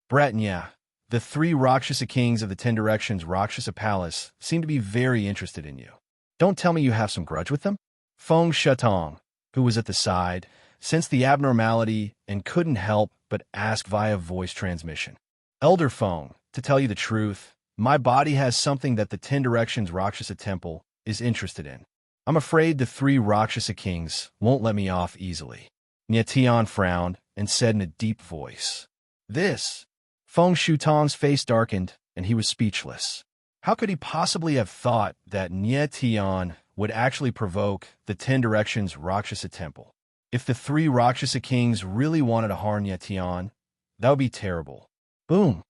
"Bratnya, the 3 Rakshasa Kings of the 10 Directions Rakshasa Palace seem to be very interested in you. Don't tell me you have some grudge with them?" Feng Shutong, who was at the side, sensed the abnormality and couldn't help but ask via voice transmission. "Elder Feng, to tell you the truth, my body has something that the 10 Directions Rakshasa Temple is interested in. I'm afraid the 3 Rakshasa Kings won't let me off easily." Niet Tian frowned and said in a deep voice, This. Feng Shutong's face darkened, and he was speechless. How could he possibly have thought that Nie Tian would actually provoke the 10 Directions Rakshasa Temple? If the 3 Rakshasa kings really wanted to harm Nie Tian, that would be terrible. Boom!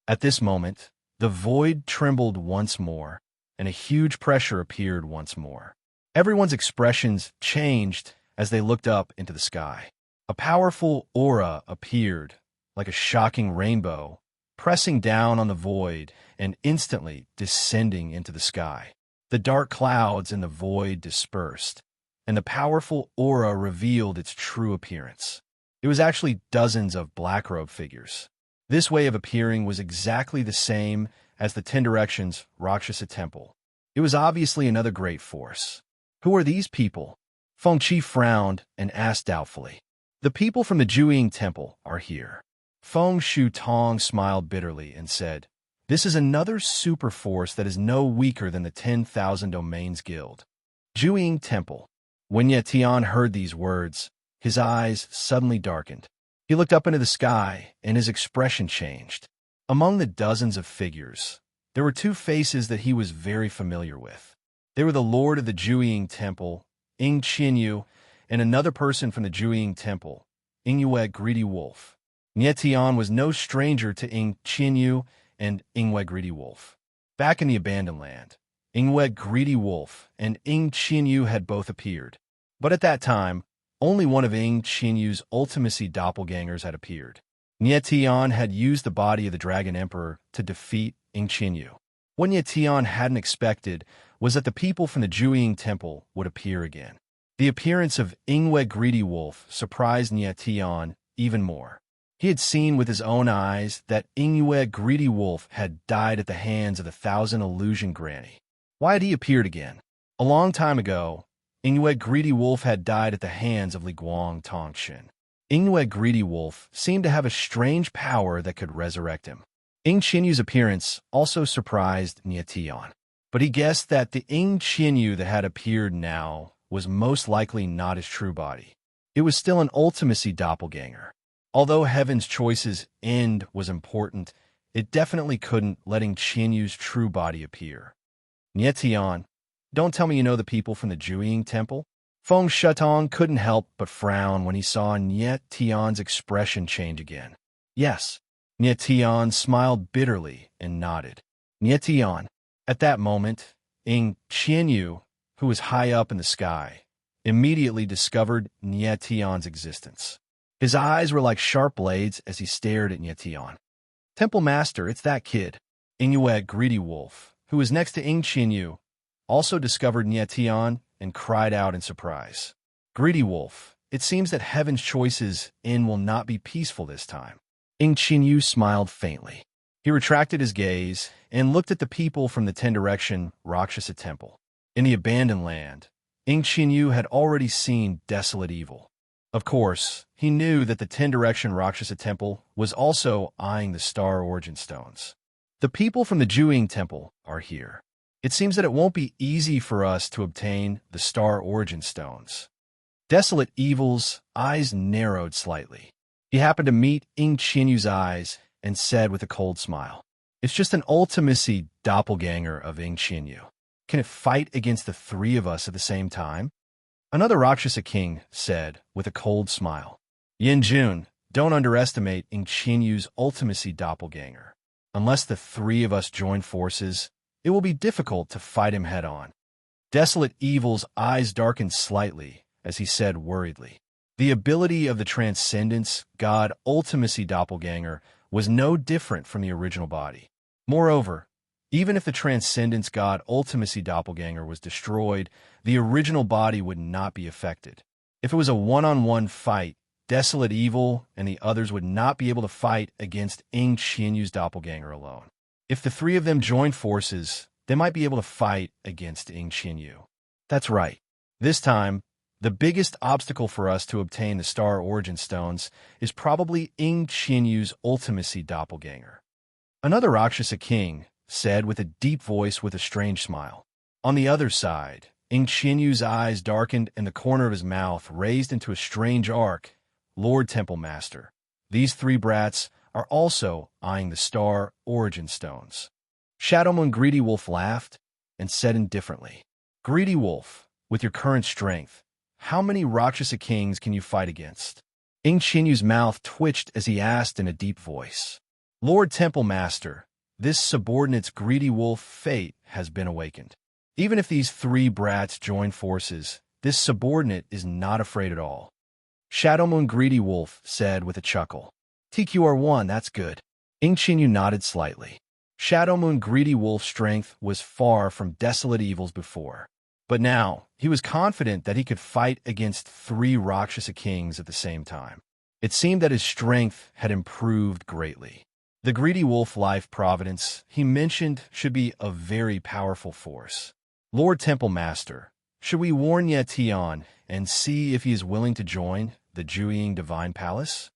At this moment, the void trembled once more, and a huge pressure appeared once more. Everyone's expressions changed as they looked up into the sky. A powerful aura appeared, like a shocking rainbow, pressing down on the void and instantly descending into the sky. The dark clouds in the void dispersed, and the powerful aura revealed its true appearance. It was actually dozens of black-robed figures. This way of appearing was exactly the same as the 10 Directions Rakshasa Temple. It was obviously another great force. Who are these people? Feng Qi frowned and asked doubtfully. The people from the Jueying Temple are here. Feng Shutong smiled bitterly and said, this is another super force that is no weaker than the 10,000 Domains Guild. Jueying Temple. When Ye Tian heard these words, his eyes suddenly darkened. He looked up into the sky, and his expression changed. Among the dozens of figures, there were 2 faces that he was very familiar with. They were the Lord of the Jueying Temple, Ing Qinyu, and another person from the Jueying Temple, Ingwe Greedy Wolf. Nie Tian was no stranger to Ing Qinyu and Ingwe Greedy Wolf. Back in the Abandoned Land, Ingwe Greedy Wolf and Ing Qinyu had both appeared. But at that time, only one of Ing Qinyu's ultimacy doppelgangers had appeared. Nie Tian had used the body of the Dragon Emperor to defeat Ing Qinyu. What Nie Tian hadn't expected was that the people from the Jueying Temple would appear again. The appearance of Ingwe Greedy Wolf surprised Nie Tian even more. He had seen with his own eyes that Ingwe Greedy Wolf had died at the hands of the 1,000 Illusion Granny. Why had he appeared again? A long time ago, Ingwe Greedy Wolf had died at the hands of Li Guang Tongshin. Ingwe Greedy Wolf seemed to have a strange power that could resurrect him. Ing Qinyu's appearance also surprised Nie Tian, but he guessed that the Ing Qinyu that had appeared now was most likely not his true body. It was still an ultimacy doppelganger. Although Heaven's Choice's end was important, it definitely couldn't let Ing Qinyu's true body appear. Nie Tian, don't tell me you know the people from the Jueying Temple? Feng Shutong couldn't help but frown when he saw Nie Tian's expression change again. Yes. Nie Tian smiled bitterly and nodded. Nie Tian. At that moment, Ing Qinyu, who was high up in the sky, immediately discovered Nie Tian's existence. His eyes were like sharp blades as he stared at Nie Tian. Temple Master, it's that kid. Ingwe Greedy Wolf, who was next to Ing Qinyu, also discovered Nie Tian and cried out in surprise. Greedy Wolf, it seems that Heaven's Choice's end will not be peaceful this time. Ing Qinyu smiled faintly. He retracted his gaze and looked at the people from the 10 Direction Rakshasa Temple. In the Abandoned Land, Ing Qinyu had already seen desolate evil. Of course, he knew that the 10 Direction Rakshasa Temple was also eyeing the Star Origin Stones. The people from the Jueying Temple are here. It seems that it won't be easy for us to obtain the Star Origin Stones. Desolate Evil's eyes narrowed slightly. He happened to meet Ing Qinyu's eyes and said with a cold smile, it's just an ultimacy doppelganger of Ing Qinyu. Can it fight against the 3 of us at the same time? Another Rakshasa king said with a cold smile, Yin Jun, don't underestimate Ing Qinyu's ultimacy doppelganger. Unless the 3 of us join forces, it will be difficult to fight him head-on. Desolate Evil's eyes darkened slightly as he said worriedly, the ability of the Transcendence God Ultimacy Doppelganger was no different from the original body. Moreover, even if the Transcendence God Ultimacy Doppelganger was destroyed, the original body would not be affected. If it was a one-on-one fight, Desolate Evil and the others would not be able to fight against Ing Qinyu's doppelganger alone. If the 3 of them joined forces, they might be able to fight against Ing Qinyu. That's right. This time, the biggest obstacle for us to obtain the Star Origin Stones is probably Ing Qinyu's ultimacy doppelganger. Another Rakshasa king said with a deep voice with a strange smile. On the other side, Ing Qinyu's eyes darkened and the corner of his mouth raised into a strange arc. Lord Temple Master, these 3 brats are also eyeing the star origin stones. Shadow Moon Greedy Wolf laughed and said indifferently, Greedy Wolf, with your current strength, how many Rakshasa kings can you fight against? Ing Chinyu's mouth twitched as he asked in a deep voice. Lord Temple Master, this subordinate's greedy wolf fate has been awakened. Even if these three brats join forces, this subordinate is not afraid at all. Shadow Moon Greedy Wolf said with a chuckle. TQR1, that's good. Ing Chinyu nodded slightly. Shadow Moon Greedy Wolf's strength was far from desolate evils before. But now, he was confident that he could fight against three Rakshasa kings at the same time. It seemed that his strength had improved greatly. The Greedy Wolf Life Providence, he mentioned, should be a very powerful force. Lord Temple Master, should we warn Ye Tian and see if he is willing to join the Juying Divine Palace?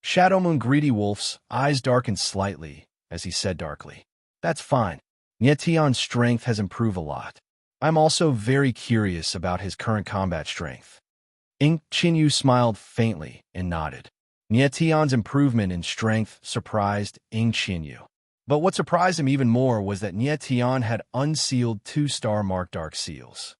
Shadow Moon Greedy Wolf's eyes darkened slightly as he said darkly, That's fine. Ye Tian's strength has improved a lot. I'm also very curious about his current combat strength. Ing Chinyu smiled faintly and nodded. Ye Tian's improvement in strength surprised Ing Chinyu. But what surprised him even more was that Ye Tian had unsealed 2-star marked dark seals.